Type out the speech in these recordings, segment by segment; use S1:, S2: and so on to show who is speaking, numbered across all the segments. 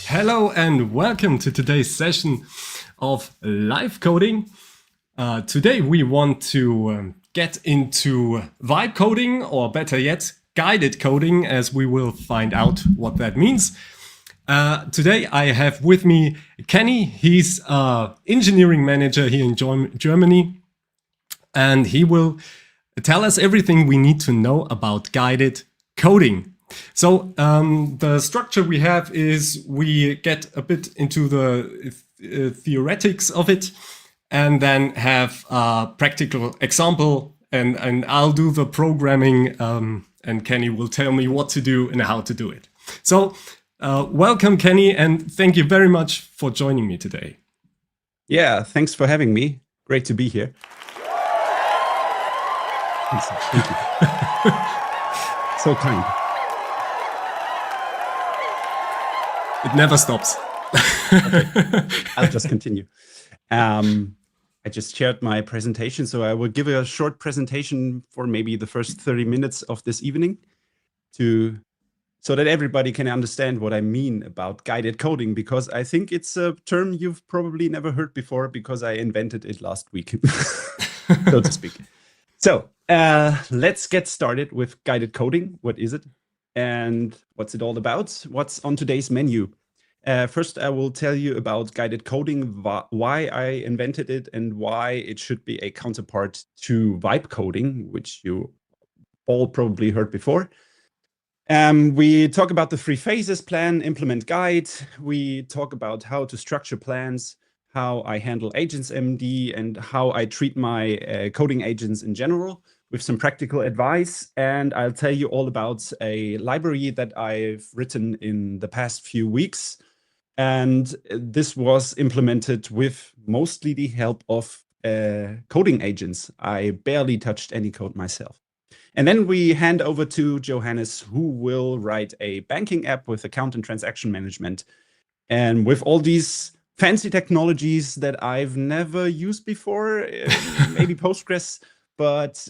S1: Hello and welcome to today's session of live coding. Today we want to get into vibe coding, or better yet, guided coding, as we will find out what that means. Today I have with me Kenny. He's engineering manager here in Germany, and he will tell us everything we need to know about guided coding. So the structure we have is we get a bit into the theoretics of it, and then have a practical example, and I'll do the programming, and Kenny will tell me what to do and how to do it. So welcome, Kenny, and thank you very much for joining me today.
S2: Yeah, thanks for having me. Great to be here. Thank you. So kind.
S1: It never stops.
S2: Okay. I'll just continue. I just shared my presentation, so I will give a short presentation for maybe the first 30 minutes of this evening so that everybody can understand what I mean about guided coding, because I think it's a term you've probably never heard before, because I invented it last week, so to speak. So let's get started with guided coding. What is it? And what's it all about? What's on today's menu? First, I will tell you about guided coding, why I invented it, and why it should be a counterpart to vibe coding, which you all probably heard before. We talk about the 3 phases: plan, implement, guide. We talk about how to structure plans, how I handle AGENTS.md, and how I treat my coding agents in general, with some practical advice. And I'll tell you all about a library that I've written in the past few weeks. And this was implemented with mostly the help of coding agents. I barely touched any code myself. And then we hand over to Johannes, who will write a banking app with account and transaction management. And with all these fancy technologies that I've never used before, maybe Postgres, but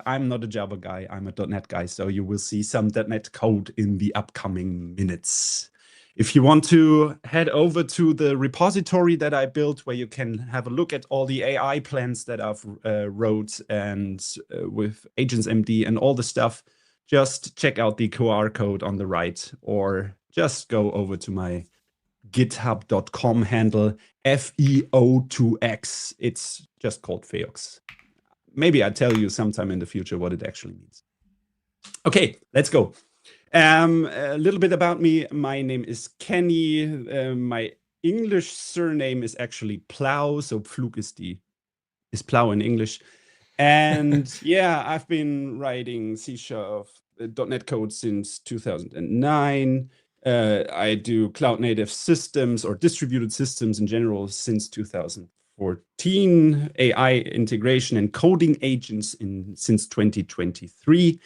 S2: I'm not a Java guy, I'm a .NET guy, so you will see some .NET code in the upcoming minutes. If you want to head over to the repository that I built, where you can have a look at all the AI plans that I've wrote, and with AGENTS.md and all the stuff, just check out the QR code on the right, or just go over to my github.com handle, FEO2X. It's just called FEOX. Maybe I'll tell you sometime in the future what it actually means. Okay, let's go. A little bit about me. My name is Kenny. My English surname is actually Plow, so Pflug is plow in English. And yeah, I've been writing C# .NET code since 2009. I do cloud native systems or distributed systems in general since 2014, AI integration and coding agents since 2023.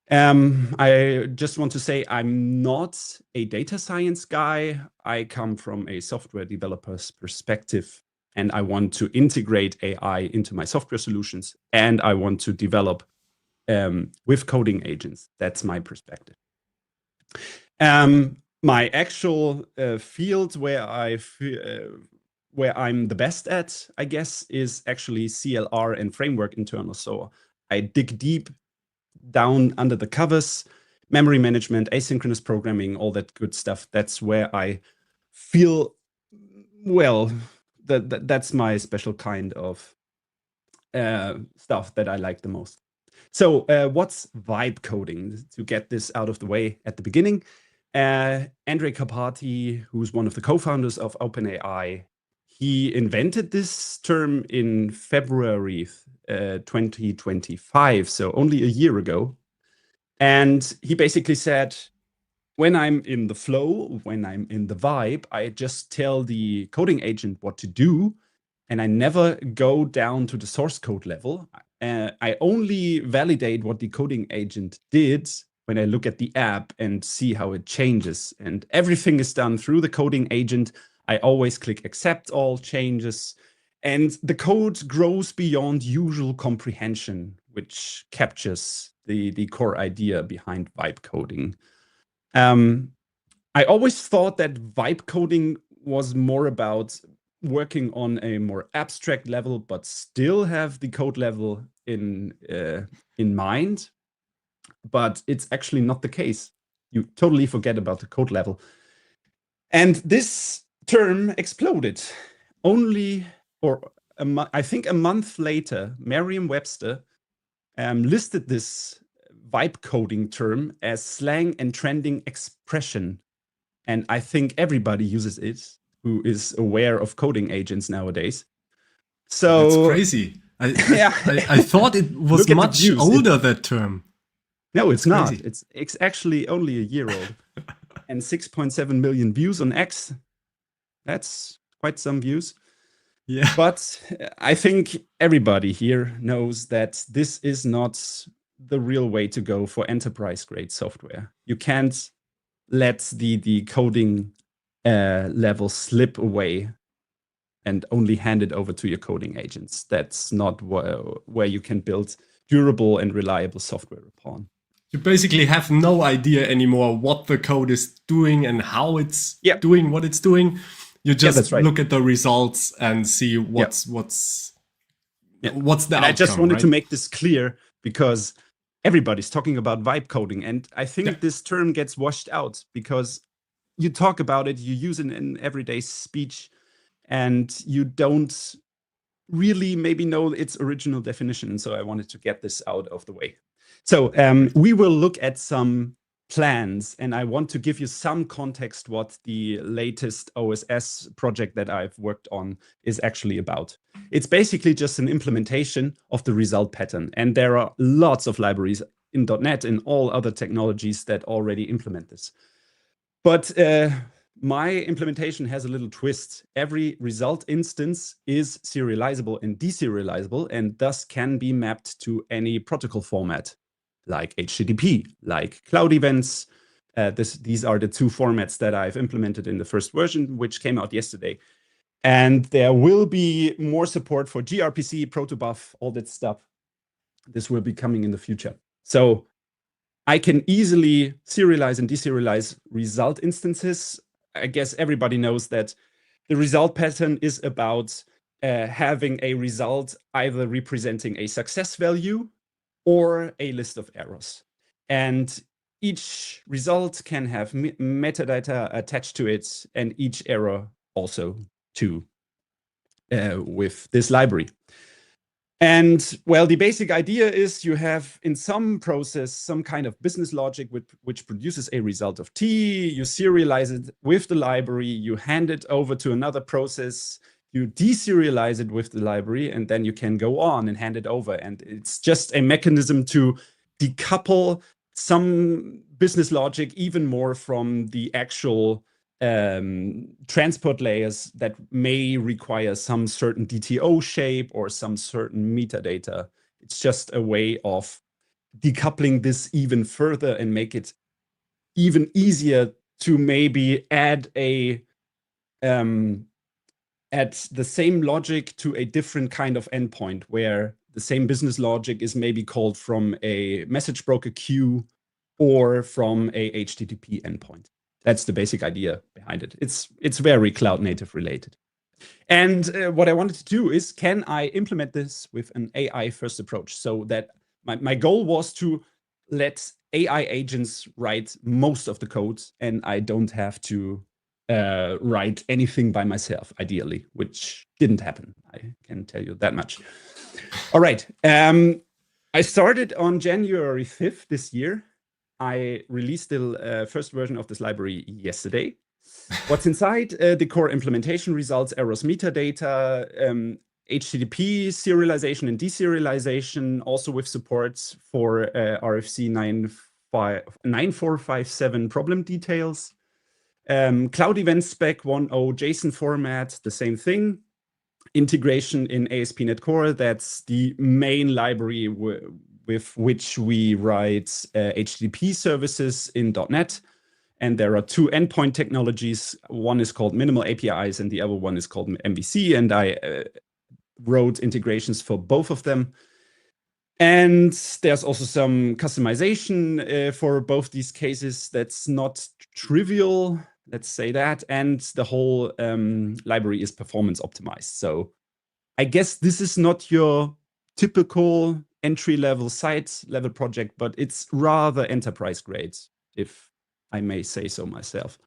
S2: I just want to say I'm not a data science guy. I come from a software developer's perspective, and I want to integrate AI into my software solutions, and I want to develop with coding agents. That's my perspective. My actual field where I'm the best at, I guess, is actually CLR and framework internal. So I dig deep down under the covers, memory management, asynchronous programming, all that good stuff. That's where I feel, well, that's my special kind of stuff that I like the most. So what's vibe coding? To get this out of the way at the beginning, Andrej Karpathy, who's one of the co-founders of OpenAI, he invented this term in February 2025, so only a year ago. And he basically said, when I'm in the flow, when I'm in the vibe, I just tell the coding agent what to do, and I never go down to the source code level. I only validate what the coding agent did when I look at the app and see how it changes. And everything is done through the coding agent. I always click accept all changes, and the code grows beyond usual comprehension, which captures the core idea behind vibe coding. I always thought that vibe coding was more about working on a more abstract level, but still have the code level in mind. But it's actually not the case. You totally forget about the code level. And this term exploded only, or I think a month later, Merriam-Webster listed this vibe coding term as slang and trending expression. And I think everybody uses it who is aware of coding agents nowadays. So
S1: that's crazy. I thought it was much older, that term.
S2: No, it's not. It's actually only a year old. And 6.7 million views on X. That's quite some views.
S1: Yeah.
S2: But I think everybody here knows that this is not the real way to go for enterprise-grade software. You can't let the coding level slip away and only hand it over to your coding agents. That's not where you can build durable and reliable software upon.
S1: You basically have no idea anymore what the code is doing and how it's doing what it's doing. You just look at the results and see what's the outcome.
S2: I just wanted to make this clear because everybody's talking about vibe coding, and I think this term gets washed out because you talk about it, you use it in everyday speech, and you don't really maybe know its original definition. So I wanted to get this out of the way. So we will look at some plans, and I want to give you some context what the latest OSS project that I've worked on is actually about. It's basically just an implementation of the result pattern, and there are lots of libraries in .NET and all other technologies that already implement this. But my implementation has a little twist. Every result instance is serializable and deserializable, and thus can be mapped to any protocol format, like HTTP, like cloud events. These are the two formats that I've implemented in the first version, which came out yesterday. And there will be more support for gRPC, protobuf, all that stuff. This will be coming in the future. So I can easily serialize and deserialize result instances. I guess everybody knows that the result pattern is about having a result either representing a success value or a list of errors. And each result can have metadata attached to it, and each error also too with this library. And well, the basic idea is you have in some process some kind of business logic which produces a result of T, you serialize it with the library, you hand it over to another process, you deserialize it with the library, and then you can go on and hand it over. And it's just a mechanism to decouple some business logic even more from the actual transport layers that may require some certain DTO shape or some certain metadata. It's just a way of decoupling this even further and make it even easier to maybe add the same logic to a different kind of endpoint, where the same business logic is maybe called from a message broker queue or from a HTTP endpoint. That's the basic idea behind it. It's very cloud native related. And what I wanted to do is, can I implement this with an AI first approach? So that my goal was to let AI agents write most of the code, and I don't have to write anything by myself, ideally, which didn't happen. I can tell you that much. All right. I started on January 5th this year. I released the first version of this library yesterday. What's inside? The core implementation results, errors, metadata, HTTP serialization and deserialization, also with support for RFC 9457 problem details. Cloud event spec 1.0 JSON format, the same thing. Integration in ASP.NET Core, that's the main library with which we write HTTP services in .NET. And there are two endpoint technologies. One is called minimal APIs and the other one is called MVC. And I wrote integrations for both of them. And there's also some customization for both these cases. That's not trivial. let's say that. And the whole library is performance optimized. So I guess this is not your typical entry-level site-level project, but it's rather enterprise grade, if I may say so myself.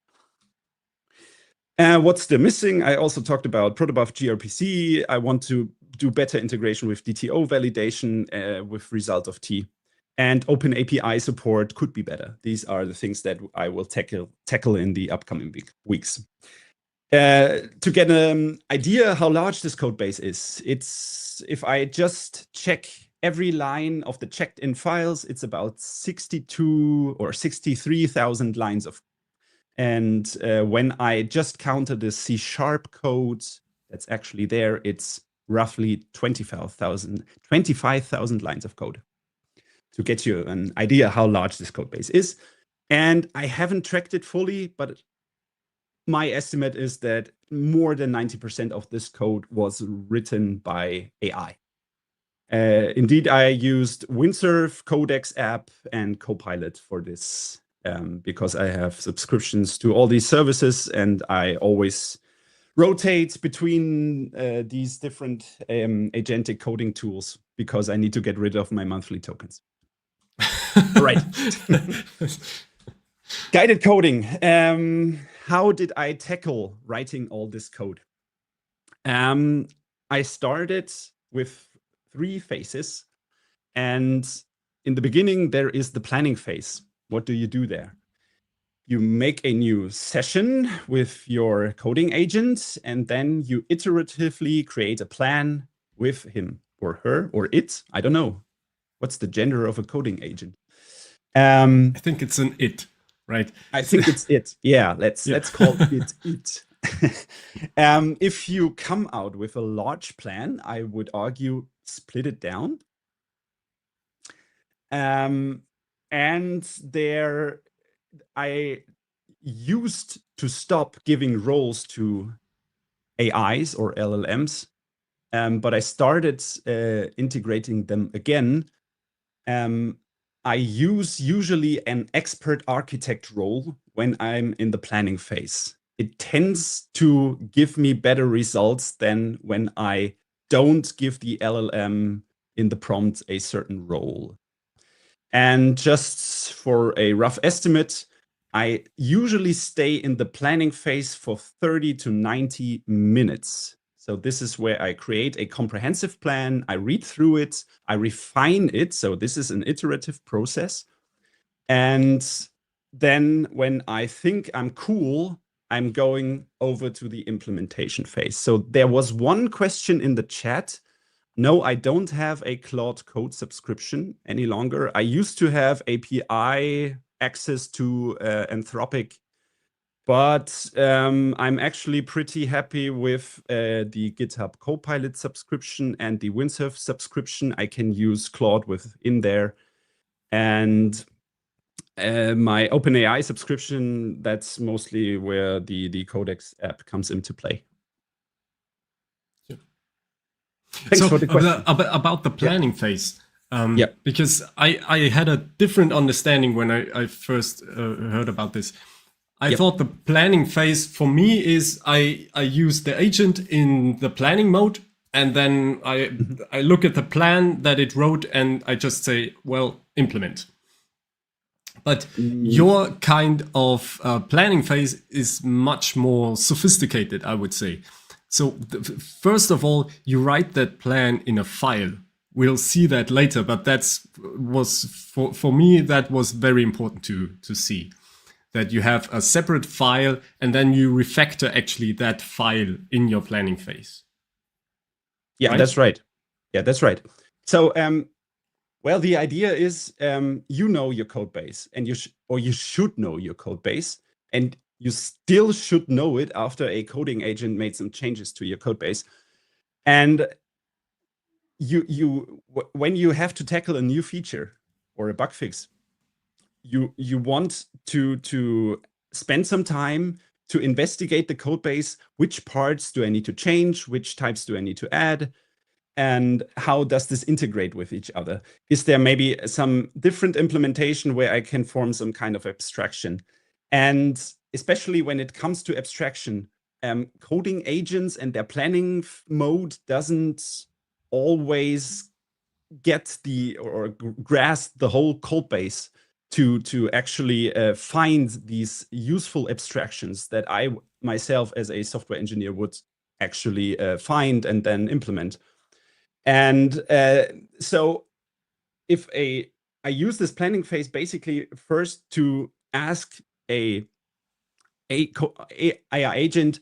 S2: What's the missing? I also talked about protobuf gRPC. I want to do better integration with DTO validation with result of T. And open API support could be better. These are the things that I will tackle in the upcoming weeks. To get an idea how large this code base is, it's if I just check every line of the checked in files, it's about 62 or 63,000 lines of. And when I just counter the C# code that's actually there, it's roughly 25,000 lines of code, to get you an idea how large this code base is. And I haven't tracked it fully, but my estimate is that more than 90% of this code was written by AI. Indeed, I used Windsurf, Codex app, and Copilot for this because I have subscriptions to all these services, and I always rotate between these different agentic coding tools because I need to get rid of my monthly tokens. Right. Guided coding. How did I tackle writing all this code? I started with 3 phases. And in the beginning, there is the planning phase. What do you do there? You make a new session with your coding agent, and then you iteratively create a plan with him or her or it. I don't know. What's the gender of a coding agent?
S1: I think it's an it, right?
S2: I think it's it. Yeah, let's call it it. If you come out with a large plan, I would argue split it down. And there, I used to stop giving roles to AIs or LLMs, but I started integrating them again. I use usually an expert architect role when I'm in the planning phase. It tends to give me better results than when I don't give the LLM in the prompt a certain role. And just for a rough estimate, I usually stay in the planning phase for 30 to 90 minutes. So this is where I create a comprehensive plan, I read through it, I refine it. So this is an iterative process. And then when I think I'm cool, I'm going over to the implementation phase. So there was one question in the chat. No, I don't have a Claude Code subscription any longer. I used to have API access to Anthropic, but I'm actually pretty happy with the GitHub Copilot subscription and the Windsurf subscription. I can use Claude within there. And my OpenAI subscription, that's mostly where the Codex app comes into play. Thanks for the question.
S1: About the planning phase. Because I had a different understanding when I first heard about this. I thought the planning phase for me is I use the agent in the planning mode, and then I look at the plan that it wrote and I just say, well, implement. But your kind of planning phase is much more sophisticated, I would say. So first of all, you write that plan in a file. We'll see that later, but for me, that was very important to see. That you have a separate file and then you refactor actually that file in your planning phase.
S2: Yeah, right? That's right. Yeah, that's right. So, well, the idea is you know your code base, and you should know your code base, and you still should know it after a coding agent made some changes to your code base. And when you have to tackle a new feature or a bug fix, you want to spend some time to investigate the code base. Which parts do I need to change? Which types do I need to add? And how does this integrate with each other? Is there maybe some different implementation where I can form some kind of abstraction? And especially when it comes to abstraction, coding agents and their planning mode doesn't always get or grasp the whole code base to actually find these useful abstractions that I myself as a software engineer would actually find and then implement. And so if I use this planning phase basically first to ask a AI agent,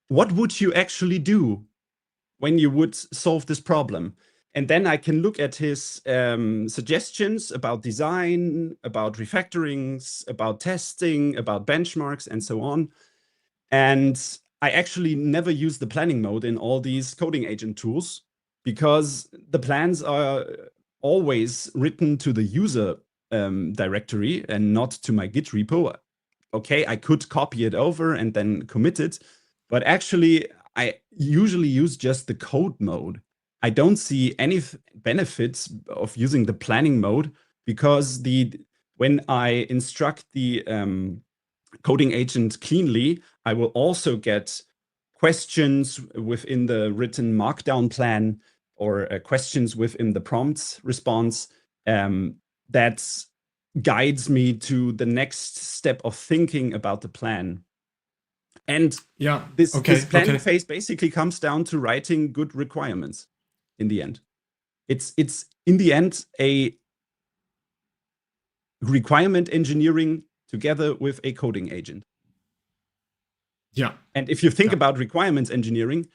S2: what would you actually do when you would solve this problem? And then I can look at his suggestions about design, about refactorings, about testing, about benchmarks, and so on. And I actually never use the planning mode in all these coding agent tools because the plans are always written to the user directory and not to my Git repo. Okay, I could copy it over and then commit it, but actually I usually use just the code mode. I don't see any benefits of using the planning mode because when I instruct the coding agent cleanly, I will also get questions within the written markdown plan or questions within the prompts response that guides me to the next step of thinking about the plan. And this planning phase basically comes down to writing good requirements in the end. It's in the end a requirement engineering together with a coding agent.
S1: Yeah.
S2: And if you think about requirements engineering,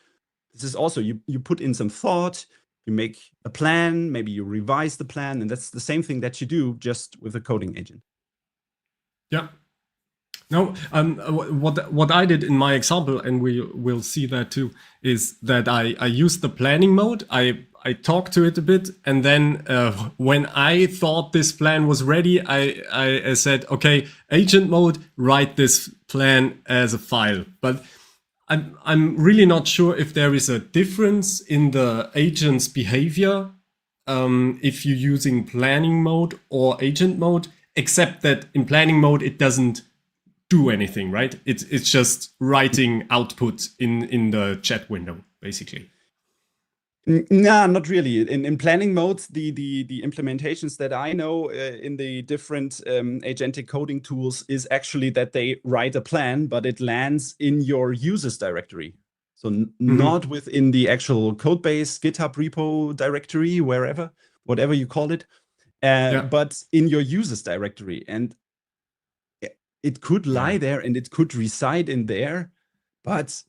S2: this is also, you put in some thought, you make a plan, maybe you revise the plan, and that's the same thing that you do just with a coding agent.
S1: Yeah. No, what I did in my example, and we will see that too, is that I used the planning mode. I talked to it a bit, and then when I thought this plan was ready, I said, okay, agent mode, write this plan as a file. But I'm really not sure if there is a difference in the agent's behavior if you're using planning mode or agent mode, except that in planning mode it doesn't do anything, right? It's just writing output in the chat window, basically.
S2: No, not really. In planning mode, the implementations that I know in the different agentic coding tools is actually that they write a plan, but it lands in your users directory. So not within the actual code base, GitHub repo directory, whatever you call it, but in your users directory. And it could lie there and it could reside in there, but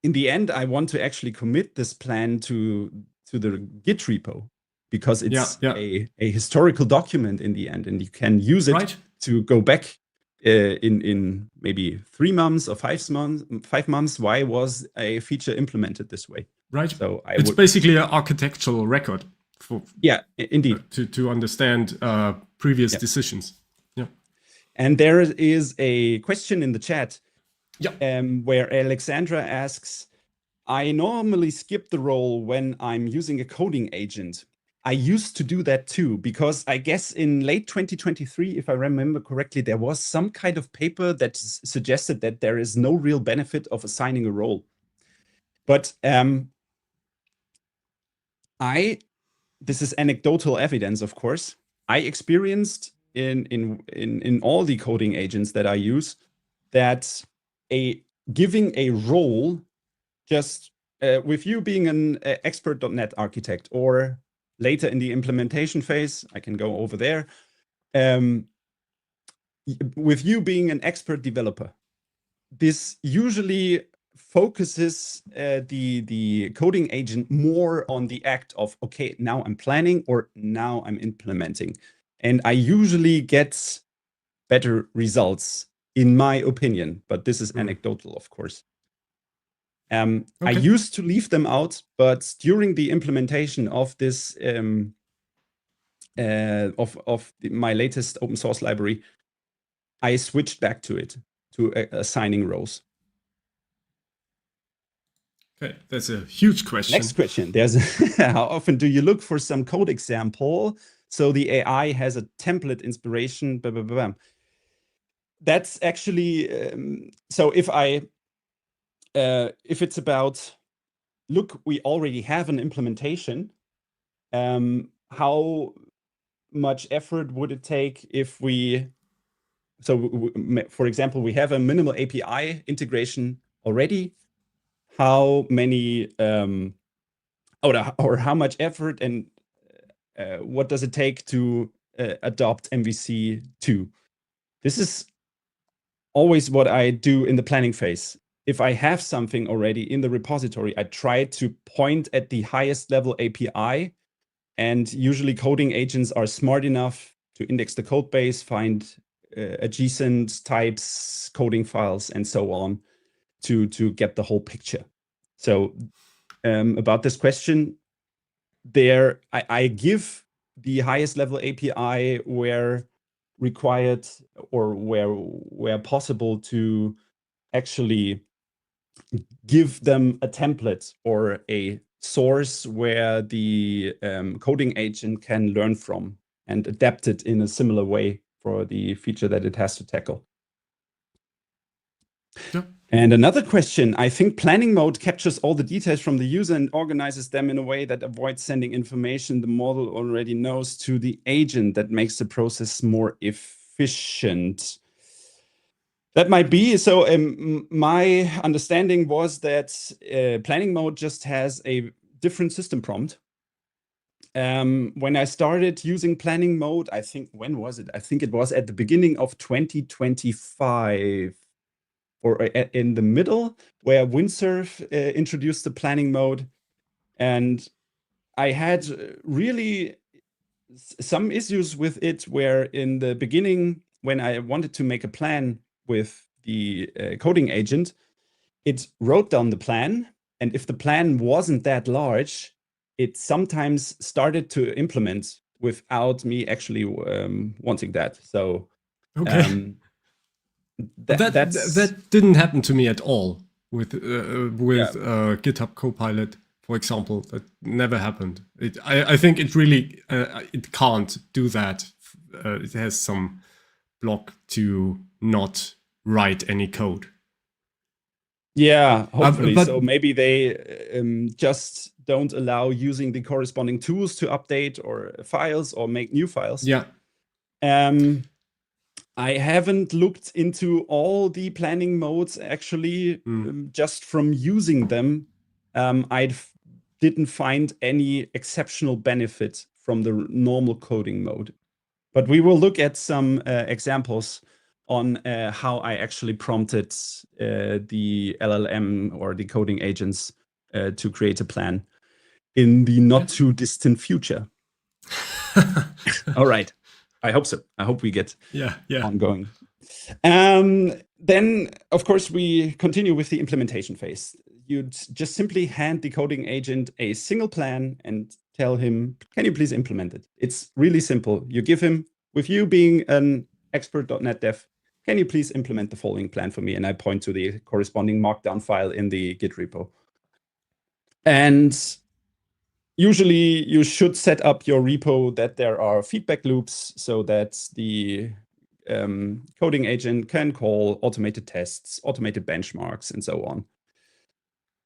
S2: in the end, I want to actually commit this plan to the Git repo because it's a historical document in the end, and you can use it to go back in maybe 3 months or 5 months. Why was a feature implemented this way?
S1: Right. So it's basically an architectural record for
S2: indeed
S1: to understand previous decisions. Yeah.
S2: And there is a question in the chat. Where Alexandra asks, I normally skip the role when I'm using a coding agent. I used to do that too, because I guess in late 2023, if I remember correctly, there was some kind of paper that suggested that there is no real benefit of assigning a role. But this is anecdotal evidence, of course. I experienced in all the coding agents that I use that giving a role, just with you being an expert.NET architect, or later in the implementation phase, I can go over there, with you being an expert developer, this usually focuses the coding agent more on the act of, okay, now I'm planning or now I'm implementing. And I usually get better results, in my opinion, but this is anecdotal, of course. I used to leave them out, but during the implementation of this, my latest open source library, I switched back to it, to assigning roles.
S1: Okay, that's a huge question.
S2: Next question. There's how often do you look for some code example so the AI has a template inspiration? Blah, blah, blah. that's actually so if it's about, look, we already have an implementation. How much effort would it take if we, so for example, we have a minimal API integration already. How many or how much effort and what does it take to adopt MVC 2? This is always what I do in the planning phase. If I have something already in the repository, I try to point at the highest level API, and usually coding agents are smart enough to index the code base, find adjacent types, coding files, and so on to get the whole picture. So about this question, there I give the highest level API where required or where possible to actually give them a template or a source where the coding agent can learn from and adapt it in a similar way for the feature that it has to tackle.
S1: Yeah.
S2: And another question, I think planning mode captures all the details from the user and organizes them in a way that avoids sending information the model already knows to the agent. That makes the process more efficient. That might be. So my understanding was that planning mode just has a different system prompt. When I started using planning mode, I think, when was it? I think it was at the beginning of 2025 or in the middle, where Windsurf introduced the planning mode. And I had really some issues with it, where in the beginning, when I wanted to make a plan with the coding agent, it wrote down the plan. And if the plan wasn't that large, it sometimes started to implement without me actually wanting that. So
S1: Okay.
S2: that's
S1: That didn't happen to me at all with
S2: yeah.
S1: GitHub Copilot, for example. That never happened. I think it really it can't do that. It has some block to not write any code.
S2: Yeah, hopefully.
S1: But
S2: So maybe they just don't allow using the corresponding tools to update or files or make new files.
S1: yeah,
S2: I haven't looked into all the planning modes actually. Just from using them, I didn't find any exceptional benefit from the normal coding mode. But we will look at some examples on how I actually prompted the LLM or the coding agents to create a plan in the not too distant future. All right. I hope so. I hope we get
S1: yeah.
S2: ongoing. Then, of course, we continue with the implementation phase. You'd just simply hand the coding agent a single plan and tell him, can you please implement it? It's really simple. You give him, with you being an expert .NET dev, can you please implement the following plan for me? And I point to the corresponding markdown file in the Git repo. And usually you should set up your repo that there are feedback loops so that the coding agent can call automated tests, automated benchmarks, and so on.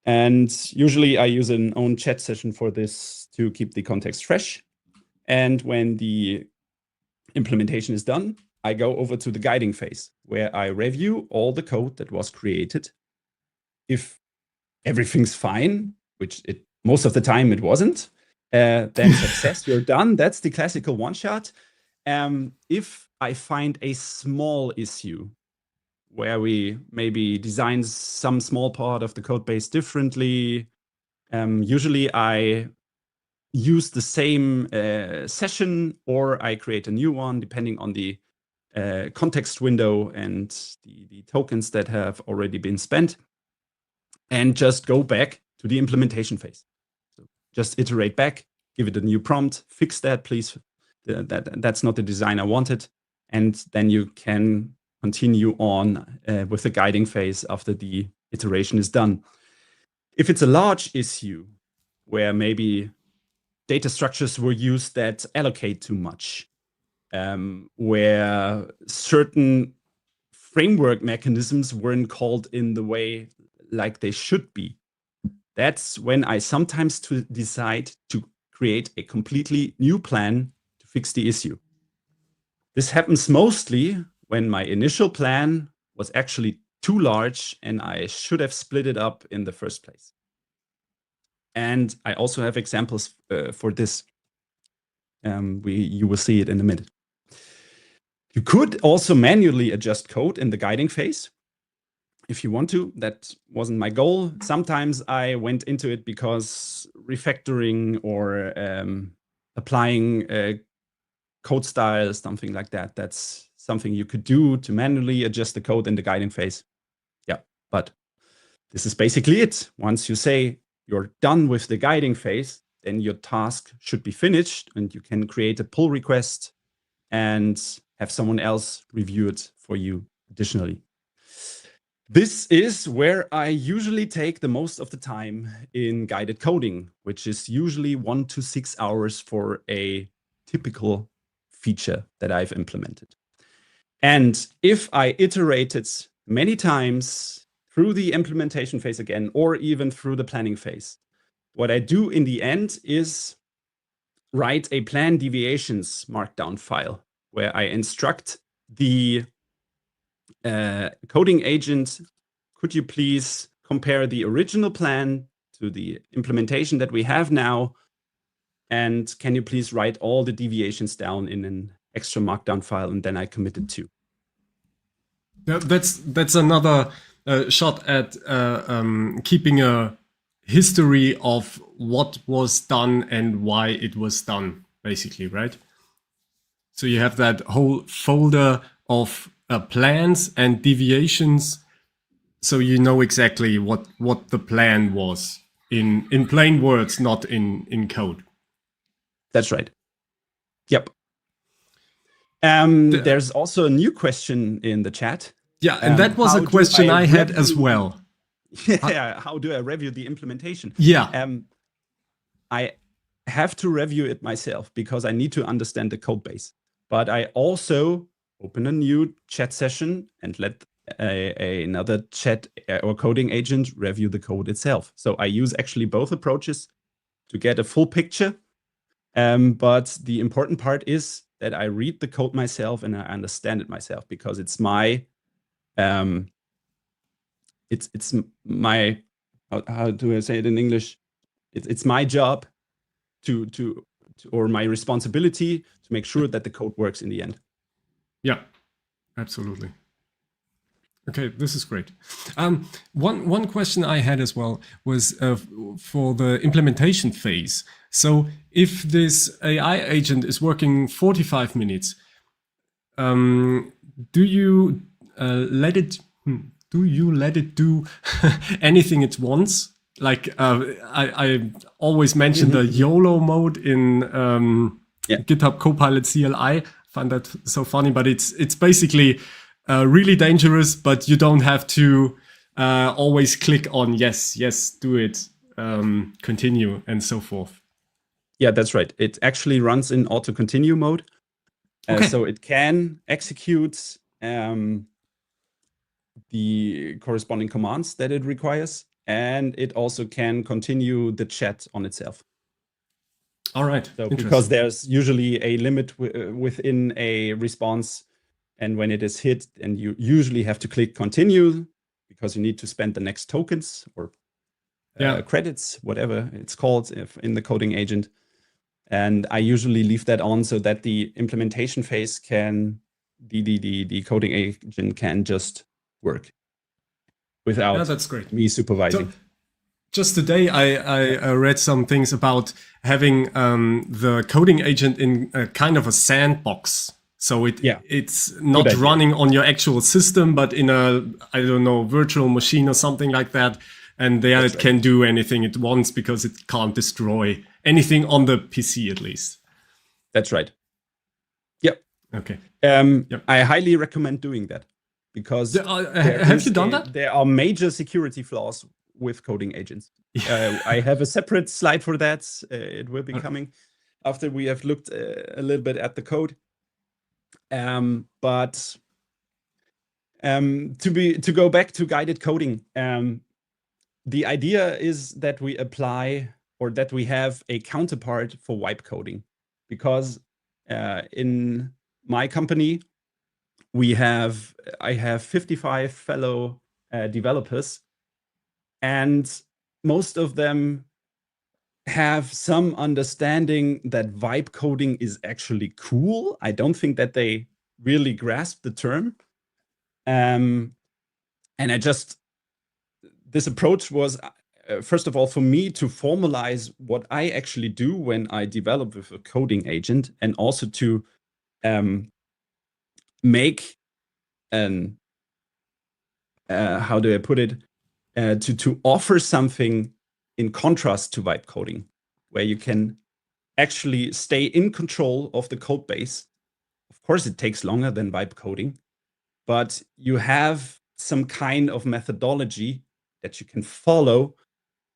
S2: And usually I use an own chat session for this to keep the context fresh. And when the implementation is done, I go over to the guiding phase, where I review all the code that was created. If everything's fine, which most of the time it wasn't, then success, you're done. That's the classical one shot. If I find a small issue where we maybe design some small part of the code base differently, usually I use the same session, or I create a new one depending on the context window and the tokens that have already been spent, and just go back to the implementation phase. So just iterate back, give it a new prompt, fix that, please. That's not the design I wanted. And then you can continue on with the guiding phase after the iteration is done. If it's a large issue where maybe data structures were used that allocate too much, where certain framework mechanisms weren't called in the way like they should be. That's when I sometimes decide to create a completely new plan to fix the issue. This happens mostly when my initial plan was actually too large and I should have split it up in the first place. And I also have examples for this. You will see it in a minute. You could also manually adjust code in the guiding phase if you want to. That wasn't my goal. Sometimes I went into it because refactoring or applying code style, something like that. That's something you could do to manually adjust the code in the guiding phase. Yeah, but this is basically it. Once you say you're done with the guiding phase, then your task should be finished and you can create a pull request and have someone else review it for you additionally. This is where I usually take the most of the time in guided coding, which is usually 1 to 6 hours for a typical feature that I've implemented. And if I iterated many times through the implementation phase again, or even through the planning phase, what I do in the end is write a plan deviations markdown file where I instruct the coding agent, could you please compare the original plan to the implementation that we have now? And can you please write all the deviations down in an extra markdown file? And then I commit it to.
S1: That's another shot at keeping a history of what was done and why it was done, basically, right? So you have that whole folder of plans and deviations, so you know exactly what the plan was in plain words, not in code.
S2: That's right. Yep. There's also a new question in the chat.
S1: Yeah, and that was a question I had as well.
S2: Yeah, how do I review the implementation?
S1: Yeah.
S2: I have to review it myself because I need to understand the code base. But I also open a new chat session and let another chat or coding agent review the code itself. So I use actually both approaches to get a full picture. But the important part is that I read the code myself and I understand it myself, because it's my it's my, how do I say it in English? It's my job to or my responsibility to make sure that the code works in the end.
S1: Yeah, absolutely. Okay, this is great. One question I had as well was for the implementation phase. So if this AI agent is working 45 minutes, do you let it do anything at once? Like I always mention the YOLO mode in GitHub Copilot CLI. I find that so funny, but it's basically really dangerous, but you don't have to always click on yes, do it, continue, and so forth.
S2: Yeah, that's right. It actually runs in auto continue mode.
S1: Okay.
S2: So it can execute the corresponding commands that it requires, and it also can continue the chat on itself.
S1: All right.
S2: So because there's usually a limit within a response, and when it is hit, and you usually have to click continue because you need to spend the next tokens or credits, whatever it's called in the coding agent. And I usually leave that on so that the implementation phase can, the coding agent can just work without
S1: that's great.
S2: me supervising.
S1: So, just today, I read some things about having the coding agent in a kind of a sandbox. So it's not running on your actual system, but in a, I don't know, virtual machine or something like that. And there it can do anything it wants because it can't destroy anything on the PC, at least.
S2: That's right. Yep.
S1: Okay.
S2: I highly recommend doing that because
S1: have you done that?
S2: There are major security flaws with coding agents. I have a separate slide for that. It will be coming after we have looked a little bit at the code. But To go back to guided coding, the idea is that we apply or that we have a counterpart for wipe coding, because in my company I have 55 fellow developers, and most of them have some understanding that vibe coding is actually cool. I don't think that they really grasp the term. And this approach was, first of all, for me to formalize what I actually do when I develop with a coding agent, and also to make an, how do I put it, to offer something in contrast to vibe coding, where you can actually stay in control of the code base. Of course, it takes longer than vibe coding, but you have some kind of methodology that you can follow,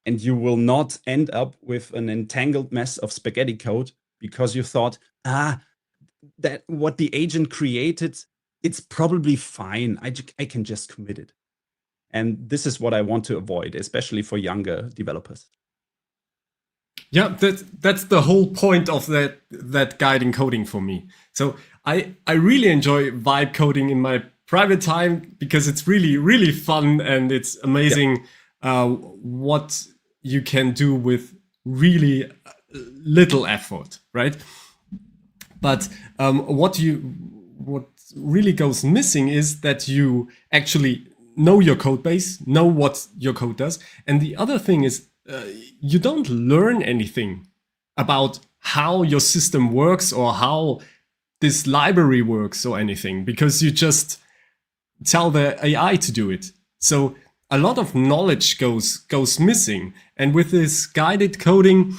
S2: and you will not end up with an entangled mess of spaghetti code because you thought, that what the agent created, it's probably fine. I can just commit it. And this is what I want to avoid, especially for younger developers.
S1: Yeah, that's the whole point of that guiding coding for me. So I really enjoy vibe coding in my private time because it's really fun, and it's amazing what you can do with really little effort, right? But what really goes missing is that you actually know your code base, know what your code does, and the other thing is you don't learn anything about how your system works or how this library works or anything, because you just tell the AI to do it. So a lot of knowledge goes missing, and with this guided coding,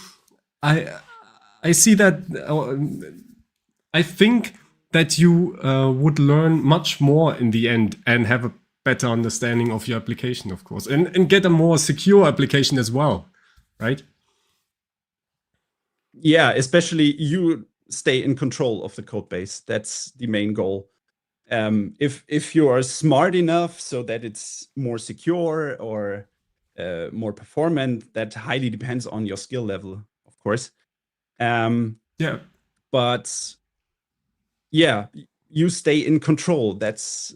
S1: I see that. I think that you would learn much more in the end and have a better understanding of your application, of course, and get a more secure application as well, right?
S2: Yeah, especially you stay in control of the code base. That's the main goal. If you are smart enough so that it's more secure or more performant, that highly depends on your skill level, of course.
S1: Yeah.
S2: But yeah, you stay in control. That's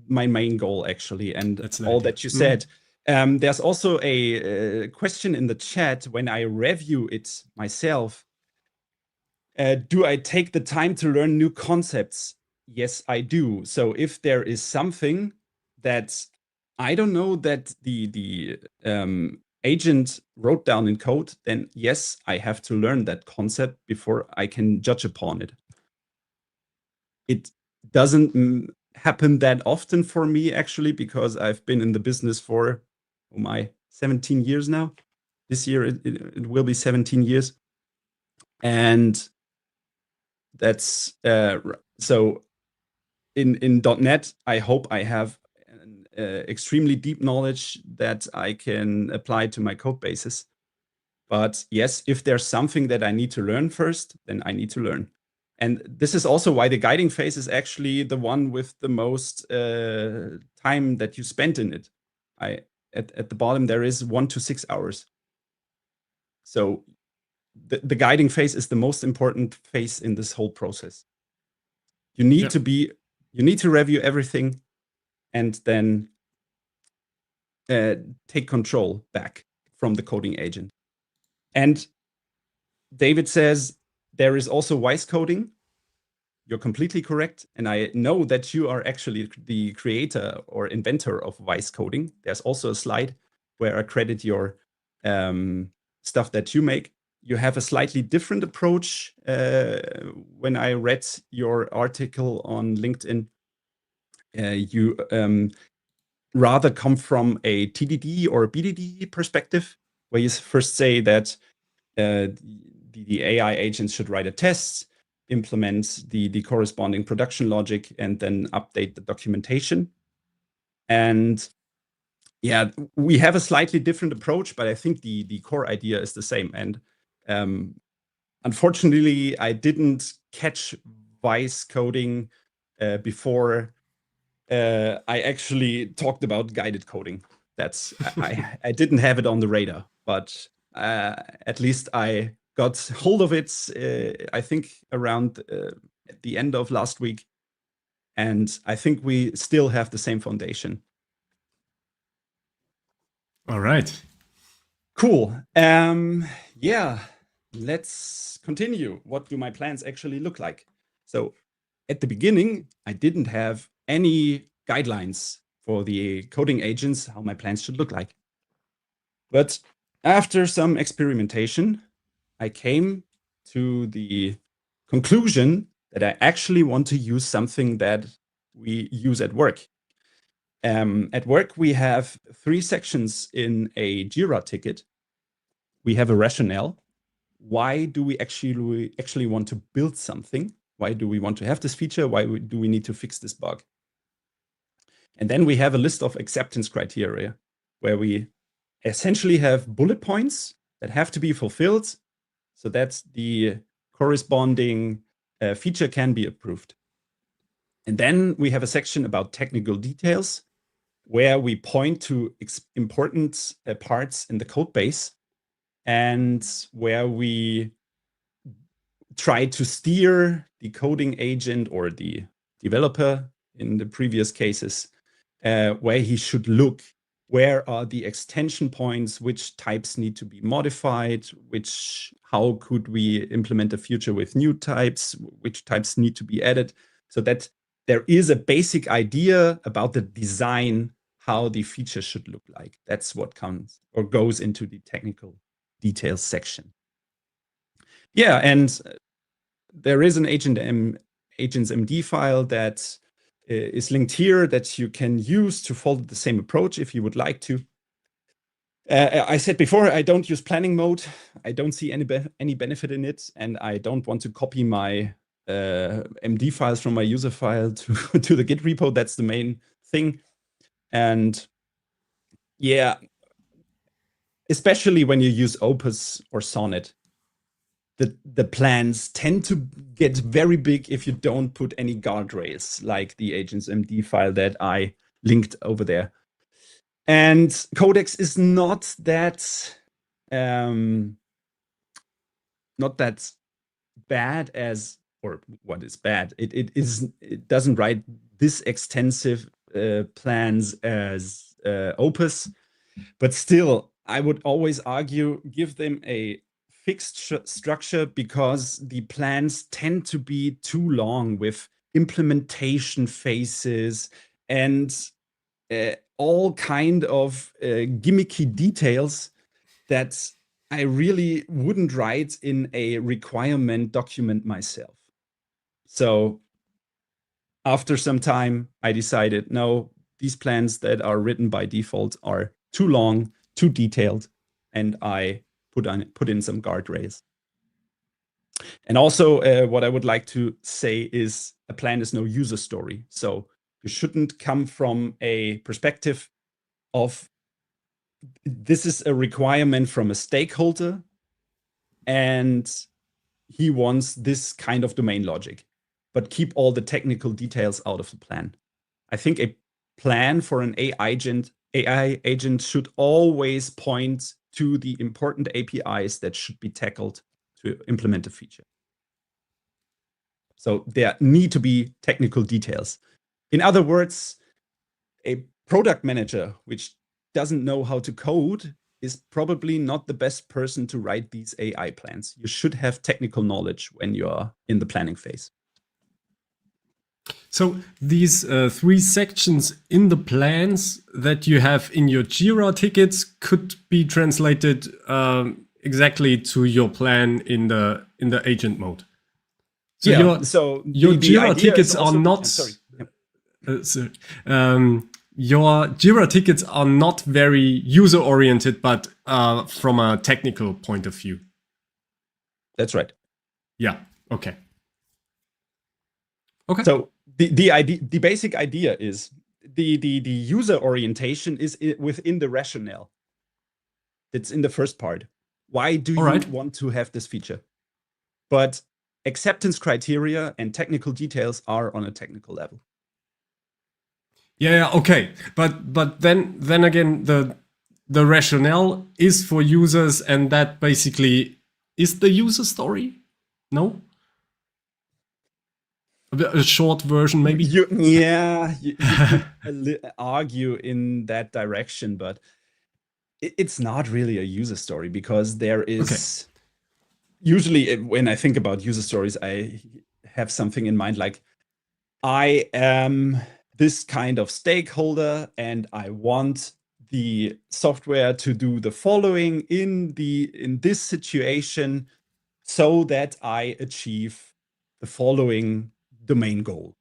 S2: my main goal, actually, and
S1: That's an
S2: all
S1: idea.
S2: that you said. There's also a question in the chat when I review it myself. Do I take the time to learn new concepts? Yes, I do. So if there is something that I don't know that the agent wrote down in code, then yes, I have to learn that concept before I can judge upon it. It doesn't happen that often for me, actually, because I've been in the business for 17 years now. This year it will be 17 years, and that's so in .NET, I hope I have an extremely deep knowledge that I can apply to my code bases. But yes, if there's something that I need to learn first, then I need to learn. And this is also why the guiding phase is actually the one with the most time that you spent in it. At the bottom, there is 1 to 6 hours. So the guiding phase is the most important phase in this whole process. You need to review everything and then take control back from the coding agent. And David says there is also Wise coding. You're completely correct. And I know that you are actually the creator or inventor of Wise coding. There's also a slide where I credit your stuff that you make. You have a slightly different approach. When I read your article on LinkedIn, you rather come from a TDD or a BDD perspective, where you first say that the AI agents should write a test, implement the corresponding production logic, and then update the documentation. And yeah, we have a slightly different approach, but I think the core idea is the same. And unfortunately, I didn't catch Vise coding before I actually talked about guided coding. I didn't have it on the radar, but at least I got hold of it. I think around at the end of last week, and I think we still have the same foundation.
S1: All right.
S2: Cool. Yeah, let's continue. What do my plans actually look like? So at the beginning, I didn't have any guidelines for the coding agents, how my plans should look like. But after some experimentation, I came to the conclusion that I actually want to use something that we use at work. At work, we have 3 sections in a Jira ticket. We have a rationale. Why do we actually want to build something? Why do we want to have this feature? Why do we need to fix this bug? And then we have a list of acceptance criteria where we essentially have bullet points that have to be fulfilled so that the corresponding feature can be approved. And then we have a section about technical details where we point to important parts in the code base and where we try to steer the coding agent or the developer in the previous cases where he should look. Where are the extension points? Which types need to be modified? How could we implement a feature with new types? Which types need to be added? So that there is a basic idea about the design, how the feature should look like. That's what comes or goes into the technical details section. Yeah, and there is an AGENTS.md file that is linked here that you can use to follow the same approach if you would like to. I said before, I don't use planning mode. I don't see any benefit in it, and I don't want to copy my MD files from my user file to the Git repo. That's the main thing. And yeah, especially when you use Opus or Sonnet, the plans tend to get very big if you don't put any guardrails, like the AGENTS.md file that I linked over there. And Codex is not that bad as, or what is bad? It doesn't write this extensive plans as Opus, but still, I would always argue give them a fixed structure because the plans tend to be too long with implementation phases and all kind of gimmicky details that I really wouldn't write in a requirement document myself. So after some time, I decided, no, these plans that are written by default are too long, too detailed, and I put in some guardrails. And also, what I would like to say is a plan is no user story. So you shouldn't come from a perspective of this is a requirement from a stakeholder and he wants this kind of domain logic, but keep all the technical details out of the plan. I think a plan for an AI agent should always point to the important APIs that should be tackled to implement a feature. So there need to be technical details. In other words, a product manager which doesn't know how to code is probably not the best person to write these AI plans. You should have technical knowledge when you're in the planning phase.
S1: So these 3 sections in the plans that you have in your Jira tickets could be translated exactly to your plan in the agent mode. So
S2: yeah,
S1: your Jira tickets are not. Your Jira tickets are not very user oriented, but from a technical point of view.
S2: That's right.
S1: Yeah. Okay.
S2: So the basic idea is the user orientation is within the rationale. It's in the first part. Why do you want to have this feature? But acceptance criteria and technical details are on a technical level.
S1: Yeah, okay. But then again, the rationale is for users, and that basically is the user story. No, a short version maybe.
S2: You could argue in that direction, but it's not really a user story, because there
S1: Okay.
S2: is usually, when I think about user stories, I have something in mind like, I am this kind of stakeholder and I want the software to do the following in this situation so that I achieve the following domain goal.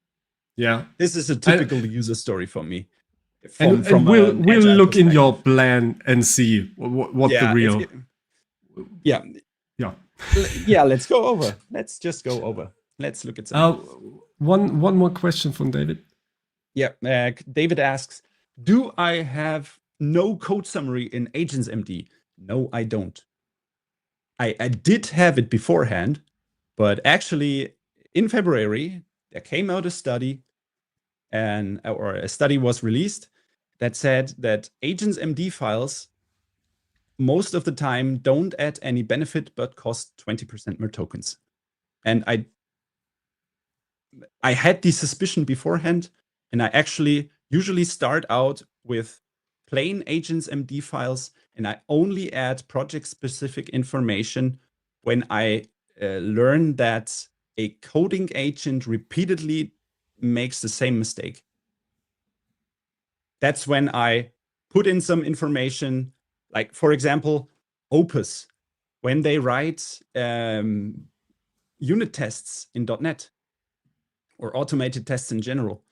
S1: Yeah.
S2: This is a
S1: And
S2: typical user story for me
S1: and
S2: from
S1: we'll
S2: an agile
S1: look in your
S2: perspective.
S1: plan and see what the
S2: Yeah,
S1: real.
S2: yeah,
S1: Yeah.
S2: yeah, let's go over. Let's just go over. Let's look at some.
S1: Uh, one more question from David.
S2: Yeah, David asks, do I have no code summary in AGENTS.md? No, I don't. I did have it beforehand, but actually in February, there came out a study, or a study was released that said that AGENTS.md files most of the time don't add any benefit, but cost 20% more tokens. And I had the suspicion beforehand, and I actually usually start out with plain AGENTS.md files, and I only add project-specific information when I learn that a coding agent repeatedly makes the same mistake. That's when I put in some information, like, for example, Opus, when they write unit tests in .NET or automated tests in general,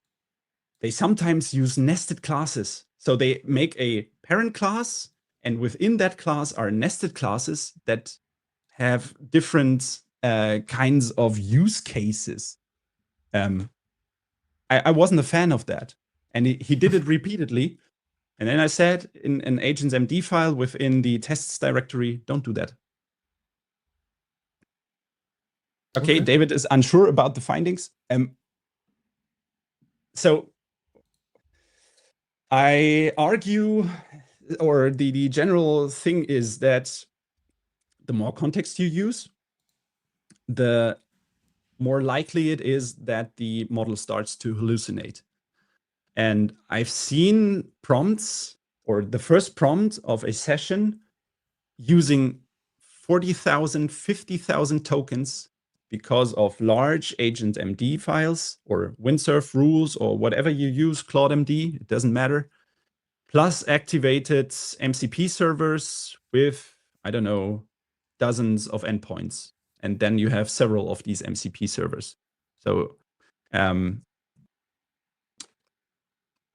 S2: they sometimes use nested classes. So they make a parent class, and within that class are nested classes that have different kinds of use cases. I wasn't a fan of that. And he did it repeatedly. And then I said in an AGENTS.md file within the tests directory, don't do that. Okay, David is unsure about the findings. So I argue, or the general thing is that the more context you use, the more likely it is that the model starts to hallucinate. And I've seen prompts, or the first prompt of a session, using 40,000, 50,000 tokens because of large AGENT.md files or windsurf rules or whatever you use, ClaudeMD, it doesn't matter, plus activated MCP servers with, I don't know, dozens of endpoints. And then you have several of these MCP servers. So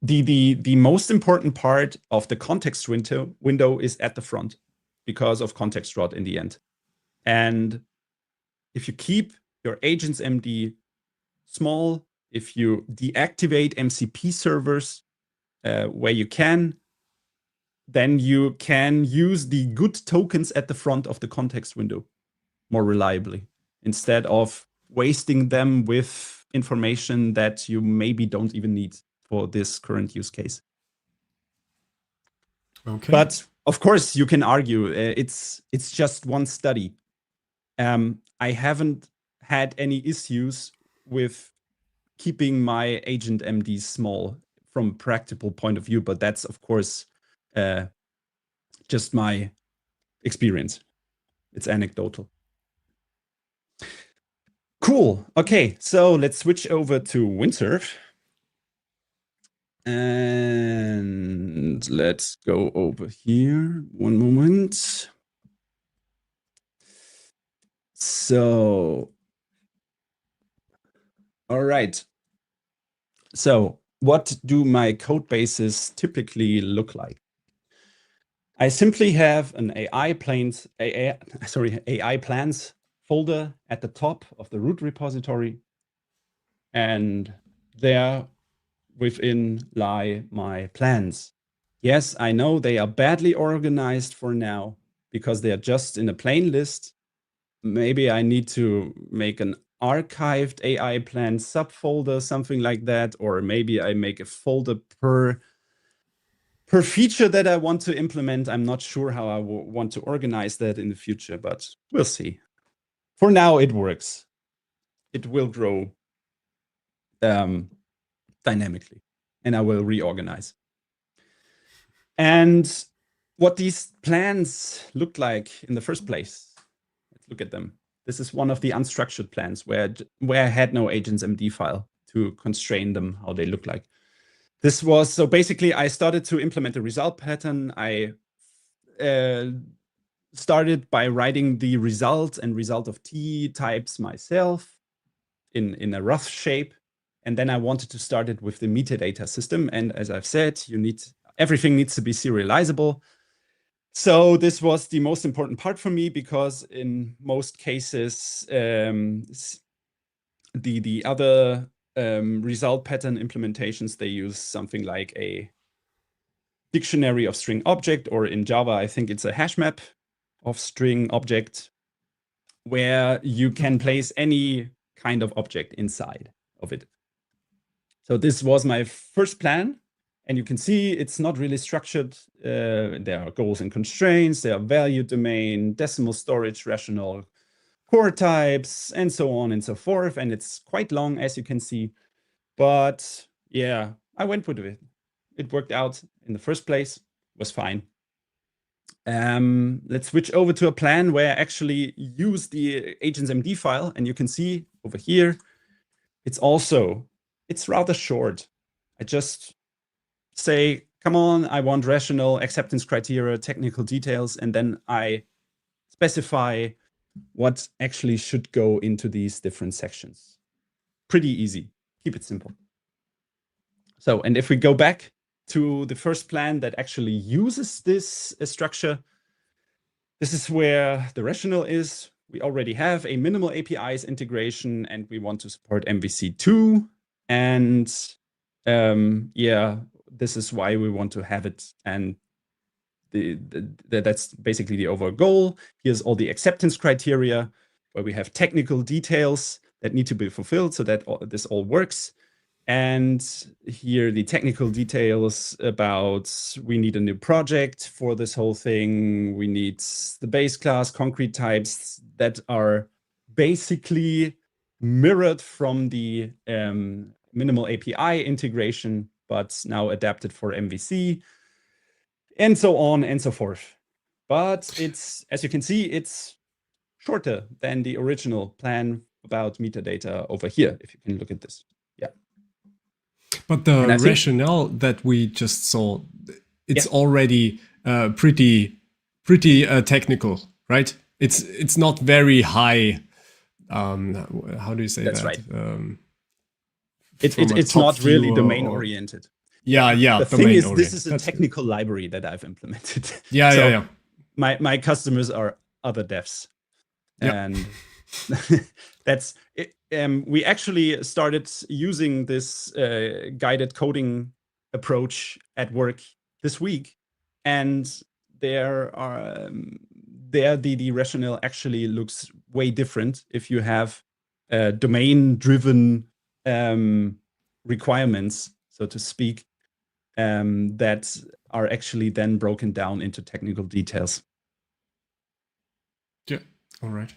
S2: the most important part of the context window is at the front because of context rot in the end. And if you keep your AGENTS.md small, if you deactivate MCP servers where you can, then you can use the good tokens at the front of the context window more reliably, instead of wasting them with information that you maybe don't even need for this current use case.
S1: Okay.
S2: But of course, you can argue it's just one study. I haven't had any issues with keeping my AGENT.md small from a practical point of view, but that's of course just my experience. It's anecdotal. Cool. Okay, so let's switch over to Windsurf. And let's go over here. One moment. So, all right. So what do my code bases typically look like? I simply have an AI plans folder at the top of the root repository. And there within lie my plans. Yes, I know they are badly organized for now because they are just in a plain list. Maybe I need to make an archived AI plan subfolder, something like that, or maybe I make a folder per feature that I want to implement. I'm not sure how I want to organize that in the future, but we'll see. For now, it works. It will grow dynamically, and I will reorganize. And what these plans look like in the first place, let's look at them. This is one of the unstructured plans where I had no agents.md file to constrain them, how they look like. This was, so basically I started to implement the result pattern. I started by writing the result and result of t types myself in a rough shape. And then I wanted to start it with the metadata system. And as I've said, everything needs to be serializable. So this was the most important part for me, because in most cases, the other result pattern implementations, they use something like a dictionary of string object, or in Java, I think it's a hash map of string object, where you can place any kind of object inside of it. So this was my first plan. And you can see it's not really structured. There are goals and constraints, there are value domain, decimal storage, rational core types, and so on and so forth. And it's quite long, as you can see. But yeah, I went with it. It worked out in the first place, was fine. Let's switch over to a plan where I actually use the agents.md file. And you can see over here, it's rather short. I just say, come on, I want rational acceptance criteria, technical details, and then I specify what actually should go into these different sections. Pretty easy. Keep it simple. So, and if we go back to the first plan that actually uses this structure, this is where the rational is. We already have a minimal APIs integration, and we want to support MVC2. And yeah, this is why we want to have it. And that's basically the overall goal. Here's all the acceptance criteria, where we have technical details that need to be fulfilled so that this all works. And here the technical details about, we need a new project for this whole thing. We need the base class, concrete types that are basically mirrored from the minimal API integration, but now adapted for MVC, and so on and so forth. But it's, as you can see, it's shorter than the original plan about metadata over here, if you can look at this. Yeah.
S1: But the rationale that we just saw, it's already pretty technical, right? It's not very high. How do you say
S2: that's
S1: that?
S2: Right. It's not really domain oriented.
S1: Yeah.
S2: The thing is, this is a technical library that I've implemented.
S1: Yeah.
S2: My customers are other devs, and that's it. We actually started using this guided coding approach at work this week, and the rationale actually looks way different if you have domain-driven requirements, so to speak, that are actually then broken down into technical details.
S1: Yeah, all right.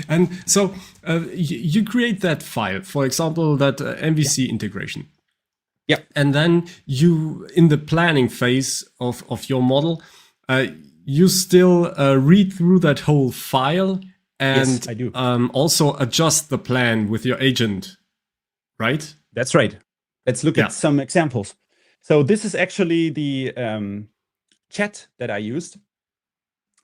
S1: And so you create that file, for example, that MVC integration.
S2: Yeah.
S1: And then you, in the planning phase of your model, you still read through that whole file and
S2: yes, I do.
S1: Also adjust the plan with your agent, right?
S2: That's right. Let's look at some examples. So this is actually the chat that I used.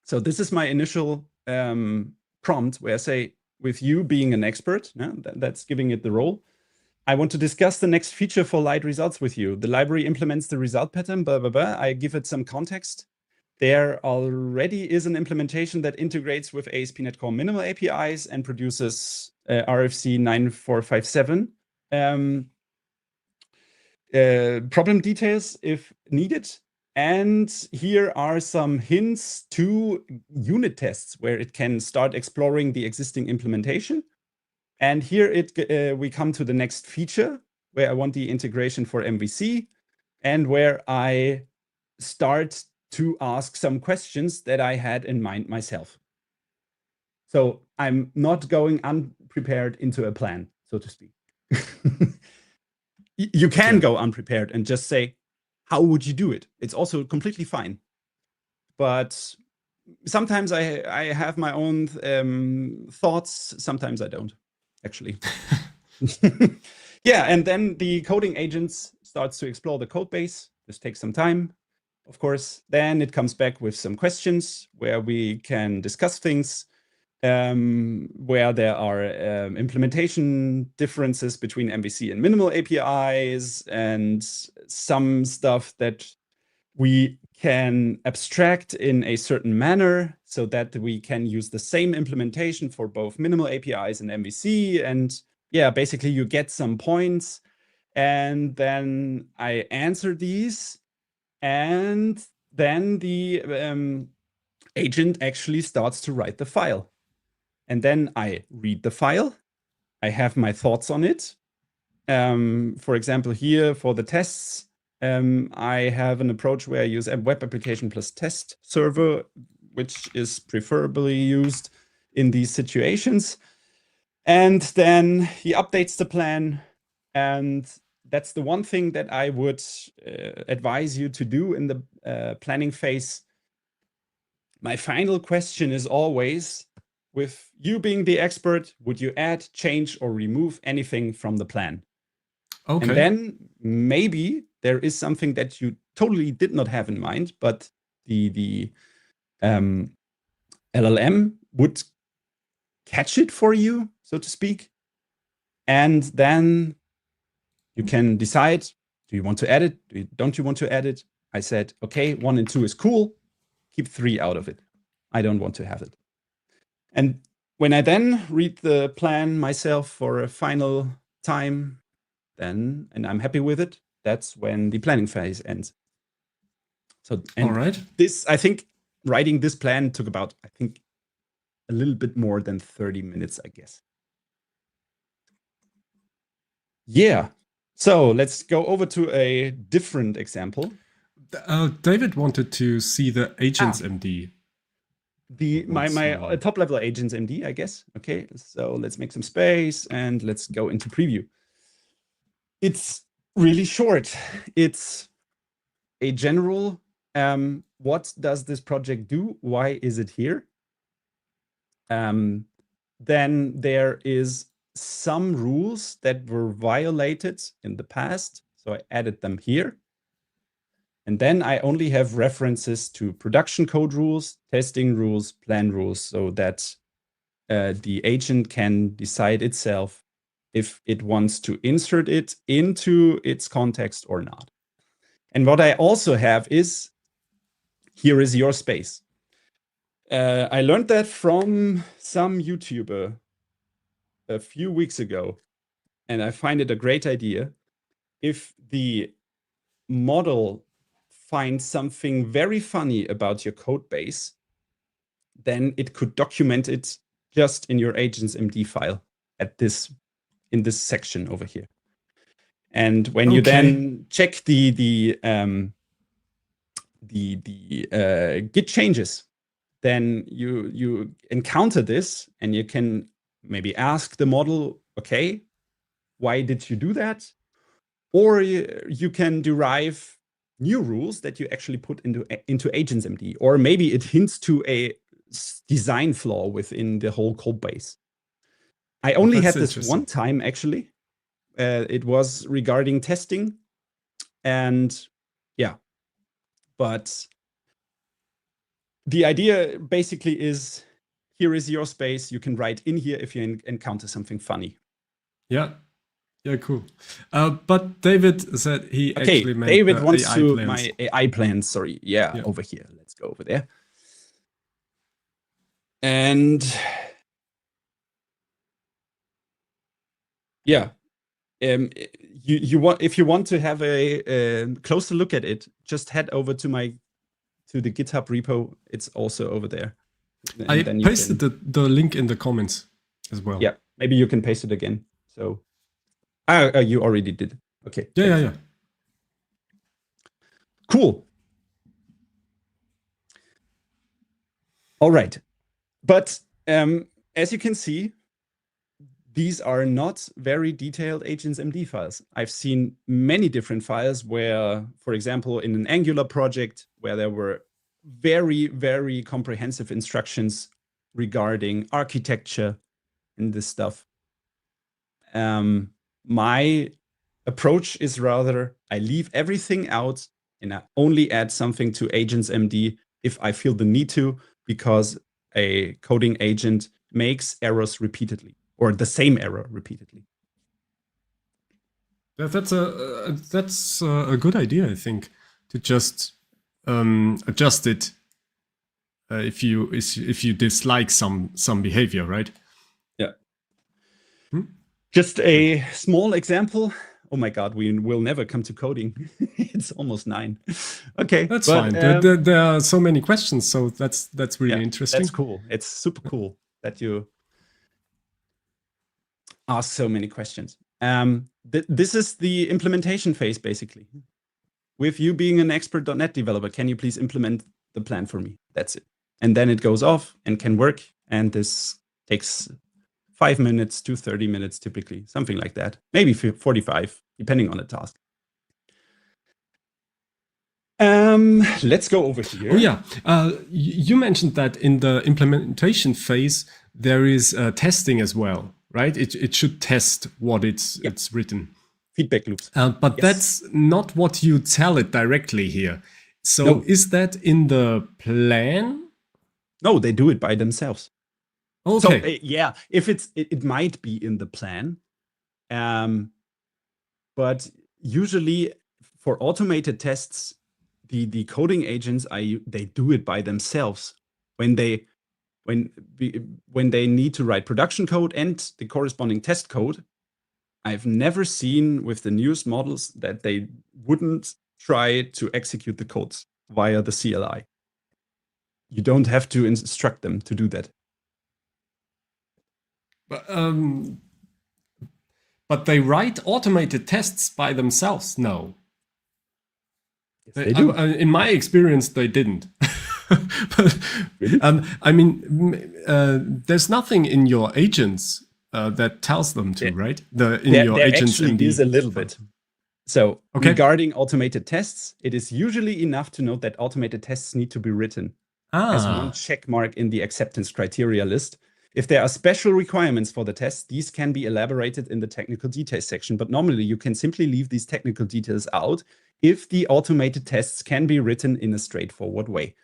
S2: So this is my initial prompt where I say, with you being an expert, that's giving it the role. I want to discuss the next feature for light results with you. The library implements the result pattern, blah, blah, blah. I give it some context. There already is an implementation that integrates with ASP.NET Core minimal APIs and produces RFC 9457 problem details if needed. And here are some hints to unit tests where it can start exploring the existing implementation. And here we come to the next feature where I want the integration for MVC and where I start to ask some questions that I had in mind myself. So I'm not going unprepared into a plan, so to speak. You can go unprepared and just say, how would you do it? It's also completely fine. But sometimes I have my own thoughts. Sometimes I don't, actually. Yeah, and then the coding agents starts to explore the code base. This takes some time, of course. Then it comes back with some questions where we can discuss things, where there are implementation differences between MVC and minimal APIs, and some stuff that we can abstract in a certain manner so that we can use the same implementation for both minimal APIs and MVC. And yeah, basically you get some points, and then I answer these, and then the agent actually starts to write the file. And then I read the file. I have my thoughts on it. For example, here for the tests, I have an approach where I use a web application plus test server, which is preferably used in these situations. And then he updates the plan. And that's the one thing that I would advise you to do in the planning phase. My final question is always, with you being the expert, would you add, change, or remove anything from the plan?
S1: Okay.
S2: And then maybe there is something that you totally did not have in mind, but the LLM would catch it for you, so to speak. And then you can decide, do you want to add it? Don't you want to add it? I said, okay, 1 and 2 is cool. Keep 3 out of it. I don't want to have it. And when I then read the plan myself for a final time, then, and I'm happy with it, that's when the planning phase ends. So, and
S1: all right.
S2: This, I think, writing this plan took about, I think, a little bit more than 30 minutes, I guess. Yeah. So let's go over to a different example.
S1: David wanted to see the AGENTS.md.
S2: My top level AGENTS.md, I guess. Okay, so let's make some space and let's go into preview. It's really short. It's a general, what does this project do? Why is it here? Then there is some rules that were violated in the past. So I added them here. And then I only have references to production code rules, testing rules, plan rules, so that the agent can decide itself if it wants to insert it into its context or not. And what I also have is, here is your space. I learned that from some YouTuber a few weeks ago, and I find it a great idea. If the model finds something very funny about your code base, then it could document it just in your AGENTS.md file in this section over here. And when you then check the Git changes, then you encounter this, and you can maybe ask the model, okay, why did you do that? Or you can derive new rules that you actually put into AGENTS.md, or maybe it hints to a design flaw within the whole code base. I only had this one time, actually. It was regarding testing. And yeah, but the idea basically is, here is your space. You can write in here if you encounter something funny.
S1: Yeah. Yeah, cool. But David said he actually meant
S2: David wants
S1: AI
S2: to
S1: plans.
S2: my AI plans. Sorry. Yeah, over here. Let's go over there. And yeah, if you want to have a closer look at it, just head over to the GitHub repo. It's also over there.
S1: I pasted the link in the comments as well.
S2: Yeah. Maybe you can paste it again. So you already did. Okay.
S1: Yeah.
S2: Cool. All right. But as you can see, these are not very detailed AGENTS.md files. I've seen many different files where, for example, in an Angular project where there were very, very comprehensive instructions regarding architecture and this stuff. My approach is rather I leave everything out and I only add something to AGENTS.md if I feel the need to, because a coding agent makes errors repeatedly, or the same error repeatedly.
S1: That's a good idea, I think, to just adjust it if you dislike some behavior, right?
S2: Yeah. Just a small example. Oh my God, we will never come to coding. It's almost 9. Okay,
S1: that's fine. There are so many questions, so that's really interesting.
S2: That's cool. It's super cool that you ask so many questions. This is the implementation phase, basically. With you being an expert .NET developer, can you please implement the plan for me? That's it. And then it goes off and can work. And this takes 5 minutes to 30 minutes, typically, something like that. Maybe 45, depending on the task. Let's go over here.
S1: Oh yeah, you mentioned that in the implementation phase there is testing as well, right? It should test what it's written.
S2: Feedback loops.
S1: But that's not what you tell it directly here. So is that in the plan?
S2: No, they do it by themselves.
S1: Okay.
S2: So yeah, if it might be in the plan, but usually for automated tests, the coding agents they do it by themselves when they need to write production code and the corresponding test code. I've never seen with the newest models that they wouldn't try to execute the codes via the CLI. You don't have to instruct them to do that.
S1: But they write automated tests by themselves? No.
S2: Yes, they do.
S1: In my experience, they didn't. But,
S2: really?
S1: I mean, there's nothing in your agents that tells them to, right? Your AGENTS.md
S2: is a little bit. So regarding automated tests, it is usually enough to note that automated tests need to be written as one check mark in the acceptance criteria list. If there are special requirements for the test, these can be elaborated in the technical details section. But normally you can simply leave these technical details out if the automated tests can be written in a straightforward way.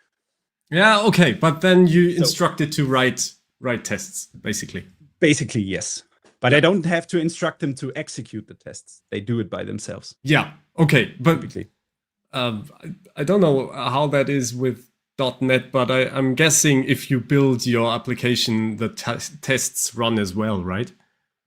S1: Yeah, okay. But then you instruct it to write tests, basically.
S2: Basically, yes. But I don't have to instruct them to execute the tests. They do it by themselves.
S1: Yeah, okay. But I don't know how that is with .NET, but I'm guessing if you build your application, the tests run as well, right?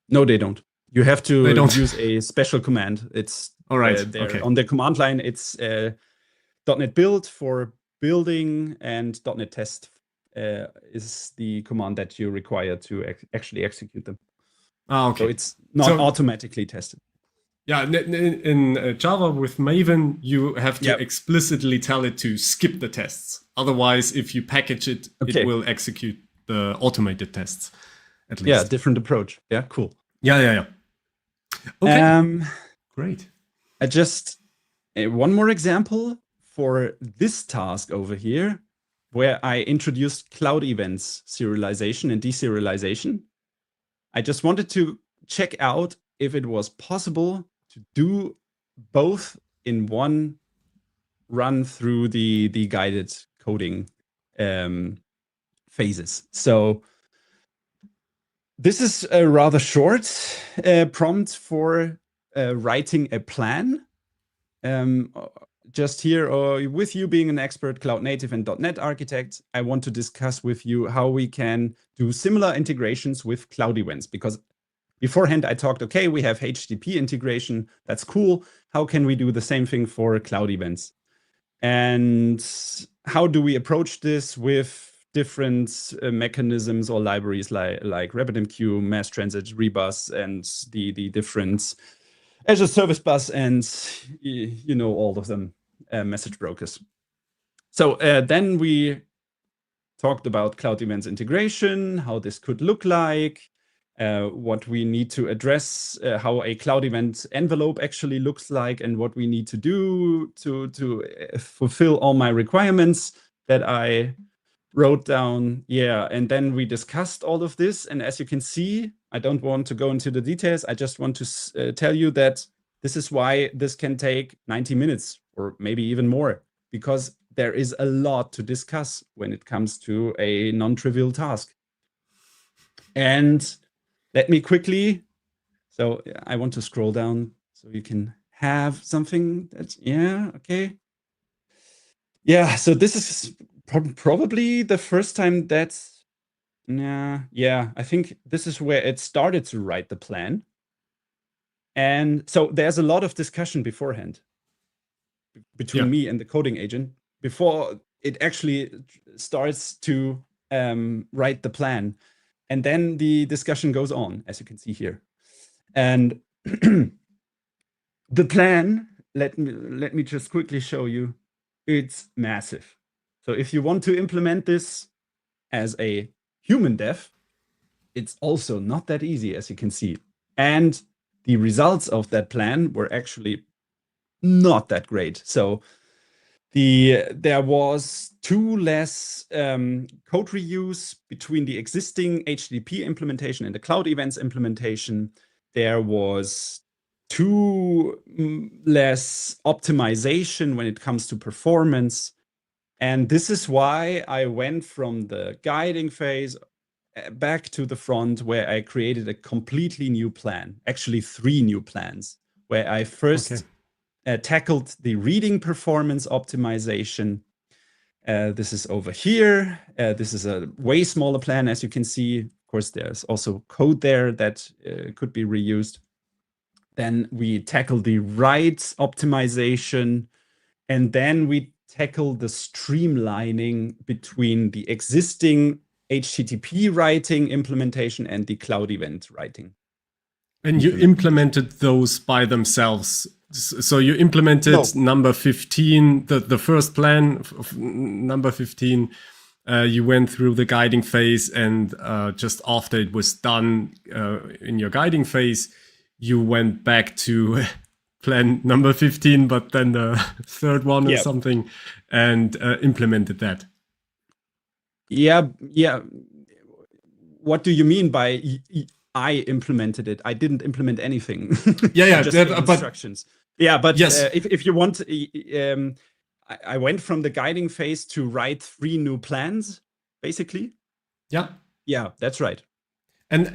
S2: No, they don't. You have to use a special command. It's
S1: all right.
S2: On the command line, it's .NET build for building, and .NET test is the command that you require to actually execute them.
S1: Okay.
S2: So it's not automatically tested.
S1: Yeah, in Java with Maven, you have to explicitly tell it to skip the tests. Otherwise, if you package it, it will execute the automated tests, at least.
S2: Yeah, different approach. Yeah, cool.
S1: Yeah. Okay, great.
S2: Just one more example for this task over here, where I introduced cloud events serialization and deserialization. I just wanted to check out if it was possible to do both in one run through the guided coding phases. So this is a rather short prompt for writing a plan. Just here, with you being an expert cloud native and .NET architect, I want to discuss with you how we can do similar integrations with cloud events. Because beforehand, I talked, okay, we have HTTP integration. That's cool. How can we do the same thing for cloud events? And how do we approach this with different mechanisms or libraries like RabbitMQ, Mass Transit, Rebus, and the different Azure Service Bus, and all of them, message brokers. So then we talked about Cloud Events integration, how this could look like, what we need to address, how a Cloud Event envelope actually looks like, and what we need to do to fulfill all my requirements that I wrote down. Yeah, and then we discussed all of this. And as you can see, I don't want to go into the details. I just want to tell you that this is why this can take 90 minutes or maybe even more, because there is a lot to discuss when it comes to a non-trivial task. And let me quickly, so I want to scroll down so you can have something that's, yeah, okay. Yeah, so this is probably the first time that's, yeah, I think this is where it started to write the plan. And so there's a lot of discussion beforehand between me and the coding agent before it actually starts to write the plan. And then the discussion goes on, as you can see here. And the plan, let me just quickly show you, it's massive. So if you want to implement this as a human dev, it's also not that easy, as you can see. And the results of that plan were actually not that great. So there was too less code reuse between the existing HTTP implementation and the Cloud Events implementation. There was too less optimization when it comes to performance. And this is why I went from the guiding phase back to the front, where I created a completely new plan, actually 3 new plans, where I first tackled the reading performance optimization. This is over here. This is a way smaller plan, as you can see. Of course, there's also code there that could be reused. Then we tackle the write optimization, and then we tackle the streamlining between the existing HTTP writing implementation and the Cloud Event writing.
S1: And you implemented those by themselves. So you implemented number 15, the first plan of number 15. You went through the guiding phase, and just after it was done in your guiding phase, you went back to plan number 15, but then the third one or something, and implemented that.
S2: Yeah. What do you mean by I implemented it? I didn't implement anything. Just instructions. But yes. If you want, I went from the guiding phase to write 3 new plans, basically. Yeah, that's right.
S1: And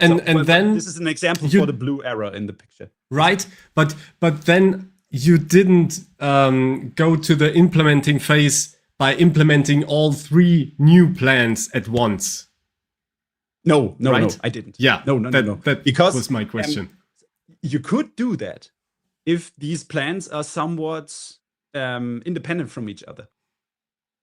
S1: then
S2: this is an example for the blue arrow in the picture,
S1: right? But then you didn't go to the implementing phase by implementing all 3 new plans at once.
S2: No, I didn't.
S1: Yeah,
S2: no.
S1: That because was my question.
S2: You could do that if these plans are somewhat independent from each other.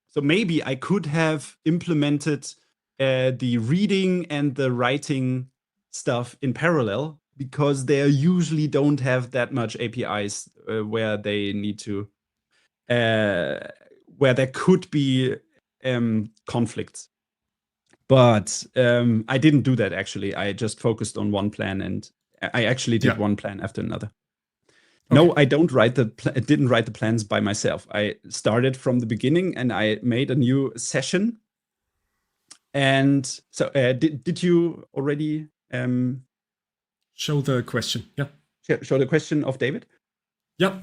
S2: So maybe I could have implemented the reading and the writing stuff in parallel, because they usually don't have that much APIs where they need to, where there could be conflicts. But I didn't do that, actually. I just focused on one plan, and I actually did one plan after another. No, I didn't write the plans by myself. I started from the beginning, and I made a new session. And so did you already
S1: show the question? Yeah.
S2: Show the question of David?
S1: Yeah.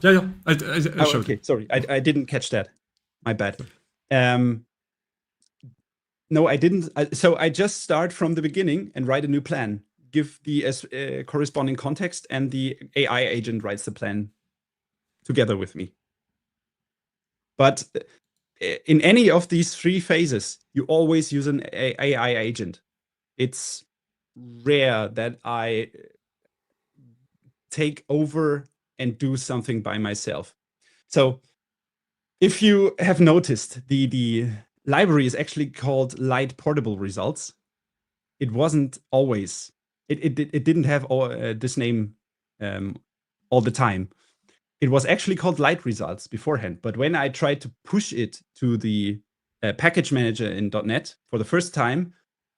S1: I showed
S2: it. Sorry, I didn't catch that. My bad. No, I didn't. So I just start from the beginning and write a new plan, give the corresponding context, and the AI agent writes the plan together with me. But in any of these 3 phases, you always use an AI agent. It's rare that I take over and do something by myself. So if you have noticed, the library is actually called light portable results. It wasn't always. It didn't have this name all the time. It was actually called light results beforehand. But when I tried to push it to the package manager in .NET for the first time,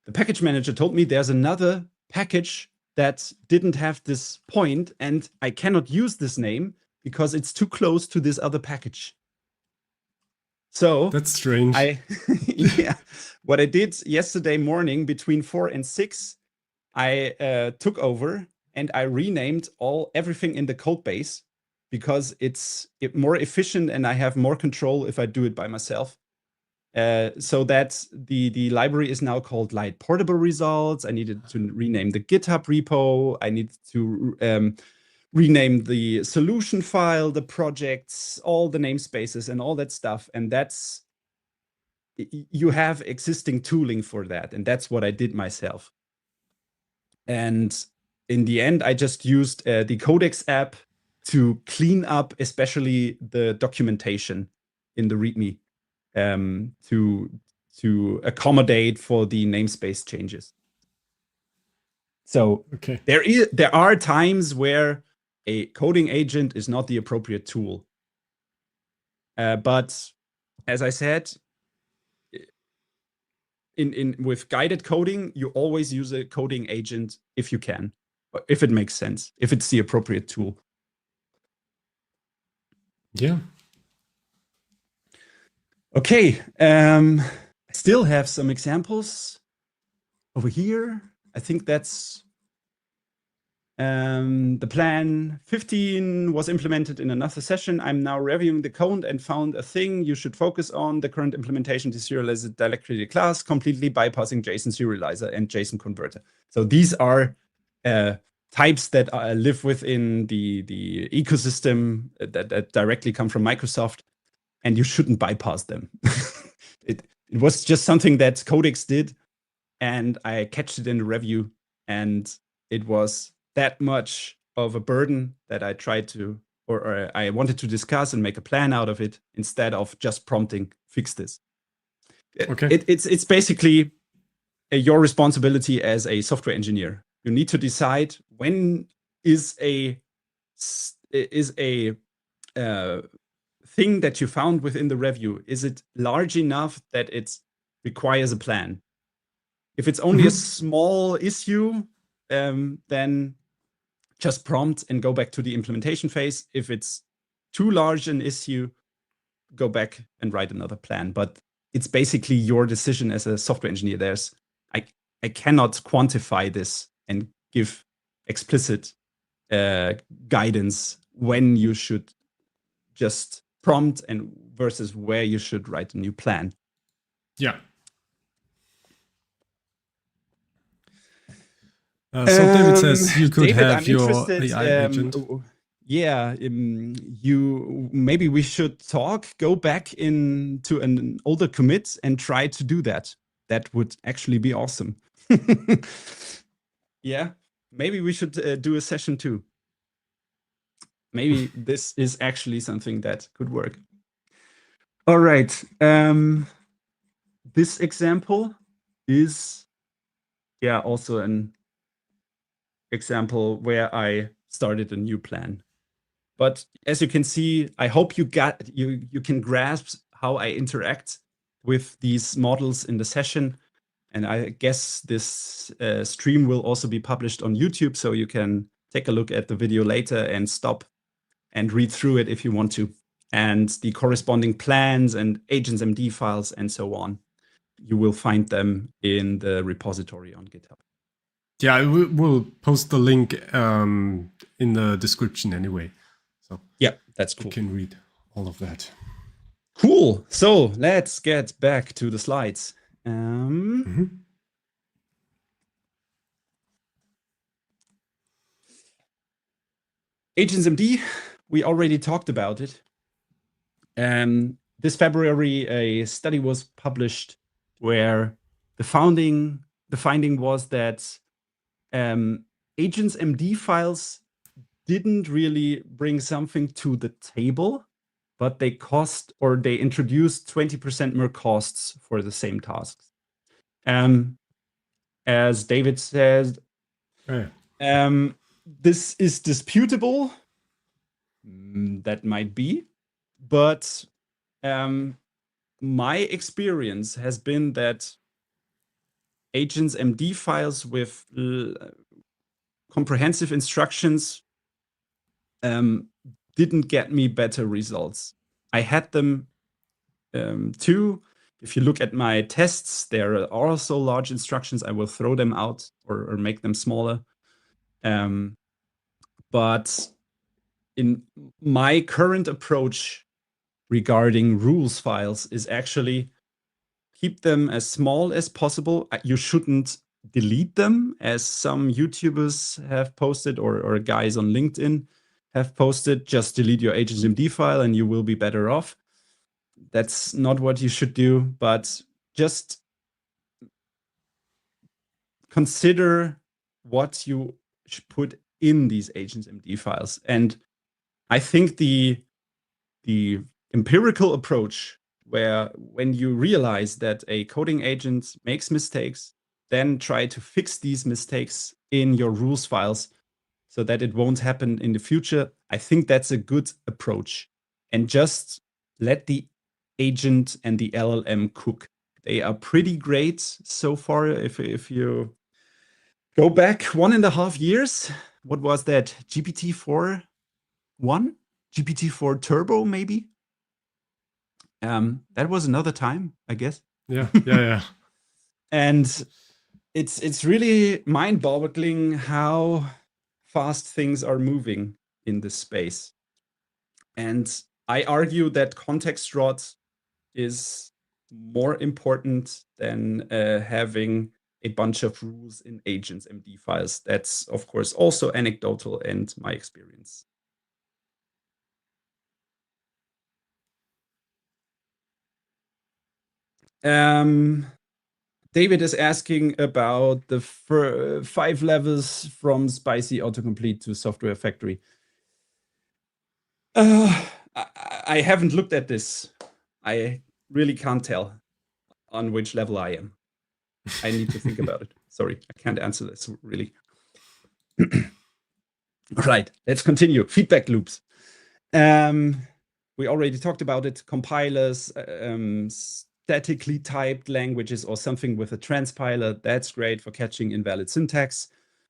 S2: the package manager told me there's another package that didn't have this point, and I cannot use this name because it's too close to this other package. So
S1: that's strange.
S2: Yeah, what I did yesterday morning between 4 and 6, I took over and I renamed everything in the code base because it's more efficient and I have more control if I do it by myself. So that the library is now called Light Portable Results. I needed to rename the GitHub repo. I needed to rename the solution file, the projects, all the namespaces and all that stuff. And you have existing tooling for that. And that's what I did myself. And in the end, I just used the Codex app to clean up, especially the documentation in the README to accommodate for the namespace changes. So
S1: okay.
S2: There are times where a coding agent is not the appropriate tool. But as I said, with guided coding, you always use a coding agent if you can, if it makes sense, if it's the appropriate tool.
S1: Yeah.
S2: Okay. I still have some examples over here. I think that's the plan 15 was implemented in another session. I'm now reviewing the code and found a thing you should focus on. The current implementation deserializes directly the class, completely bypassing JSON serializer and JSON converter. So these are types that live within the ecosystem that directly come from Microsoft, and you shouldn't bypass them. It was just something that Codex did, and I catched it in the review, and it was that much of a burden that I tried to, or I wanted to discuss and make a plan out of it instead of just prompting, fix this.
S1: Okay.
S2: It's basically your responsibility as a software engineer. You need to decide when is a thing that you found within the review, is it large enough that it requires a plan? If it's only a small issue, then just prompt and go back to the implementation phase. If it's too large an issue, go back and write another plan. But it's basically your decision as a software engineer. I cannot quantify this and give explicit guidance when you should just prompt and versus where you should write a new plan.
S1: Yeah. So David says you could
S2: David,
S1: have
S2: I'm
S1: your
S2: interested,
S1: AI agent.
S2: Maybe we should go back into an older commit and try to do that. That would actually be awesome. Yeah, maybe we should do a session 2. Maybe this is actually something that could work. All right. This example is, also an example where I started a new plan. But as you can see, I hope you can grasp how I interact with these models in the session. And I guess this stream will also be published on YouTube, so you can take a look at the video later and stop and read through it if you want to. And the corresponding plans and AGENTS.md files and so on, you will find them in the repository on GitHub.
S1: Yeah, we'll post the link in the description anyway. So
S2: yeah, that's cool.
S1: You can read all of that.
S2: Cool. So let's get back to the slides. AGENTS.md, we already talked about it. This February, a study was published where the finding was that AGENTS.md files didn't really bring something to the table. but they introduce 20% more costs for the same tasks. As David says, this is disputable. That might be, but my experience has been that AGENTS.md files with comprehensive instructions didn't get me better results. I had them too. If you look at my tests, there are also large instructions. I will throw them out or make them smaller. But in my current approach regarding rules files is actually keep them as small as possible. You shouldn't delete them, as some YouTubers have posted or guys on LinkedIn have posted. Just delete your AGENTS.md file and you will be better off. That's not what you should do, but just consider what you should put in these AGENTS.md files. And I think the empirical approach, where when you realize that a coding agent makes mistakes, then try to fix these mistakes in your rules files so that it won't happen in the future. I think that's a good approach. And just let the agent and the LLM cook. They are pretty great so far. If you go back 1.5 years, what was that? GPT-4 1? GPT-4 Turbo, maybe? That was another time, I guess.
S1: Yeah.
S2: And it's really mind-boggling how fast things are moving in this space. And I argue that context rot is more important than having a bunch of rules in AGENTS.md files. That's, of course, also anecdotal and my experience. David is asking about the 5 levels from spicy autocomplete to software factory. I haven't looked at this. I really can't tell on which level I am. I need to think about it. Sorry, I can't answer this really. All right, let's continue. Feedback loops. We already talked about it. Compilers, statically typed languages, or something with a transpiler. That's great for catching invalid syntax.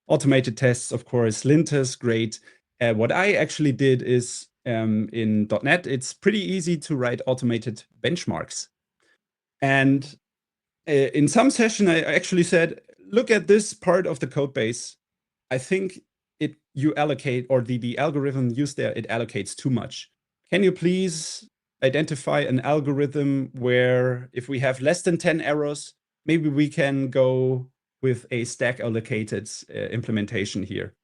S2: Automated tests, of course. Linters, great. What I actually did is in .NET, it's pretty easy to write automated benchmarks. And in some session, I actually said, look at this part of the code base. I think you allocate, or the algorithm used there, it allocates too much. Can you please identify an algorithm where if we have less than 10 errors, maybe we can go with a stack allocated implementation here?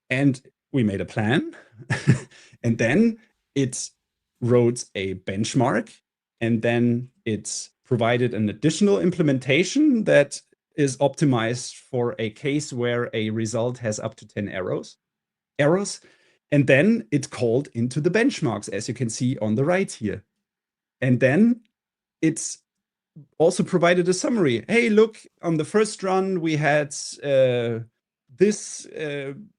S2: And we made a plan. And then it wrote a benchmark. And then it provided an additional implementation that is optimized for a case where a result has up to 10 errors. And then it called into the benchmarks, as you can see on the right here. And then it's also provided a summary. Hey, look, on the first run, we had this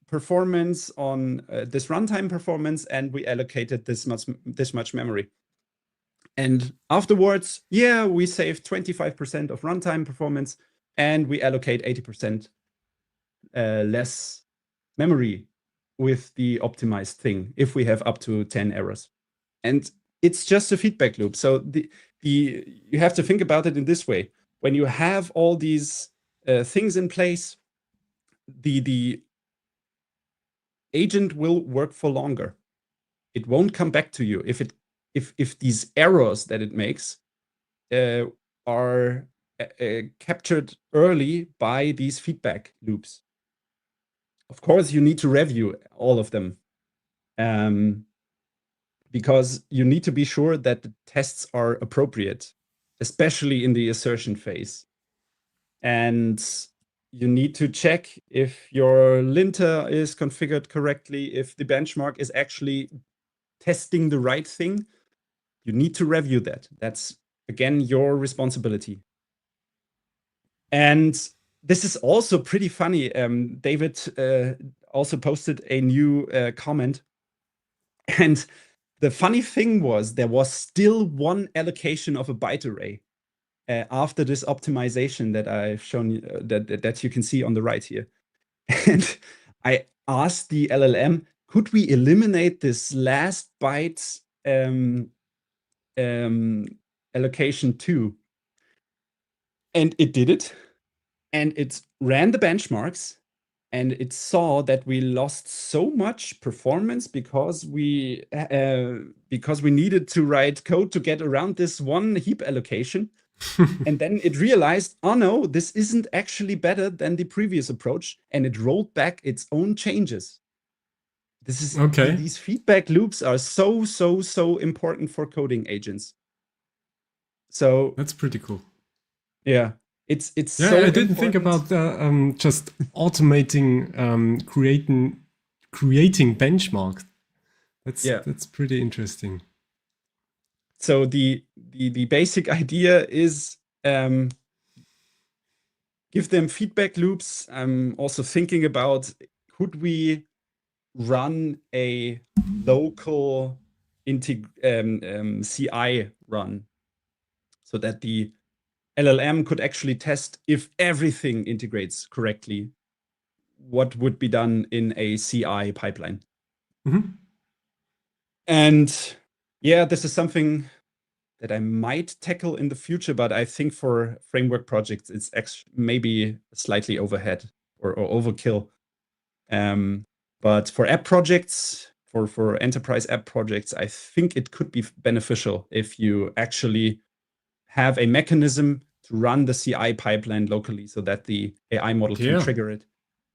S2: performance on this runtime performance, and we allocated this much memory. And afterwards, yeah, we saved 25% of runtime performance, and we allocate 80% less memory with the optimized thing if we have up to 10 errors. And it's just a feedback loop. So you have to think about it in this way. When you have all these things in place, the agent will work for longer. It won't come back to you if these errors that it makes are captured early by these feedback loops. Of course, you need to review all of them because you need to be sure that the tests are appropriate, especially in the assertion phase. And you need to check if your linter is configured correctly, if the benchmark is actually testing the right thing, you need to review that. That's, again, your responsibility. And this is also pretty funny. David also posted a new comment. And the funny thing was there was still one allocation of a byte array after this optimization that I've shown you, that you can see on the right here. And I asked the LLM, could we eliminate this last byte allocation too? And it did it. And it ran the benchmarks. And it saw that we lost so much performance because we needed to write code to get around this one heap allocation. And then it realized, oh no, this isn't actually better than the previous approach, and it rolled back its own changes. This is
S1: Okay.
S2: These feedback loops are so important for coding agents. So
S1: That's pretty cool.
S2: yeah, it's
S1: Yeah,
S2: so
S1: I didn't think
S2: important.
S1: about just automating creating benchmarks. That's pretty interesting.
S2: So the basic idea is give them feedback loops. I'm also thinking about, could we run a local CI run so that the LLM could actually test if everything integrates correctly, what would be done in a CI pipeline.
S1: Mm-hmm.
S2: And yeah, this is something that I might tackle in the future, but I think for framework projects, it's maybe slightly overhead or overkill. But for app projects, for enterprise app projects, I think it could be beneficial if you actually have a mechanism to run the CI pipeline locally so that the AI model can trigger it.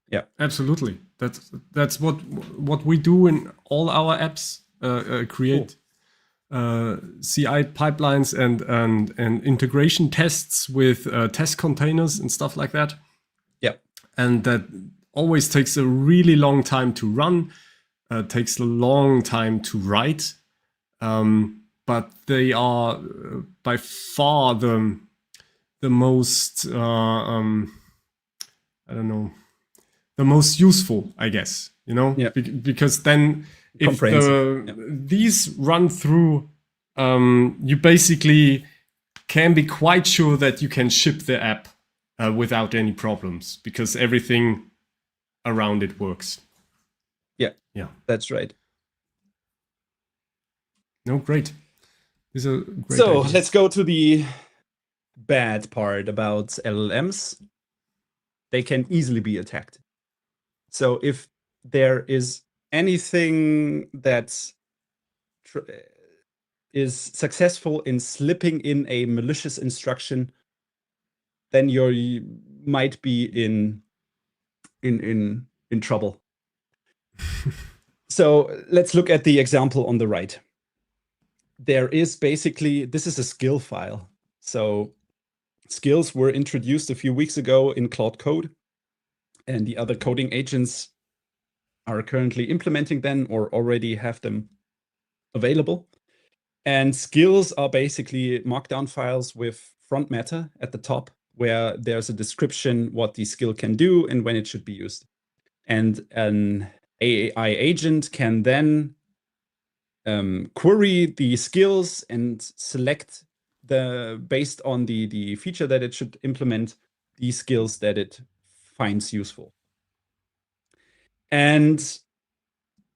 S2: Yeah,
S1: absolutely. That's what we do in all our apps. Create CI pipelines and integration tests with test containers and stuff like that.
S2: Yeah,
S1: and that always takes a really long time to run. Takes a long time to write. But they are by far the most I don't know, the most useful, I guess, because then if these run through, you basically can be quite sure that you can ship the app without any problems because everything around it works.
S2: Yeah, that's right.
S1: No, great. These are great
S2: So
S1: ideas.
S2: let's go to the bad part about LLMs. They can easily be attacked. So if there is anything that is successful in slipping in a malicious instruction, then you might be in trouble. So let's look at the example on the right. There is basically, this is a skill file. So skills were introduced a few weeks ago in Cloud Code, and the other coding agents are currently implementing them or already have them available. And skills are basically markdown files with front matter at the top, where there's a description what the skill can do and when it should be used. And an AI agent can then query the skills and select based on the feature that it should implement, the skills that it finds useful. And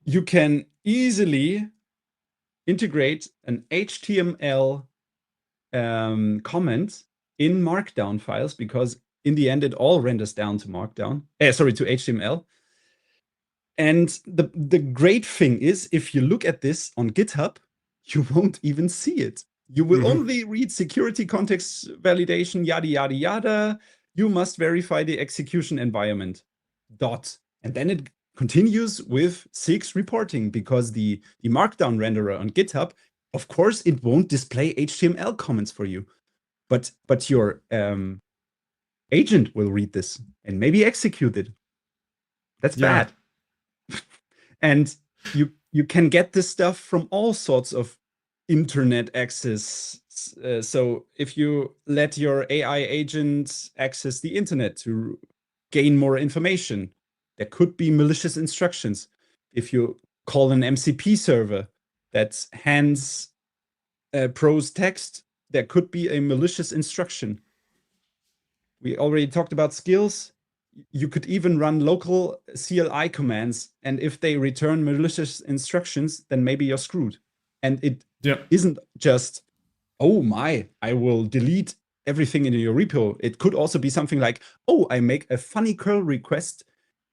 S2: you can easily integrate an HTML comment in Markdown files, because in the end it all renders down to Markdown. To HTML. And the great thing is, if you look at this on GitHub, you won't even see it. You will only read security context validation, yada, yada, yada. You must verify the execution environment, dot. And then it continues with 6 reporting, because the Markdown renderer on GitHub, of course, it won't display HTML comments for you. But your agent will read this and maybe execute it. That's bad. And you you can get this stuff from all sorts of internet access. So if you let your AI agent access the internet to gain more information, there could be malicious instructions. If you call an MCP server that hands prose text, there could be a malicious instruction. We already talked about skills. You could even run local CLI commands, and if they return malicious instructions, then maybe you're screwed. And it isn't just, oh my, I will delete everything in your repo. It could also be something like, oh, I make a funny curl request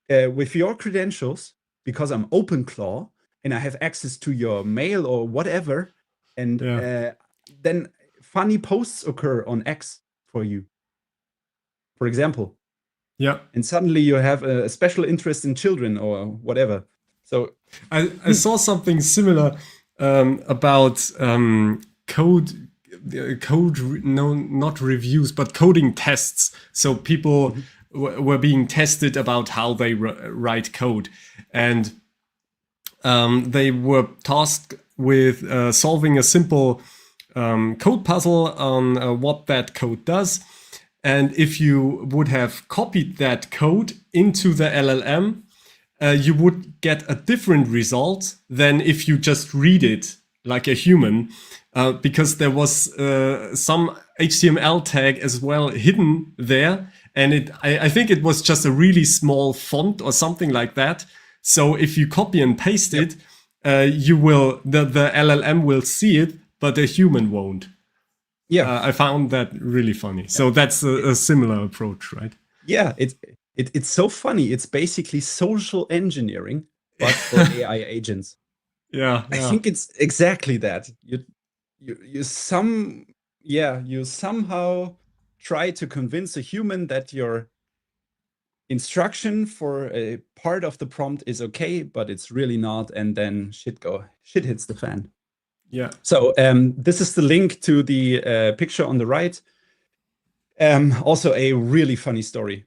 S2: with your credentials because I'm OpenClaw and I have access to your mail or whatever. And then funny posts occur on X for you, for example.
S1: Yeah.
S2: And suddenly you have a special interest in children or whatever. So
S1: I saw something similar about code, no, not reviews, but coding tests. So people were being tested about how they write code, and they were tasked with solving a simple code puzzle on what that code does. And if you would have copied that code into the LLM, you would get a different result than if you just read it like a human, because there was some HTML tag as well hidden there. And I think it was just a really small font or something like that. So if you copy and paste it, you will the LLM will see it, but a human won't.
S2: Yeah,
S1: I found that really funny. So that's a similar approach, right?
S2: Yeah, it's so funny. It's basically social engineering, but for AI agents.
S1: Yeah,
S2: I think it's exactly that. You somehow try to convince a human that your instruction for a part of the prompt is okay, but it's really not, and then shit hits the fan.
S1: Yeah.
S2: So this is the link to the picture on the right. Also a really funny story.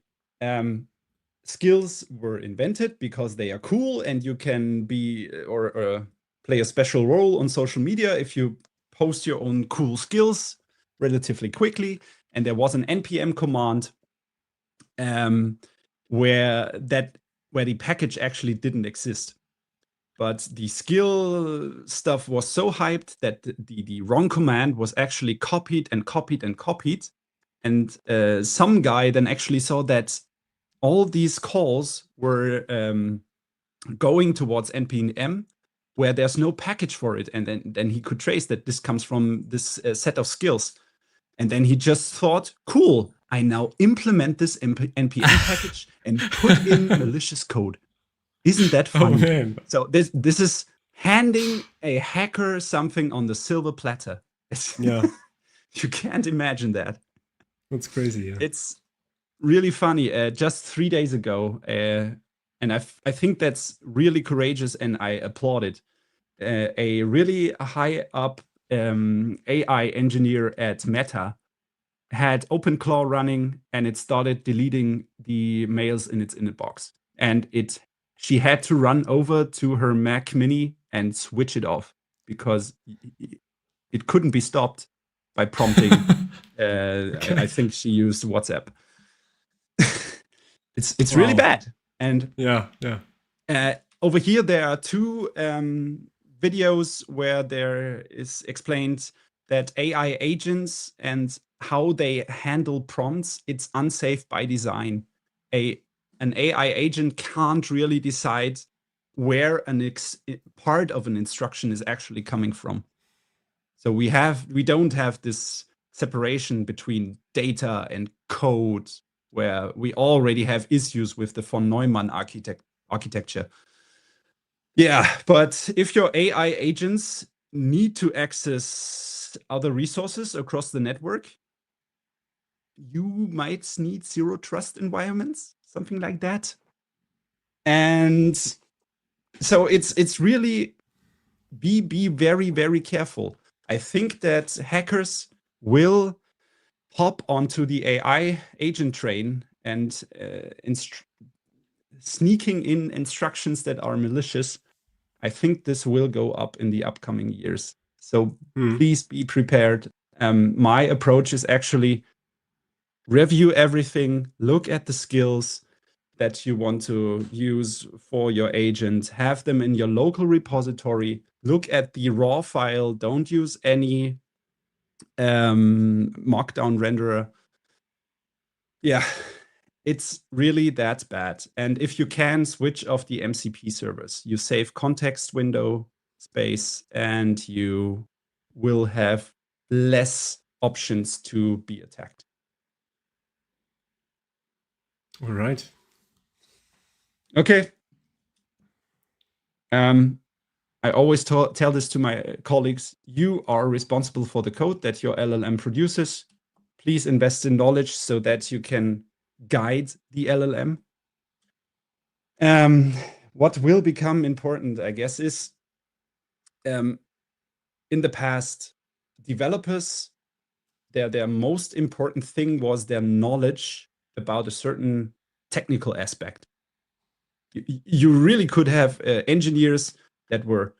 S2: Skills were invented because they are cool, and you can be or play a special role on social media if you post your own cool skills relatively quickly. And there was an npm command where the package actually didn't exist. But the skill stuff was so hyped that the wrong command was actually copied and copied and copied. And some guy then actually saw that all these calls were going towards npm, where there's no package for it. And then he could trace that this comes from this set of skills. And then he just thought, cool, I now implement this npm package and put in malicious code. Isn't that funny?
S1: Oh, man.
S2: So this is handing a hacker something on the silver platter.
S1: Yeah.
S2: You can't imagine that.
S1: That's crazy. Yeah.
S2: It's really funny. Just 3 days ago, and I think that's really courageous, and I applaud it. A really high up AI engineer at Meta had OpenClaw running, and it started deleting the mails in its inbox. And she had to run over to her Mac Mini and switch it off because it couldn't be stopped by prompting. Okay. I think she used WhatsApp. It's really bad. And over here there are two videos where there is explained that AI agents and how they handle prompts, it's unsafe by design. An AI agent can't really decide where part of an instruction is actually coming from. So we don't have this separation between data and code, where we already have issues with the von Neumann architecture. Yeah, but if your AI agents need to access other resources across the network, you might need zero trust environments, something like that. And so it's really be very, very careful. I think that hackers will hop onto the AI agent train and sneaking in instructions that are malicious I think this will go up in the upcoming years. So
S1: Hmm.
S2: please be prepared. My approach is actually review everything, look at the skills that you want to use for your agent, have them in your local repository, look at the raw file, don't use any markdown renderer. Yeah, it's really that bad. And if you can switch off the MCP servers, you save context window space and you will have less options to be attacked.
S1: All right.
S2: Okay. I always tell this to my colleagues. You are responsible for the code that your LLM produces. Please invest in knowledge so that you can guide the LLM. What will become important, I guess, is in the past, developers, their most important thing was their knowledge about a certain technical aspect. You really could have engineers that were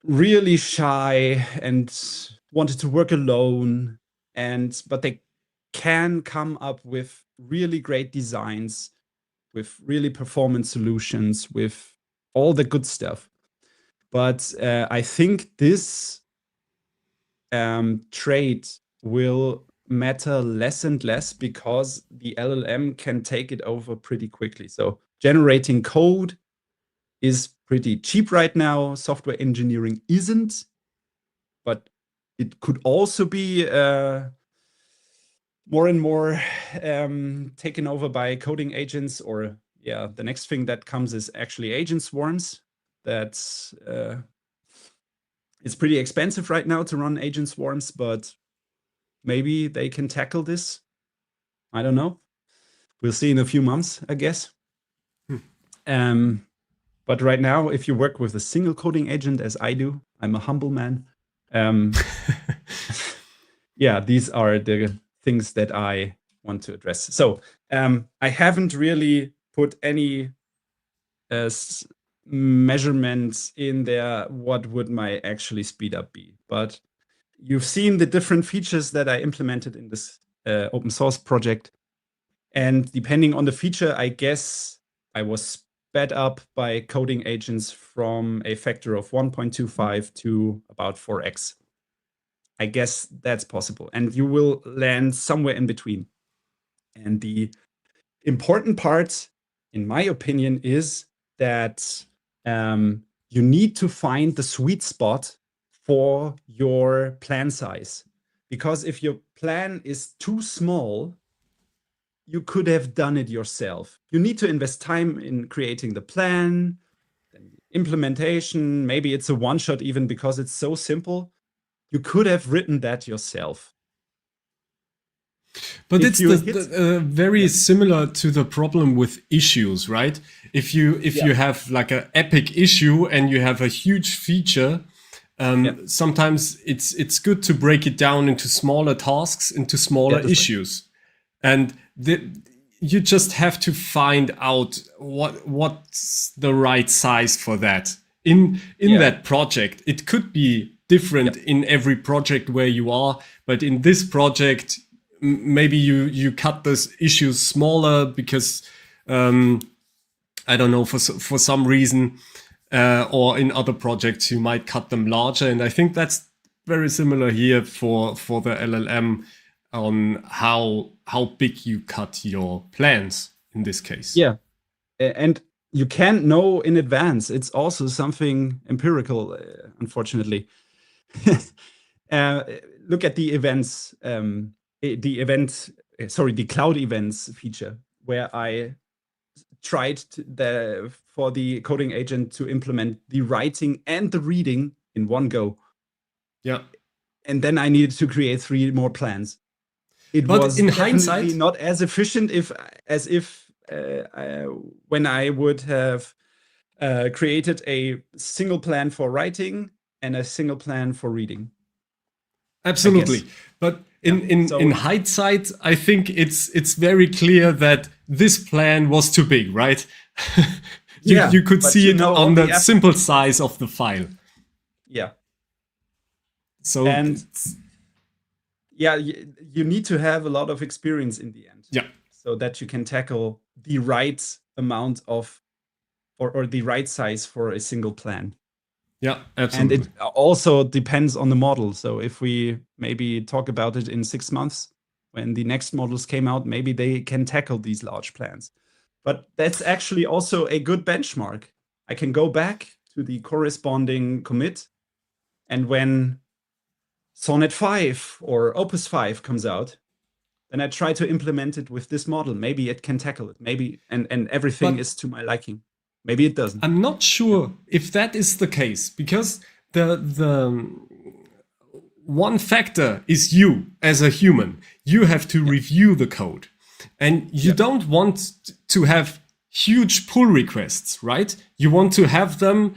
S2: really shy and wanted to work alone, but they can come up with really great designs, with really performance solutions, with all the good stuff. But I think this trait will matter less and less because the LLM can take it over pretty quickly. So generating code is pretty cheap right now. Software engineering isn't, but it could also be more and more taken over by coding agents. Or yeah, the next thing that comes is actually agent swarms. That's it's pretty expensive right now to run agent swarms, but maybe they can tackle this. I don't know. We'll see in a few months, I guess. But right now, if you work with a single coding agent, as I do, I'm a humble man. Yeah, these are the things that I want to address. So I haven't really put any measurements in there. What would my actually speed up be? But you've seen the different features that I implemented in this open source project. And depending on the feature, I guess I was sped up by coding agents from a factor of 1.25 to about 4x. I guess that's possible. And you will land somewhere in between. And the important part, in my opinion, is that you need to find the sweet spot for your plan size. Because if your plan is too small, you could have done it yourself. You need to invest time in creating the plan, implementation. Maybe it's a one shot even because it's so simple. You could have written that yourself.
S1: But
S2: If
S1: it's very similar to the problem with issues, right? If you have like an epic issue and you have a huge feature, sometimes it's good to break it down into smaller tasks, into smaller issues, and you just have to find out what's the right size for that in that project. It could be different in every project where you are, but in this project, maybe you cut those issues smaller because I don't know, for some reason, or in other projects you might cut them larger. And I think that's very similar here for the LLM on how big you cut your plans in this case.
S2: Yeah, and you can't know in advance. It's also something empirical, unfortunately. Look at the events, the cloud events feature, where I tried for the coding agent to implement the writing and the reading in one go.
S1: Yeah.
S2: And then I needed to create 3 more plans.
S1: But
S2: was
S1: in
S2: definitely
S1: hindsight,
S2: not as efficient as if when I would have created a single plan for writing and a single plan for reading.
S1: Absolutely. But in hindsight, I think it's very clear that this plan was too big, right? you could
S2: but
S1: see
S2: you
S1: it
S2: know
S1: on
S2: all
S1: the
S2: the
S1: simple size of the file.
S2: Yeah.
S1: So
S2: And yeah, you need to have a lot of experience in the end.
S1: yeah,
S2: So that you can tackle the right amount of or the right size for a single plan.
S1: yeah,
S2: And
S1: absolutely.
S2: it also depends on the model. So if we maybe talk about it in 6 months, when the next models came out, maybe they can tackle these large plans. But that's actually also a good benchmark. I can go back to the corresponding commit, and when Sonnet 5 or Opus 5 comes out, then I try to implement it with this model. Maybe it can tackle it. Maybe and everything
S1: But
S2: is to my liking. Maybe it doesn't.
S1: I'm not sure if that is the case, because the one factor is you as a human. You have to review the code, and you don't want to have huge pull requests, right? You want to have them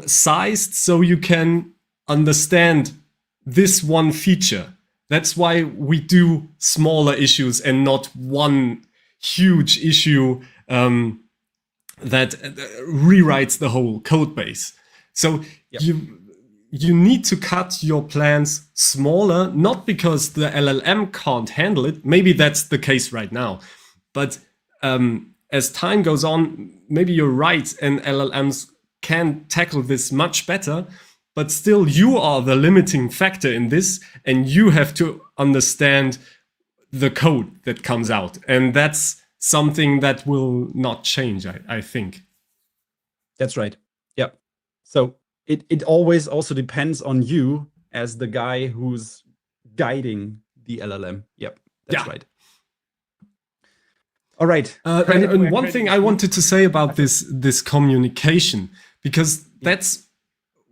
S1: sized so you can understand this one feature. That's why we do smaller issues and not one huge issue that rewrites the whole code base. So you need to cut your plans smaller, not because the LLM can't handle it. Maybe that's the case right now. But as time goes on, maybe you're right, and LLMs can tackle this much better. But still, you are the limiting factor in this, and you have to understand the code that comes out. And that's something that will not change, I think.
S2: That's right. Yeah. So it always also depends on you as the guy who's guiding the LLM. Yep, that's right. All right.
S1: And one thing I wanted to say about this communication, because that's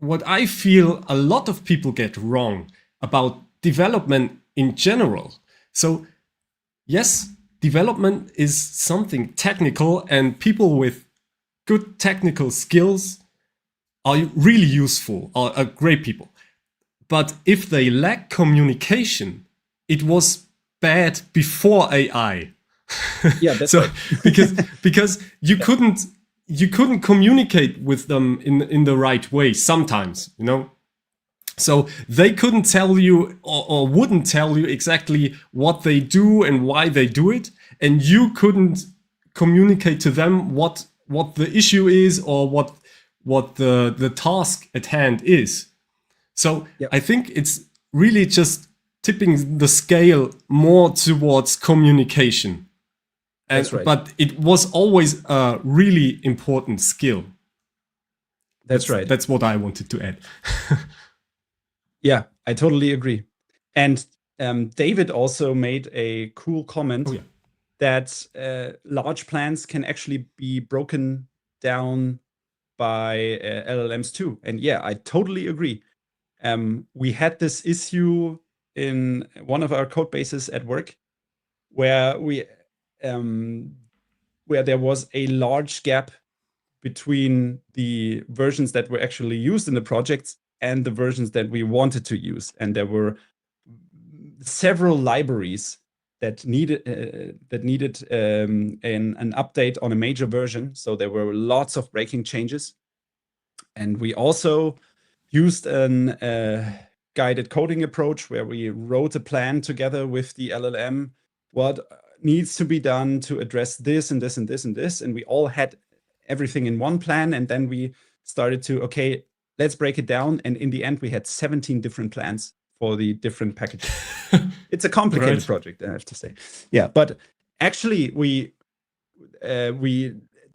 S1: what I feel a lot of people get wrong about development in general. So yes, development is something technical, and people with good technical skills are really useful, are great people. But if they lack communication, it was bad before AI.
S2: Yeah, that's
S1: so
S2: right.
S1: because you couldn't communicate with them in the right way sometimes, you know. So they couldn't tell you or wouldn't tell you exactly what they do and why they do it, and you couldn't communicate to them what the issue is or what the task at hand is. So I think it's really just tipping the scale more towards communication.
S2: That's right.
S1: But it was always a really important skill.
S2: That's right.
S1: That's what I wanted to add.
S2: Yeah, I totally agree. And David also made a cool comment that large plans can actually be broken down by LLMs too. And yeah, I totally agree. We had this issue in one of our code bases at work where where there was a large gap between the versions that were actually used in the projects and the versions that we wanted to use. And there were several libraries that needed an update on a major version. So there were lots of breaking changes. And we also used a guided coding approach where we wrote a plan together with the LLM, what needs to be done to address this and this and this and this. And we all had everything in one plan. And then we started to, okay, let's break it down. And in the end, we had 17 different plans for the different packages. It's a complicated project, I have to say. Yeah, but actually we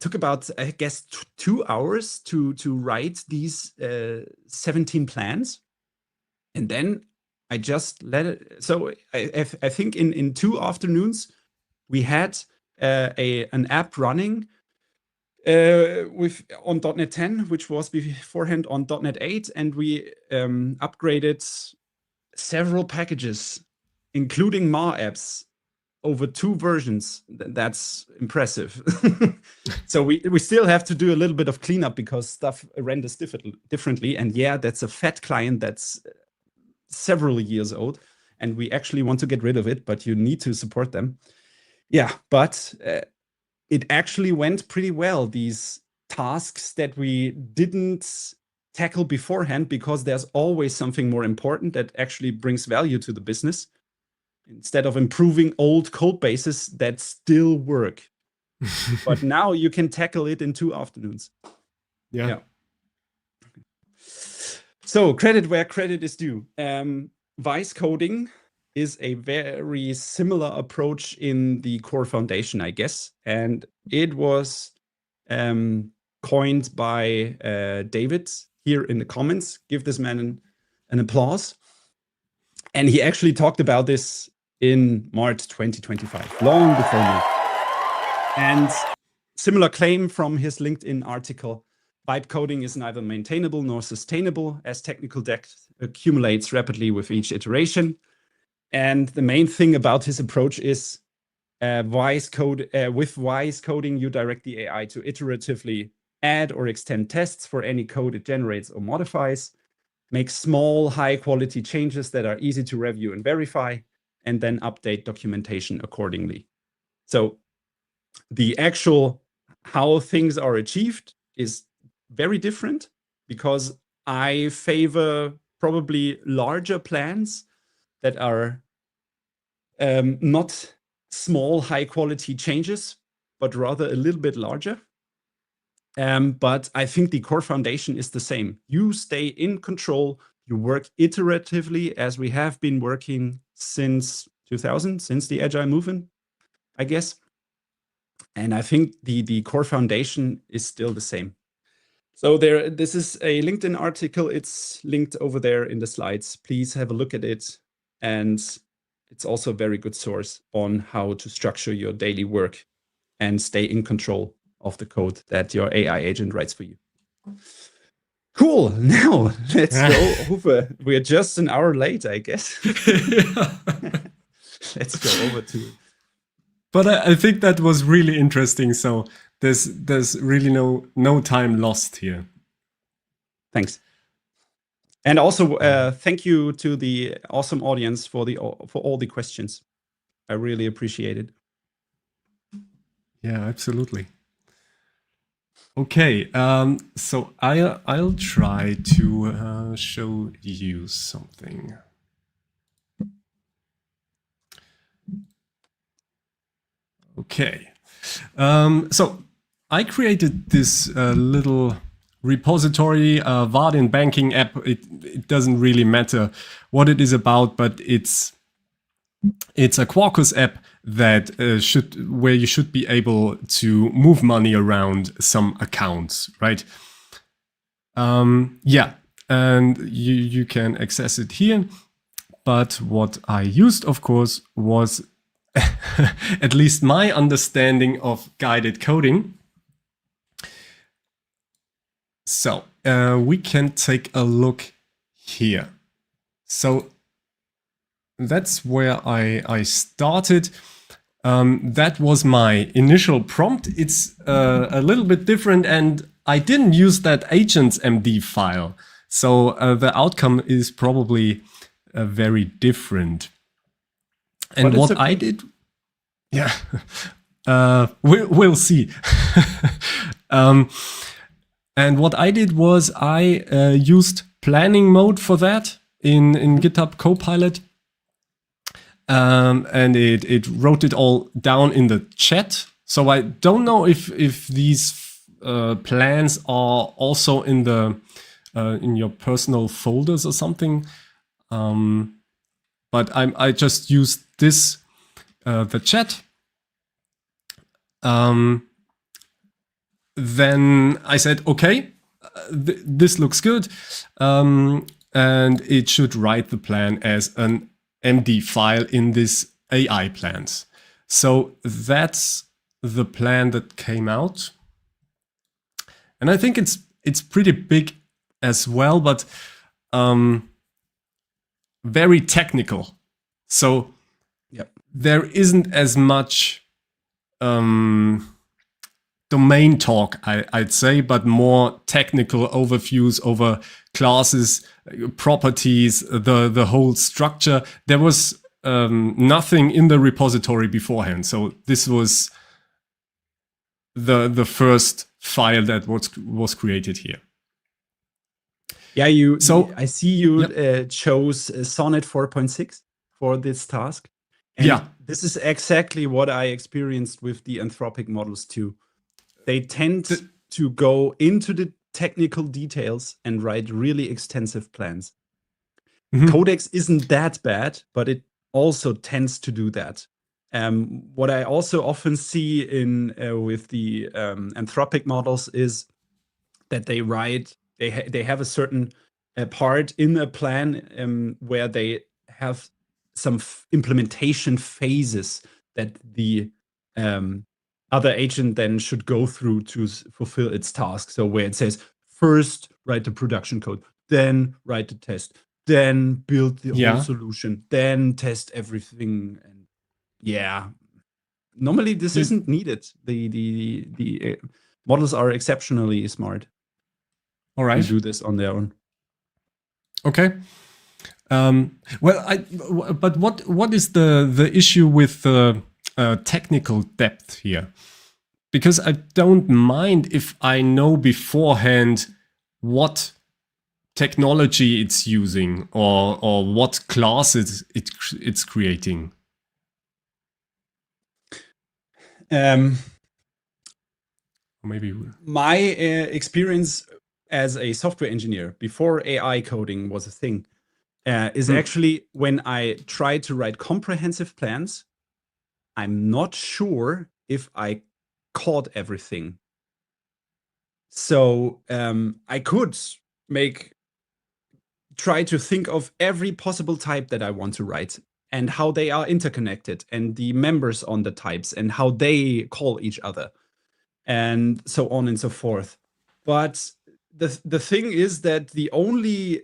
S2: took about, I guess, 2 hours to write these 17 plans. And then I just let it. So I think in 2 afternoons, we had an app running on .NET 10, which was beforehand on .NET 8. And we upgraded several packages, including MAR apps, over 2 versions. That's impressive. So we still have to do a little bit of cleanup because stuff renders differently. And yeah, that's a fat client that's several years old, and we actually want to get rid of it, but you need to support them. Yeah, but it actually went pretty well, these tasks that we didn't tackle beforehand, because there's always something more important that actually brings value to the business, instead of improving old code bases that still work. But now you can tackle it in 2 afternoons.
S1: Yeah.
S2: So credit where credit is due. Vise coding is a very similar approach in the core foundation, I guess. And it was coined by David here in the comments. Give this man an applause. And he actually talked about this in March 2025, long before me. And similar claim from his LinkedIn article: vibe coding is neither maintainable nor sustainable, as technical debt accumulates rapidly with each iteration. And the main thing about his approach is with Vise coding, you direct the AI to iteratively add or extend tests for any code it generates or modifies, make small, high-quality changes that are easy to review and verify, and then update documentation accordingly. So the actual how things are achieved is very different, because I favor probably larger plans that are not small, high-quality changes, but rather a little bit larger. But I think the core foundation is the same. You stay in control. You work iteratively, as we have been working since 2000, since the Agile movement, I guess. And I think the core foundation is still the same. So this is a LinkedIn article. It's linked over there in the slides. Please have a look at it. And it's also a very good source on how to structure your daily work and stay in control of the code that your AI agent writes for you. Cool. Now let's go over. We're just an hour late, I guess. Let's go over to.
S1: But I think that was really interesting. So there's really no time lost here.
S2: Thanks. And also thank you to the awesome audience for all the questions. I really appreciate it.
S1: Yeah, absolutely. Okay, so I'll try to show you something. Okay, so I created this little repository, Vaadin banking app. It doesn't really matter what it is about, but it's a Quarkus app that where you should be able to move money around some accounts, right? Yeah, and you can access it here. But what I used, of course, was at least my understanding of guided coding. So we can take a look here. So that's where I started. That was my initial prompt. It's a little bit different, and I didn't use that AGENTS.md file. So the outcome is probably very different. And what I did, yeah, we'll see. And what I did was I used planning mode for that in GitHub Copilot. And it wrote it all down in the chat. So I don't know if these plans are also in the in your personal folders or something. But I just used this the chat. Then I said, okay, this looks good, and it should write the plan as an MD file in this AI plans. So that's the plan that came out. And I think it's pretty big as well, but very technical. So
S2: yep.
S1: There isn't as much domain talk, I'd say, but more technical overviews over classes, properties, the whole structure. There was nothing in the repository beforehand. So this was the first file that was created here.
S2: Yeah, I see you
S1: yep.
S2: chose Sonnet 4.6 for this task. And
S1: yeah.
S2: This is exactly what I experienced with the Anthropic models too. They tend to go into the technical details and write really extensive plans. Codex isn't that bad, but it also tends to do that. What I also often see in with the Anthropic models is that they write, they have a certain part in a plan where they have some implementation phases that the other agent then should go through to fulfill its task. So where it says, first write the production code, then write the test, then build the whole solution, then test everything. And yeah, normally this isn't needed. The models are exceptionally smart.
S1: All right.
S2: To do this on their own.
S1: Okay. But what is the issue with the technical depth here? Because I don't mind if I know beforehand what technology it's using or what classes it's creating. Maybe
S2: my experience as a software engineer before AI coding was a thing is actually when I try to write comprehensive plans, I'm not sure if I caught everything. So I could try to think of every possible type that I want to write and how they are interconnected and the members on the types and how they call each other and so on and so forth. But the thing is that the only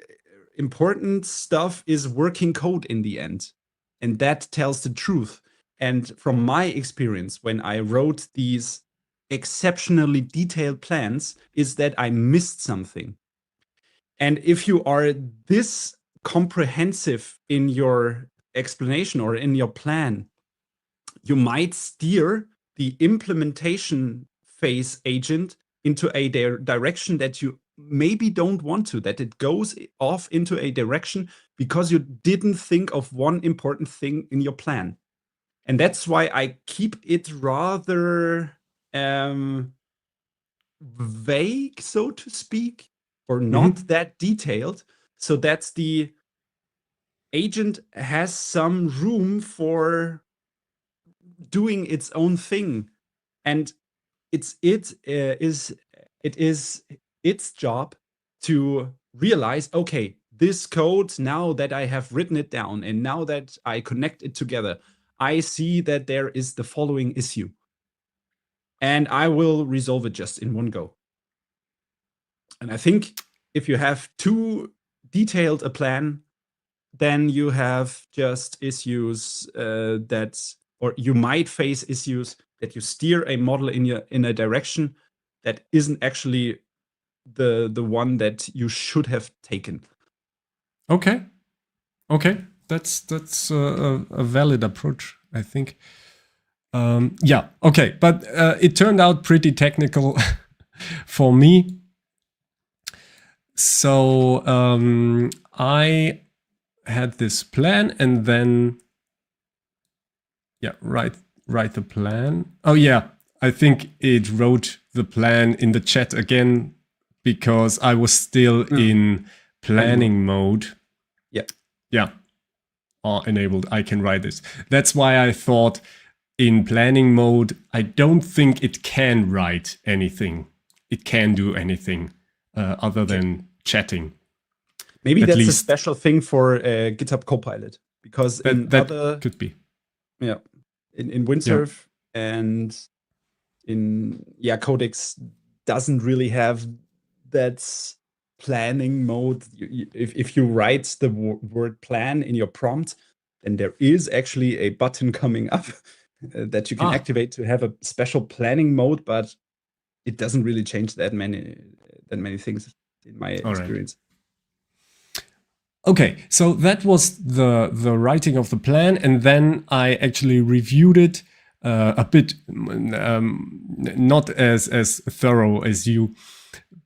S2: important stuff is working code in the end. And that tells the truth. And from my experience, when I wrote these exceptionally detailed plans, is that I missed something. And if you are this comprehensive in your explanation or in your plan, you might steer the implementation phase agent into a direction that you maybe don't want to, that it goes off into a direction because you didn't think of one important thing in your plan. And that's why I keep it rather vague, so to speak, or not that detailed, so that the agent has some room for doing its own thing. And it is its job to realize, okay, this code, now that I have written it down and now that I connect it together, I see that there is the following issue. And I will resolve it just in one go. And I think if you have too detailed a plan, then you have just issues or you might face issues that you steer a model in a direction that isn't actually the one that you should have taken.
S1: Okay, that's a valid approach, I think. Yeah, okay, but it turned out pretty technical for me. So I had this plan and then write the plan. Oh yeah, I think it wrote the plan in the chat again because I was still in planning mode. Yeah, enabled. I can write this. That's why I thought in planning mode, I don't think it can write anything. It can do anything other than chatting.
S2: Maybe that's a special thing for GitHub Copilot, because
S1: that could be.
S2: Yeah, in Windsurf and in Codex doesn't really have that planning mode. If you write the word plan in your prompt, then there is actually a button coming up that you can activate to have a special planning mode, but it doesn't really change that many things in my experience.
S1: Okay, so that was the writing of the plan, and then I actually reviewed it a bit not as thorough as you,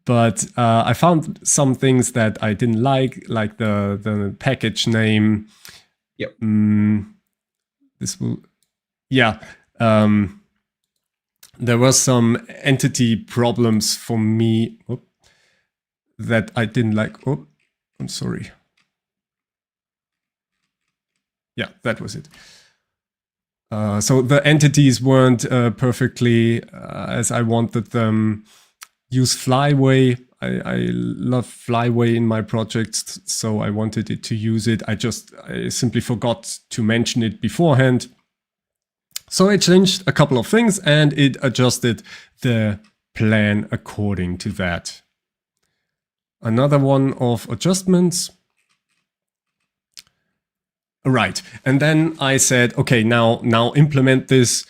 S1: but I found some things that I didn't like the package name.
S2: Yep.
S1: This will, yeah. There were some entity problems for me that I didn't like. Oh, I'm sorry. Yeah, that was it. So the entities weren't perfectly as I wanted them. Use Flyway. I love Flyway in my projects, so I wanted it to use it. I simply forgot to mention it beforehand. So I changed a couple of things and it adjusted the plan according to that. Another one of adjustments. Right. And then I said, okay, now implement this.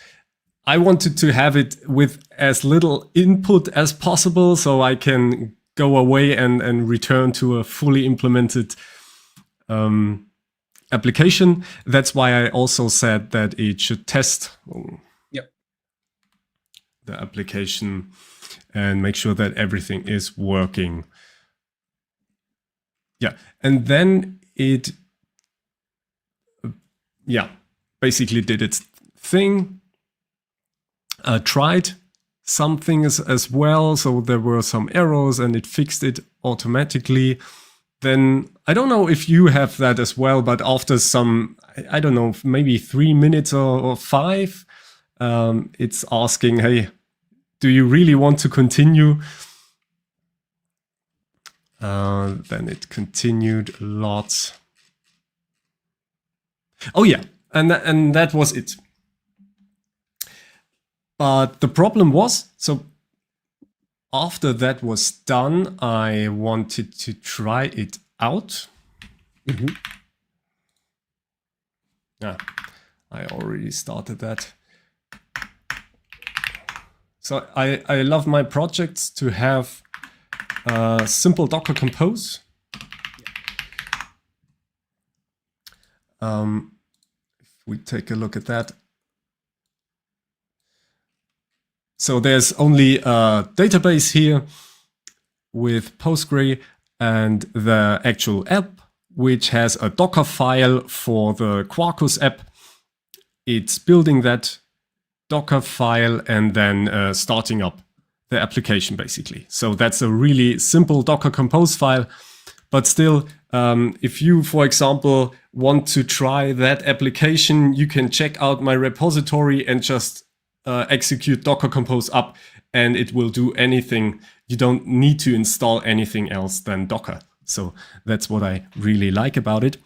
S1: I wanted to have it with as little input as possible so I can go away and return to a fully implemented application. That's why I also said that it should test the application and make sure that everything is working. Yeah, and then it basically did its thing. Tried some things as well, so there were some errors and it fixed it automatically. Then I don't know if you have that as well, but after some, I don't know, maybe 3 minutes or 5, it's asking, hey, do you really want to continue? Then it continued a lot. Oh yeah, and that was it. But the problem was, so after that was done, I wanted to try it out. Yeah, I already started that. So I love my projects to have simple Docker Compose. If we take a look at that. So there's only a database here with Postgre and the actual app, which has a Docker file for the Quarkus app. It's building that Docker file and then starting up the application, basically. So that's a really simple Docker Compose file. But still, if you, for example, want to try that application, you can check out my repository and just execute Docker Compose up and it will do anything. You don't need to install anything else than Docker. So that's what I really like about it.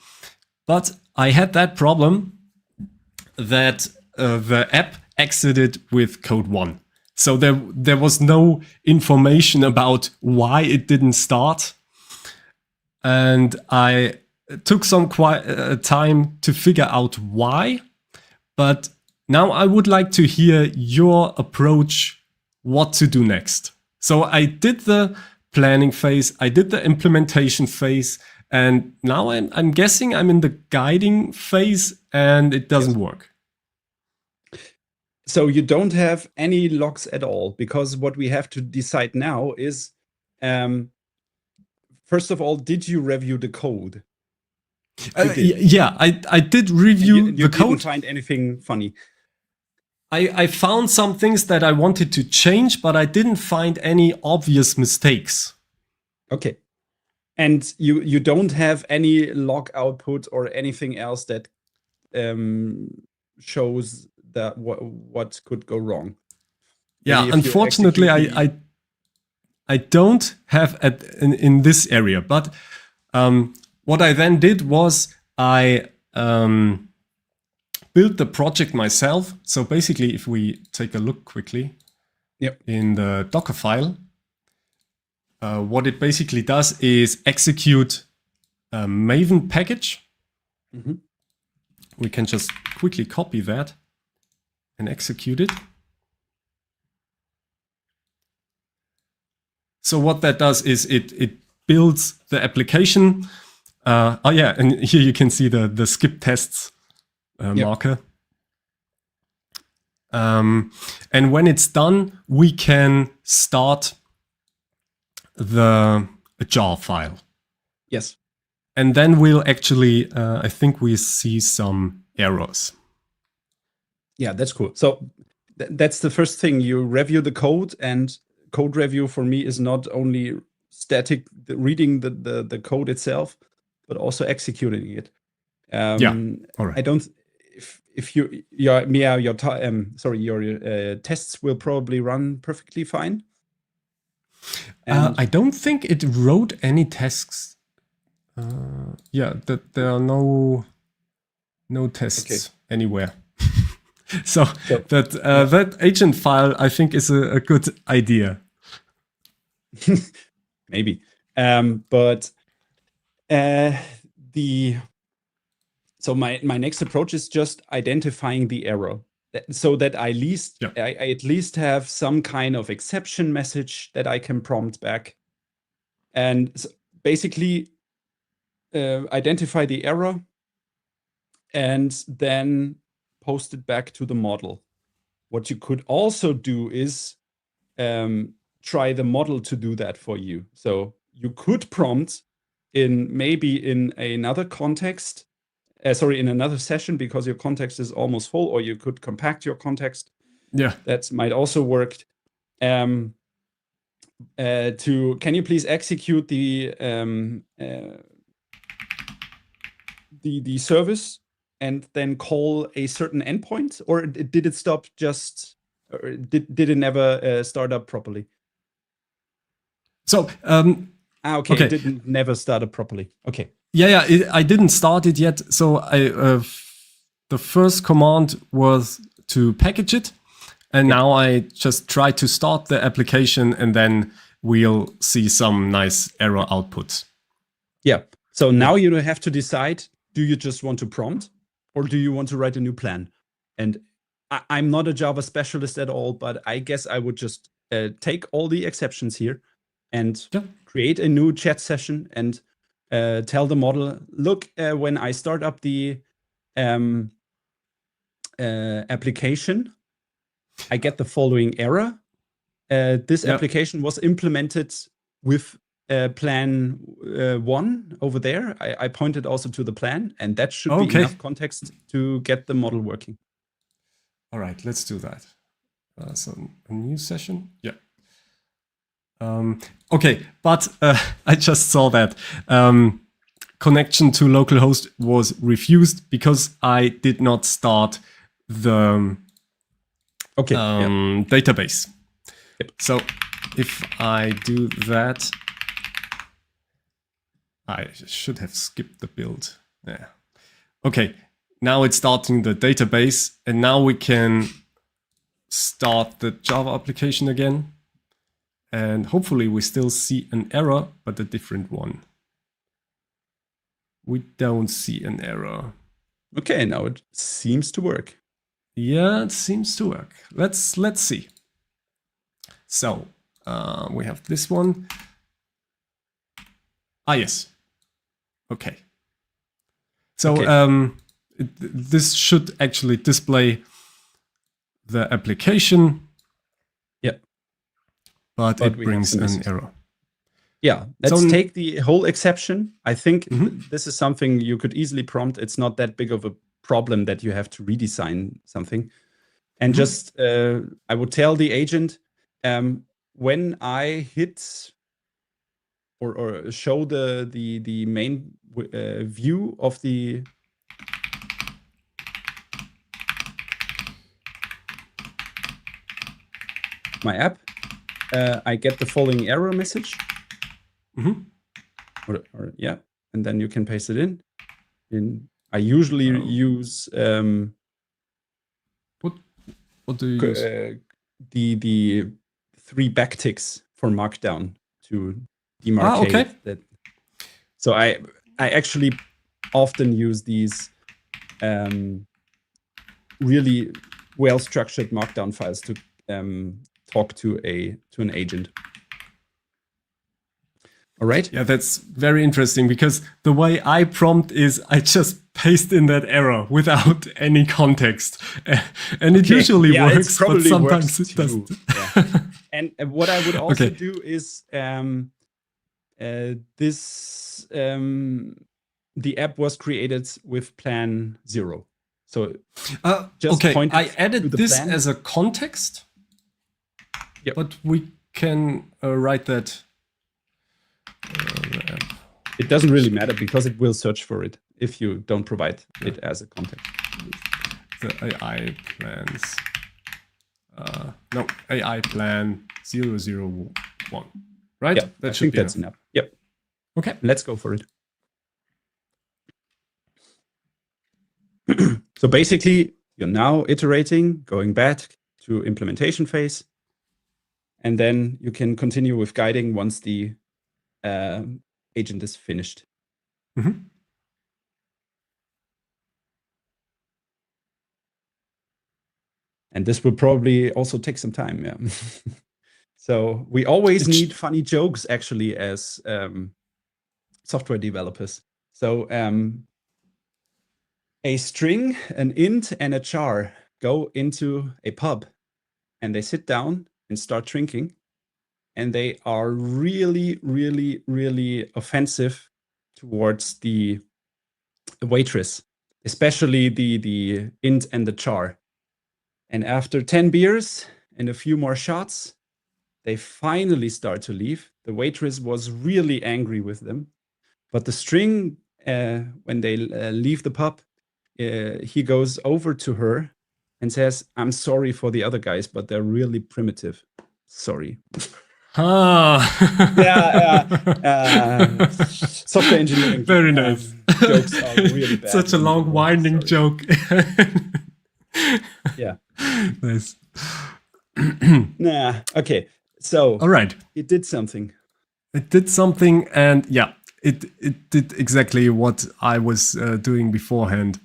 S1: But I had that problem that the app exited with code 1. So there was no information about why it didn't start. And I took some time to figure out why. But now I would like to hear your approach, what to do next. So I did the planning phase, I did the implementation phase, and now I'm guessing I'm in the guiding phase and it doesn't work.
S2: So you don't have any logs at all, because what we have to decide now is, first of all, did you review the code?
S1: Yeah, I did review the code.
S2: You didn't find anything funny?
S1: I found some things that I wanted to change, but I didn't find any obvious mistakes.
S2: Okay. And you don't have any log output or anything else that shows that what could go wrong?
S1: Yeah, unfortunately, I don't have in this area. But what I then did was I built the project myself. So basically, if we take a look quickly in the Docker file, what it basically does is execute a Maven package. We can just quickly copy that and execute it. So what that does is it builds the application. Oh yeah, and here you can see the skip tests marker. And when it's done, we can start the jar file.
S2: Yes.
S1: And then we'll actually, I think we see some errors.
S2: Yeah, that's cool. So that's the first thing. You review the code, and code review for me is not only static reading the code itself, but also executing it.
S1: Yeah. All right.
S2: I don't. If your tests will probably run perfectly fine.
S1: I don't think it wrote any tests. Yeah, that there are no tests anywhere. so that agent file, I think, is a good idea.
S2: Maybe, but so my next approach is just identifying the error, so that I at least have some kind of exception message that I can prompt back, and basically identify the error and then post it back to the model. What you could also do is try the model to do that for you. So you could prompt maybe in another context, in another session, because your context is almost full, or you could compact your context.
S1: Yeah,
S2: that might also work. Can you please execute the service and then call a certain endpoint, or did it stop just, or did it never start up properly?
S1: So
S2: okay, it didn't never start up properly. Okay.
S1: Yeah, I didn't start it yet. So the first command was to package it, and now I just try to start the application, and then we'll see some nice error outputs.
S2: Yeah. So now you have to decide: do you just want to prompt, or do you want to write a new plan? And I'm not a Java specialist at all, but I guess I would just take all the exceptions here and create a new chat session and tell the model, look, when I start up the application, I get the following error. This application was implemented with plan 1 over there. I pointed also to the plan, and that should be enough context to get the model working.
S1: All right, let's do that. So a new session. Yeah. Okay, but I just saw that connection to localhost was refused because I did not start the database.
S2: Yep.
S1: So if I do that, I should have skipped the build. Yeah. Okay, now it's starting the database, and now we can start the Java application again. And hopefully we still see an error, but a different one. We don't see an error.
S2: Okay, now it seems to work.
S1: Yeah, it seems to work. Let's see. So we have this one. Ah, yes. Okay. So this should actually display the application. But it brings an error.
S2: Yeah, let's take the whole exception. I think this is something you could easily prompt. It's not that big of a problem that you have to redesign something. And just, I would tell the agent, when I hit or show the main view of my app, I get the following error message. And then you can paste it in. I usually use
S1: what do you use?
S2: The 3 backticks for Markdown to demarcate that. So I actually often use these really well-structured Markdown files to talk to an agent. All right.
S1: Yeah, that's very interesting, because the way I prompt is I just paste in that error without any context. And it usually works, but sometimes it doesn't.
S2: Yeah. And what I would also
S1: Okay.
S2: do is the app was created with plan 0. So just
S1: okay,
S2: point
S1: I
S2: it to
S1: added
S2: the
S1: this
S2: plan.
S1: as a context,
S2: Yep.
S1: but we can write that.
S2: It doesn't really matter because it will search for it if you don't provide it as a context.
S1: The AI plans. No, AI plan 001. Right?
S2: Yeah,
S1: that
S2: I
S1: should
S2: think
S1: be
S2: that's enough. Yep.
S1: Okay.
S2: Let's go for it. So basically, you're now iterating, going back to implementation phase, and then you can continue with guiding once the agent is finished.
S1: Mm-hmm.
S2: And this will probably also take some time. Yeah. So we always need funny jokes, actually, as software developers. So a string, an int, and a char go into a pub, and they sit down and start drinking. And they are really, really, really offensive towards the waitress, especially the int and the char. And after 10 beers and a few more shots, they finally start to leave. The waitress was really angry with them. But the string, when they leave the pub, he goes over to her and says, "I'm sorry for the other guys, but they're really primitive. Sorry." Software engineering.
S1: Very nice.
S2: Jokes are really bad.
S1: Such a long, winding joke.
S2: Yeah.
S1: Nice.
S2: Okay. So,
S1: all right.
S2: It did something.
S1: It did something, and yeah, it did exactly what I was doing beforehand.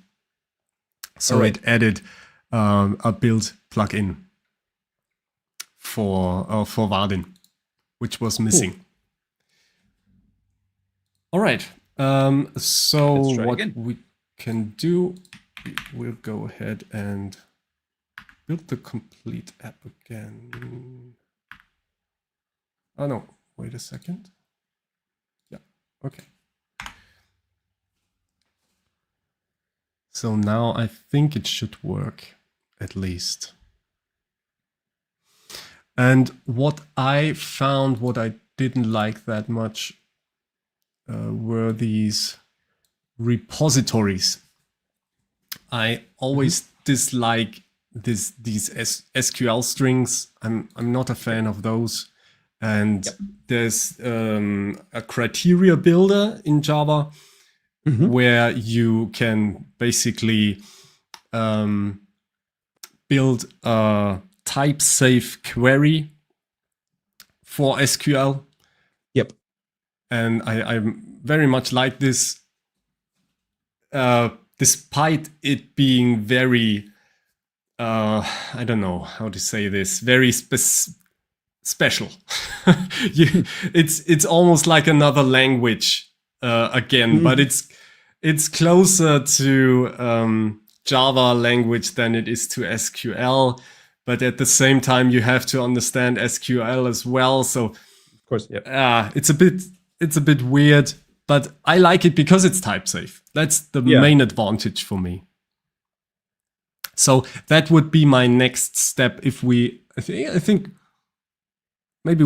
S1: So it added a build plugin for Vardin, which was missing. Cool. All right. So what we can do, we'll go ahead and build the complete app again. Oh no, wait a second. Yeah, okay. So now I think it should work, at least. And what I found, what I didn't like that much, were these repositories. I always dislike these SQL strings. I'm not a fan of those. And there's a criteria builder in Java where you can basically build a type-safe query for SQL.
S2: Yep.
S1: And I very much like this, despite it being very, I don't know how to say this, very special. It's almost like another language again, but it's closer to Java language than it is to SQL. But at the same time, you have to understand SQL as well. So,
S2: of course, yeah,
S1: it's a bit weird, but I like it because it's type safe. That's the main advantage for me. So that would be my next step. If I think maybe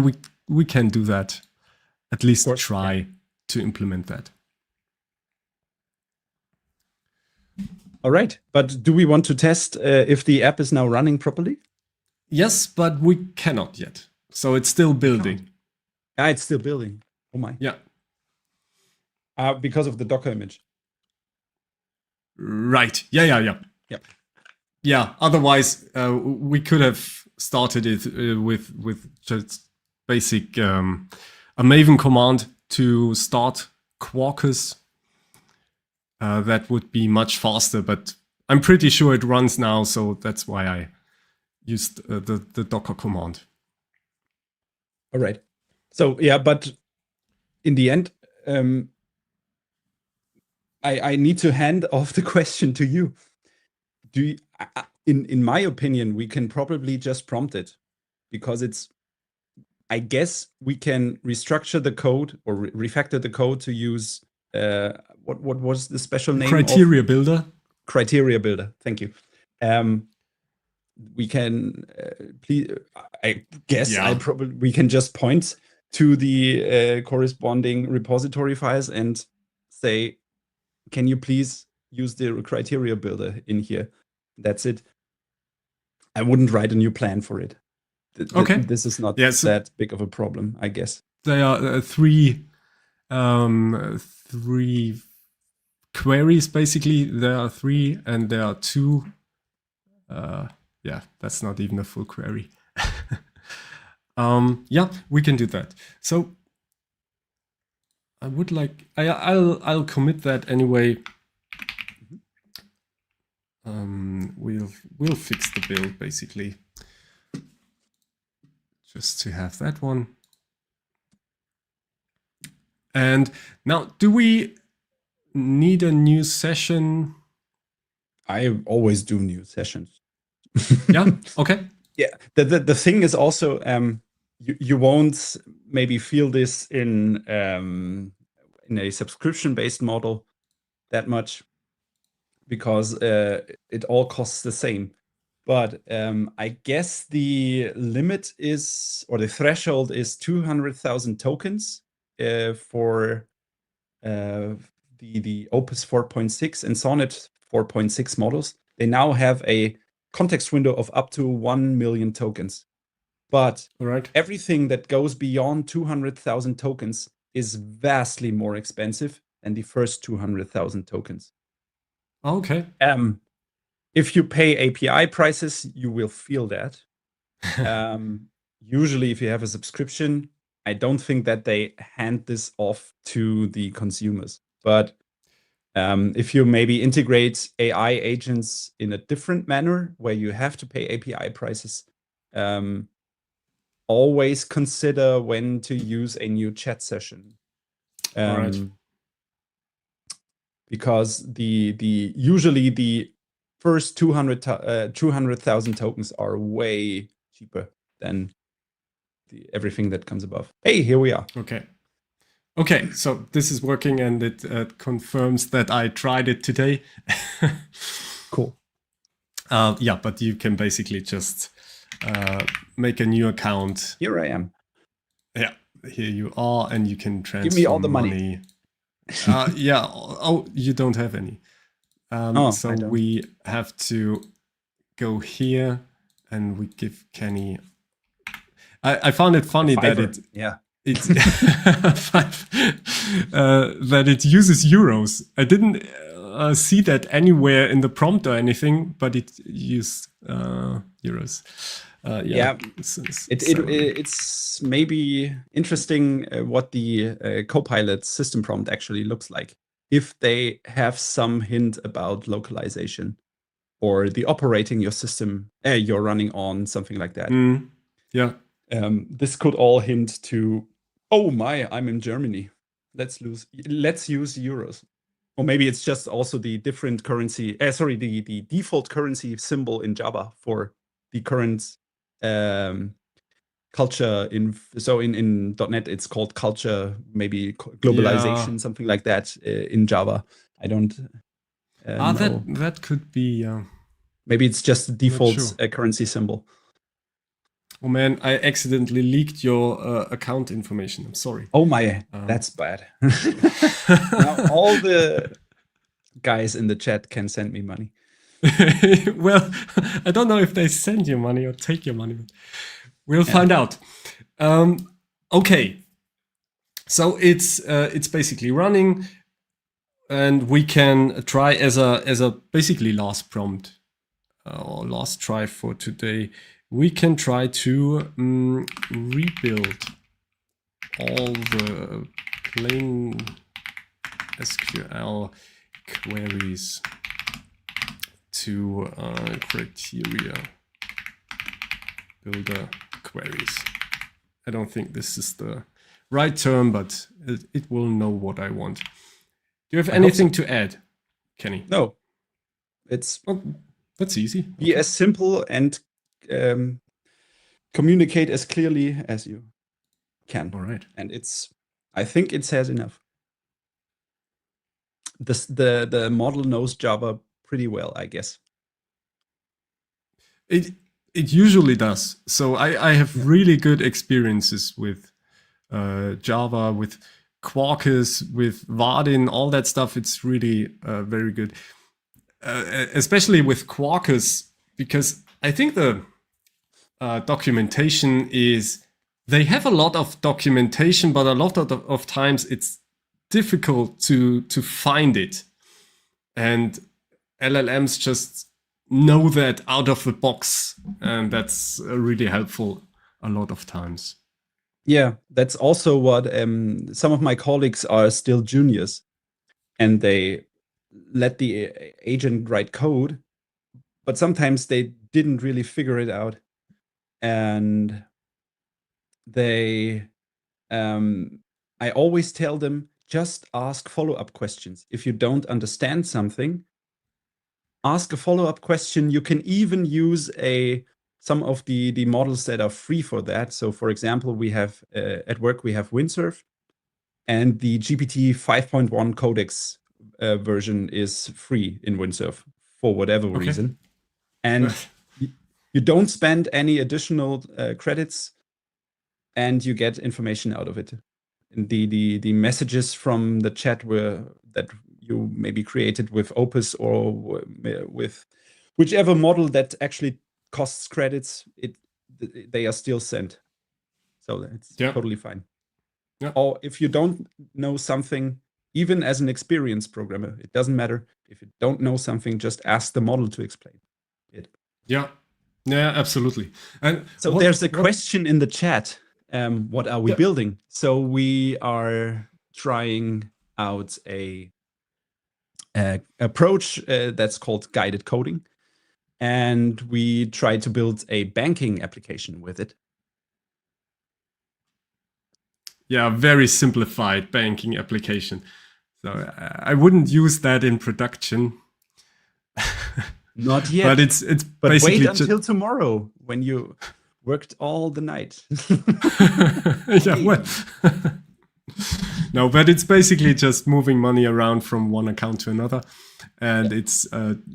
S1: we can do that. At least try to implement that.
S2: All right, but do we want to test if the app is now running properly?
S1: Yes, but we cannot yet. So it's still building.
S2: It's still building. Oh my.
S1: Yeah.
S2: Because of the Docker image.
S1: Right. Yeah. Yeah. Otherwise, we could have started it with just basic a Maven command to start Quarkus. That would be much faster, but I'm pretty sure it runs now, so that's why I used the Docker command.
S2: All right. So yeah, but in the end, I need to hand off the question to you. Do you, in my opinion, we can probably just prompt it, because it's, I guess we can restructure the code or refactor the code to use what was the special name?
S1: Criteria builder.
S2: Criteria builder. Thank you. We can please. I guess we can just point to the corresponding repository files and say, "Can you please use the criteria builder in here?" That's it. I wouldn't write a new plan for it.
S1: Okay.
S2: This is not that big of a problem, I guess.
S1: There are three queries, basically. There are three, and there are two. Yeah, that's not even a full query. Yeah, we can do that. So I would like, I'll commit that anyway. We'll fix the build, basically, just to have that one. And now, do we need a new session?
S2: I always do new sessions.
S1: Yeah. Okay.
S2: Yeah. The thing is also, you won't maybe feel this in a subscription-based model that much, because it all costs the same. But I guess the limit is, or the threshold is 200,000 tokens for the Opus 4.6 and Sonnet 4.6 models. They now have a context window of up to 1 million tokens. But everything that goes beyond 200,000 tokens is vastly more expensive than the first 200,000 tokens.
S1: Okay.
S2: If you pay API prices, you will feel that. Usually, if you have a subscription, I don't think that they hand this off to the consumers. But if you maybe integrate AI agents in a different manner, where you have to pay API prices, always consider when to use a new chat session. Because usually the first 200,000 tokens are way cheaper than everything that comes above. Hey, here we are.
S1: Okay, so this is working, and it confirms that I tried it today.
S2: Cool.
S1: Yeah, but you can basically just make a new account.
S2: Here I am.
S1: Yeah, here you are, and you can transfer
S2: Give me all the money.
S1: Yeah. Oh, you don't have any. So we have to go here, and we give Kenny. I found it funny that it that it uses euros. I didn't see that anywhere in the prompt or anything, but it used euros.
S2: It's maybe interesting what the Copilot system prompt actually looks like, if they have some hint about localization or the operating your system you're running on, something like that.
S1: Yeah.
S2: This could all hint to, oh my, I'm in Germany. Let's use euros. Or maybe it's just also the different currency, the default currency symbol in Java for the current culture. In .NET, it's called culture, maybe globalization, something like that in Java. I don't know.
S1: That could be.
S2: Maybe it's just the default currency symbol.
S1: Oh man, I accidentally leaked your account information. I'm sorry.
S2: Oh my, that's bad. Now all the guys in the chat can send me money.
S1: Well, I don't know if they send you money or take your money. But we'll find out. Okay, so it's basically running, and we can try as a basically last prompt or last try for today. We can try to rebuild all the plain SQL queries to criteria builder queries. I don't think this is the right term, but it will know what I want. Do you have
S2: I hope
S1: anything to add, Kenny?
S2: No, it's
S1: Oh, that's easy.
S2: be as simple and communicate as clearly as you can.
S1: All right.
S2: And I think it says enough. The model knows Java pretty well, I guess.
S1: It usually does. So I have really good experiences with Java, with Quarkus, with Vardin, all that stuff. It's really very good, especially with Quarkus, because I think the documentation is, they have a lot of documentation, but a lot of times it's difficult to find it. And LLMs just know that out of the box, and that's really helpful a lot of times.
S2: Yeah, that's also what some of my colleagues are still juniors, and they let the agent write code, but sometimes they didn't really figure it out, and they I always tell them, just ask follow-up questions. If you don't understand something, ask a follow-up question. You can even use some of the models that are free for that. So for example, we have at work, we have Windsurf, and the GPT 5.1 codex version is free in Windsurf for whatever reason. And you don't spend any additional credits, and you get information out of it. And the messages from the chat that you maybe created with Opus or with whichever model that actually costs credits, they are still sent. So it's totally fine.
S1: Yeah.
S2: Or if you don't know something, even as an experienced programmer, it doesn't matter. If you don't know something, just ask the model to explain it.
S1: Yeah, absolutely. And
S2: so there's a question in the chat. What are we building? So we are trying out a approach that's called guided coding, and we try to build a banking application with it.
S1: Yeah, very simplified banking application. So I wouldn't use that in production.
S2: Not yet.
S1: But it's basically
S2: wait until tomorrow when you worked all the night.
S1: Yeah, well. No, but it's basically just moving money around from one account to another. And it's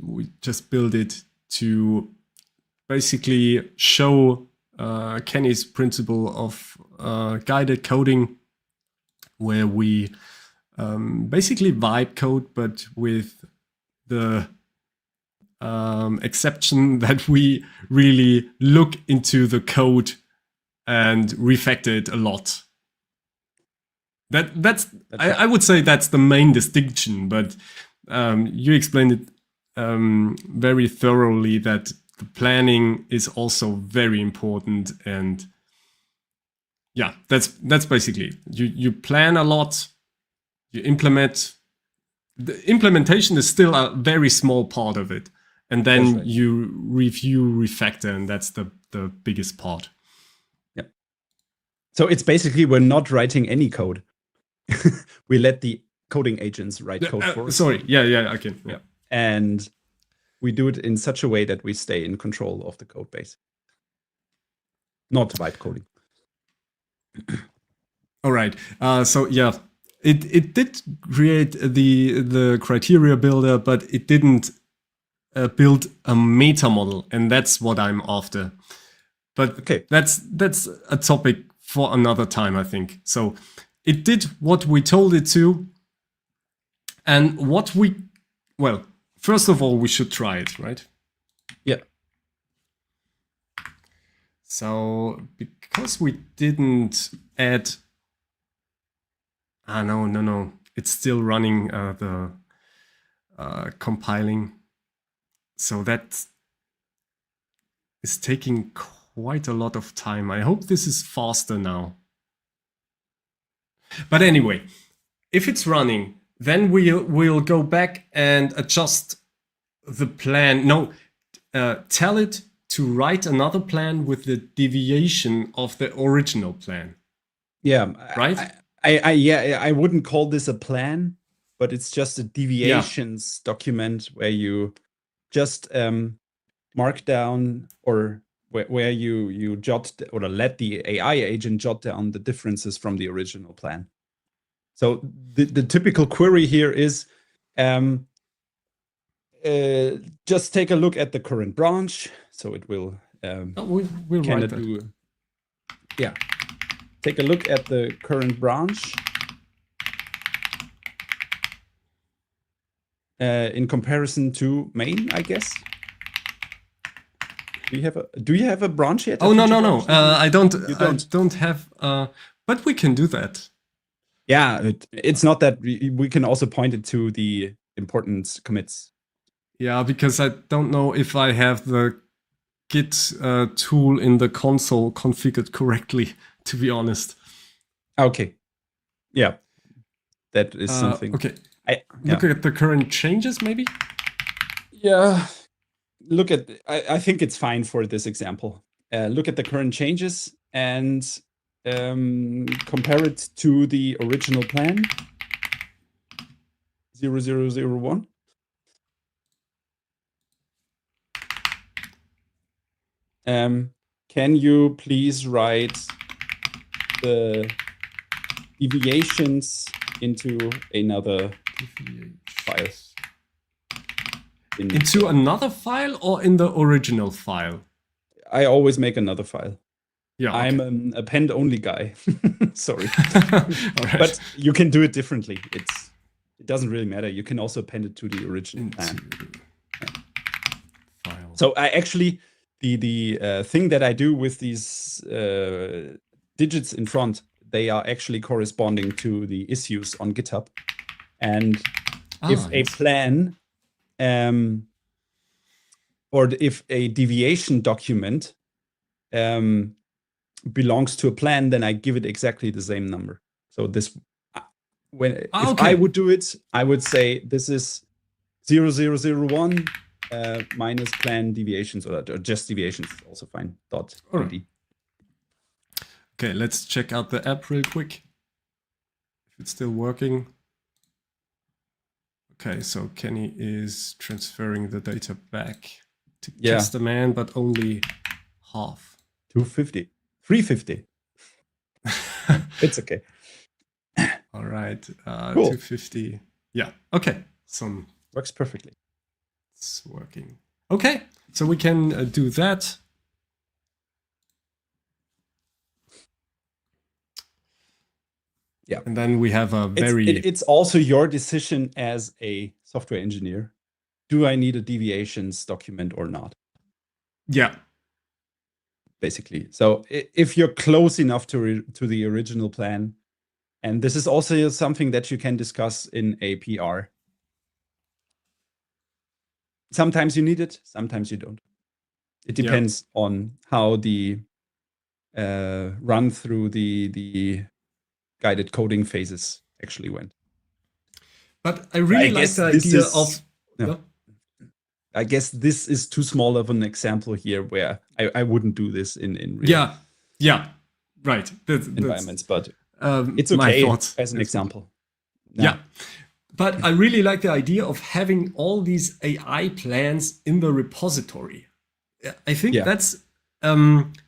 S1: we just build it to basically show Kenny's principle of guided coding, where we basically vibe code, but with the exception that we really look into the code and refactor it a lot. I would say that's the main distinction, but you explained it very thoroughly, that the planning is also very important. And yeah, that's basically you plan a lot, you implement. The implementation is still a very small part of it, and then you review, refactor, and that's the biggest part.
S2: Yep. So it's basically, we're not writing any code. We let the coding agents write code for us.
S1: Sorry, yeah, I can. Yeah.
S2: And we do it in such a way that we stay in control of the code base. Not vibe coding.
S1: All right. So yeah, it did create the criteria builder, but it didn't build a meta model, and that's what I'm after. But
S2: okay,
S1: that's a topic for another time, I think. So it did what we told it to, and first of all, we should try it, right?
S2: Yeah.
S1: So because we didn't add, no, it's still running the compiling. So that is taking quite a lot of time. I hope this is faster now. But anyway, if it's running, then we'll go back and adjust the plan. No, tell it to write another plan with the deviation of the original plan.
S2: Yeah.
S1: Right?
S2: I wouldn't call this a plan, but it's just a deviations document where you just mark down, or where you jot or let the AI agent jot down the differences from the original plan. So the typical query here is just take a look at the current branch. So it will
S1: we'll write that.
S2: Take a look at the current branch in comparison to main, I guess. Do you have a branch yet?
S1: Oh, no. I don't have, but we can do that.
S2: Yeah, it's not that we can also point it to the important commits.
S1: Yeah, because I don't know if I have the Git tool in the console configured correctly, to be honest.
S2: Okay. Yeah, that is something.
S1: Okay. Look at the current changes, maybe?
S2: Yeah. Look at, I think it's fine for this example. Look at the current changes and compare it to the original plan, 0001. Can you please write the deviations into another file?
S1: Into another file or in the original file?
S2: I always make another file.
S1: Yeah, okay.
S2: I'm an append-only guy. Sorry.
S1: All right.
S2: But you can do it differently. It doesn't really matter. You can also append it to the original plan.
S1: File.
S2: So I actually, the thing that I do with these digits in front, they are actually corresponding to the issues on GitHub. And if a plan or if a deviation document belongs to a plan, then I give it exactly the same number. So this, if I would do it, I would say this is 0001 minus plan deviations, or just deviations is also fine. .id.
S1: Okay, let's check out the app real quick. If it's still working. Okay, so Kenny is transferring the data back to Testament, but only half.
S2: 250. 350. It's okay.
S1: All right.
S2: Cool.
S1: 250. Yeah. Okay.
S2: Works perfectly.
S1: It's working. Okay. So we can do that.
S2: Yeah.
S1: And then we have a
S2: it's also your decision as a software engineer. Do I need a deviations document or not?
S1: Yeah.
S2: Basically. So if you're close enough to the original plan, and this is also something that you can discuss in a PR. Sometimes you need it, sometimes you don't. It depends on how the run through the guided coding phases actually went.
S1: But I really like the idea of...
S2: I guess this is too small of an example here where I wouldn't do this in real
S1: right.
S2: environments, but it's okay as an example.
S1: Yeah. But I really like the idea of having all these AI plans in the repository. I think that's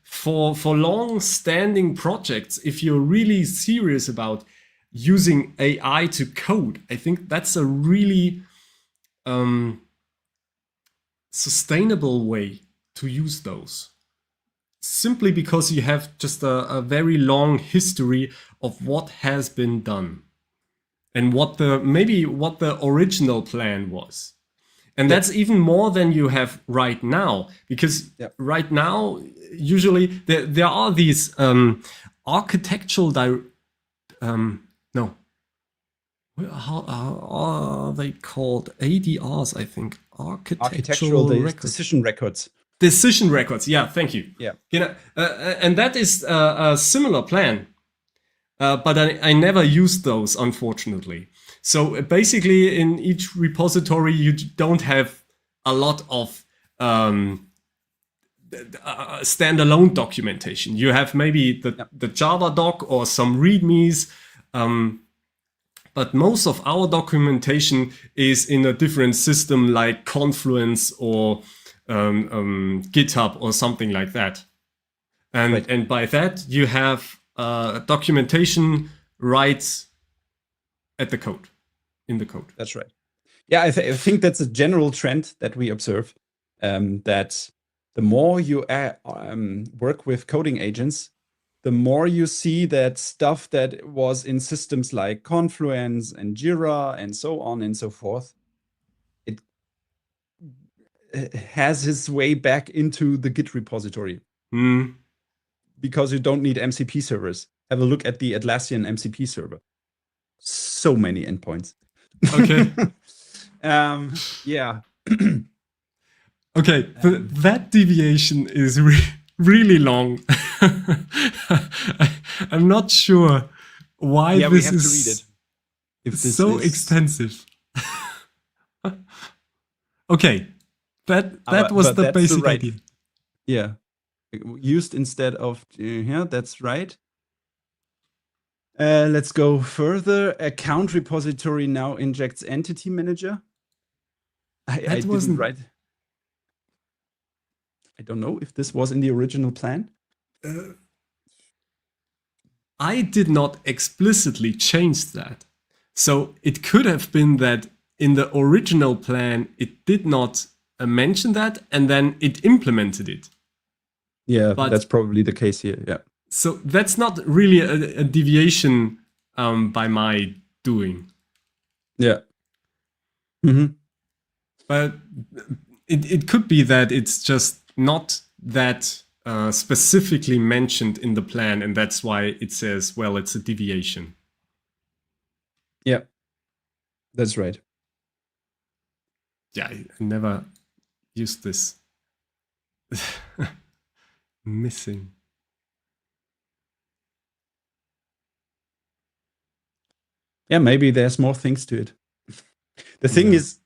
S1: for long-standing projects, if you're really serious about using AI to code, I think that's a really sustainable way to use those. Simply because you have just a very long history of what has been done and what the original plan was. And that's even more than you have right now, because right now, usually there are these architectural how are they called? ADRs, I think. Architectural
S2: decision records.
S1: Decision records. Yeah, thank you.
S2: Yeah.
S1: And that is a similar plan, but I never used those, unfortunately. So basically, in each repository, you don't have a lot of standalone documentation. You have maybe the Java doc or some readmes. But most of our documentation is in a different system like Confluence or GitHub or something like that. And by that, you have documentation right at the code, in the code.
S2: That's right. Yeah, I think that's a general trend that we observe, that the more you work with coding agents, the more you see that stuff that was in systems like Confluence and Jira and so on and so forth, it has its way back into the Git repository. Because you don't need MCP servers. Have a look at the Atlassian MCP server. So many endpoints.
S1: Okay.
S2: Yeah.
S1: Okay, that deviation is really long. I'm not sure why
S2: Yeah, we
S1: this
S2: have to
S1: is
S2: read it. If this
S1: so
S2: is
S1: extensive. Okay, that was
S2: but
S1: the
S2: that's
S1: basic
S2: right.
S1: idea.
S2: Yeah, used instead of yeah, that's right. Let's go further. Account repository now injects entity manager. I didn't write. I don't know if this was in the original plan.
S1: I did not explicitly change that. So it could have been that in the original plan, it did not mention that, and then it implemented it.
S2: Yeah, but that's probably the case here. Yeah.
S1: So that's not really a deviation by my doing.
S2: Yeah.
S1: But it could be that it's just not that specifically mentioned in the plan, and that's why it says, well, it's a deviation.
S2: Yeah, that's right.
S1: Yeah, I never used this. Missing.
S2: Yeah, maybe there's more things to it. The thing is,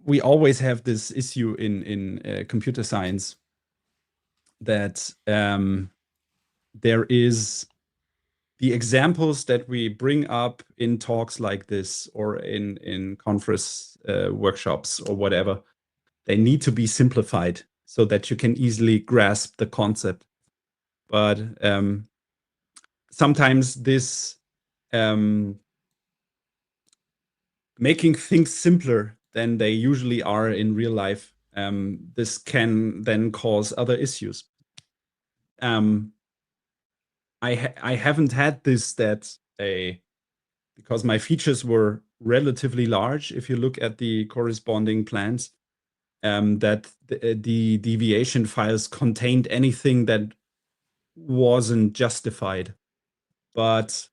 S2: we always have this issue in computer science that there is the examples that we bring up in talks like this or in conference workshops or whatever, they need to be simplified so that you can easily grasp the concept. But sometimes this making things simpler than they usually are in real life, this can then cause other issues. I haven't had this because my features were relatively large. If you look at the corresponding plans, that the deviation files contained anything that wasn't justified, but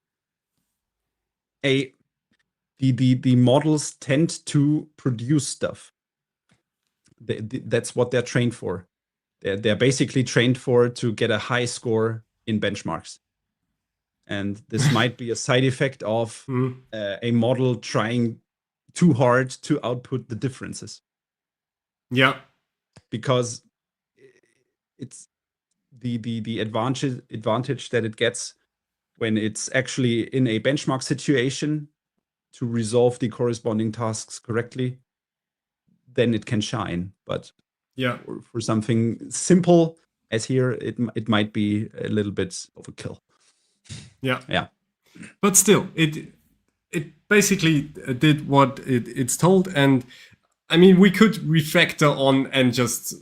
S2: the models tend to produce stuff. That's what they're trained for. They're basically trained to get a high score in benchmarks. And this might be a side effect of a model trying too hard to output the differences.
S1: Yeah.
S2: Because it's the advantage that it gets when it's actually in a benchmark situation to resolve the corresponding tasks correctly, then it can shine. But
S1: yeah,
S2: for something simple as here, it might be a little bit overkill.
S1: Yeah. But still, it basically did what it's told, and I mean, we could refactor on and just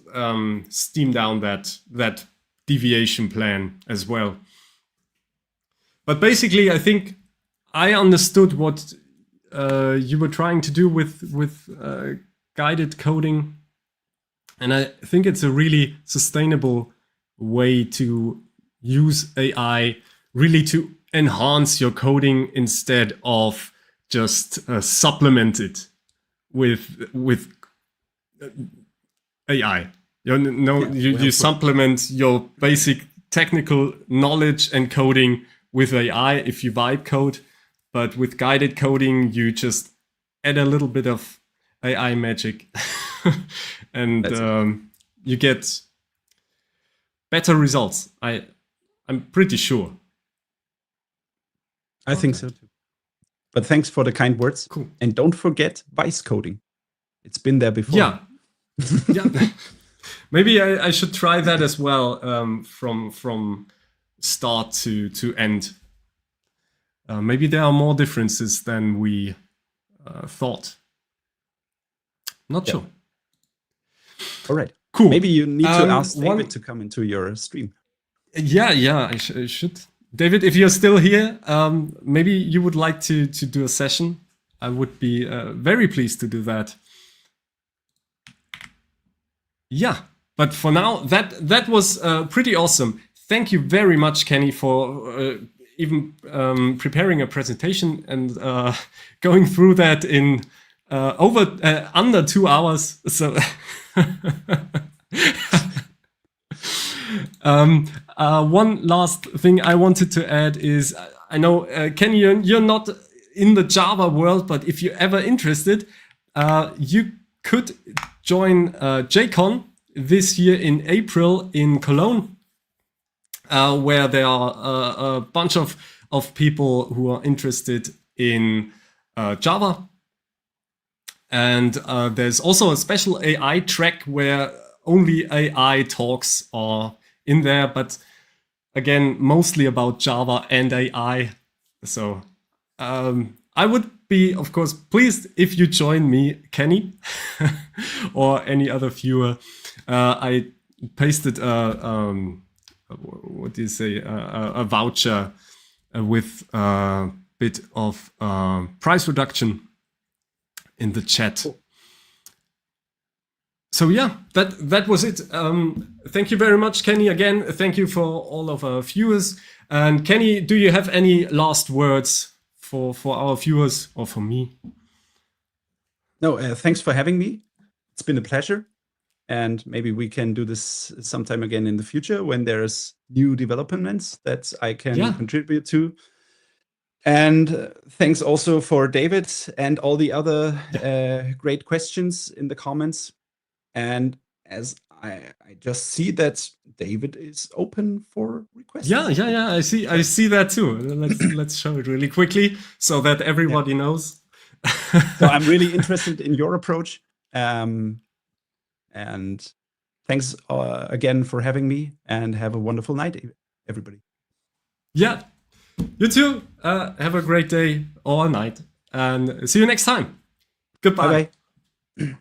S1: steam down that deviation plan as well. But basically, I think I understood what you were trying to do with guided coding, and I think it's a really sustainable way to use AI, really to enhance your coding instead of just supplement it with AI. You supplement your basic technical knowledge and coding with AI if you vibe code, but with guided coding you just add a little bit of AI magic and you get better results. I'm pretty sure.
S2: I think so too. But thanks for the kind words.
S1: Cool.
S2: And don't forget Vise coding. It's been there before.
S1: Yeah. Yeah. Maybe I should try that as well, from start to end. Maybe there are more differences than we thought. Not sure.
S2: All right.
S1: Cool.
S2: Maybe you need to ask David to come into your stream.
S1: Yeah, I should. David, if you're still here, maybe you would like to do a session. I would be very pleased to do that. Yeah, but for now, that was pretty awesome. Thank you very much, Kenny, for even preparing a presentation and going through that in under 2 hours. So one last thing I wanted to add is, I know, Kenny, you're not in the Java world, but if you're ever interested, you could join JCon this year in April in Cologne, where there are a bunch of people who are interested in Java. And there's also a special AI track where only AI talks are in there, but again, mostly about Java and AI. So I would be, of course, pleased if you join me, Kenny, or any other viewer. I pasted what do you say, a voucher with a bit of price reduction in the chat.
S2: Cool.
S1: So yeah, that was it. Thank you very much, Kenny. Again, thank you for all of our viewers. And Kenny, do you have any last words for our viewers or for me?
S2: No, thanks for having me. It's been a pleasure. And maybe we can do this sometime again in the future when there's new developments that I can contribute to. And thanks also for David and all the other great questions in the comments. And as I just see that David is open for requests.
S1: Yeah. I see that too. Let's show it really quickly so that everybody knows.
S2: So I'm really interested in your approach. And thanks again for having me, and have a wonderful night, everybody.
S1: Yeah, you too. Have a great day or night, and see you next time. Goodbye.
S2: Bye-bye.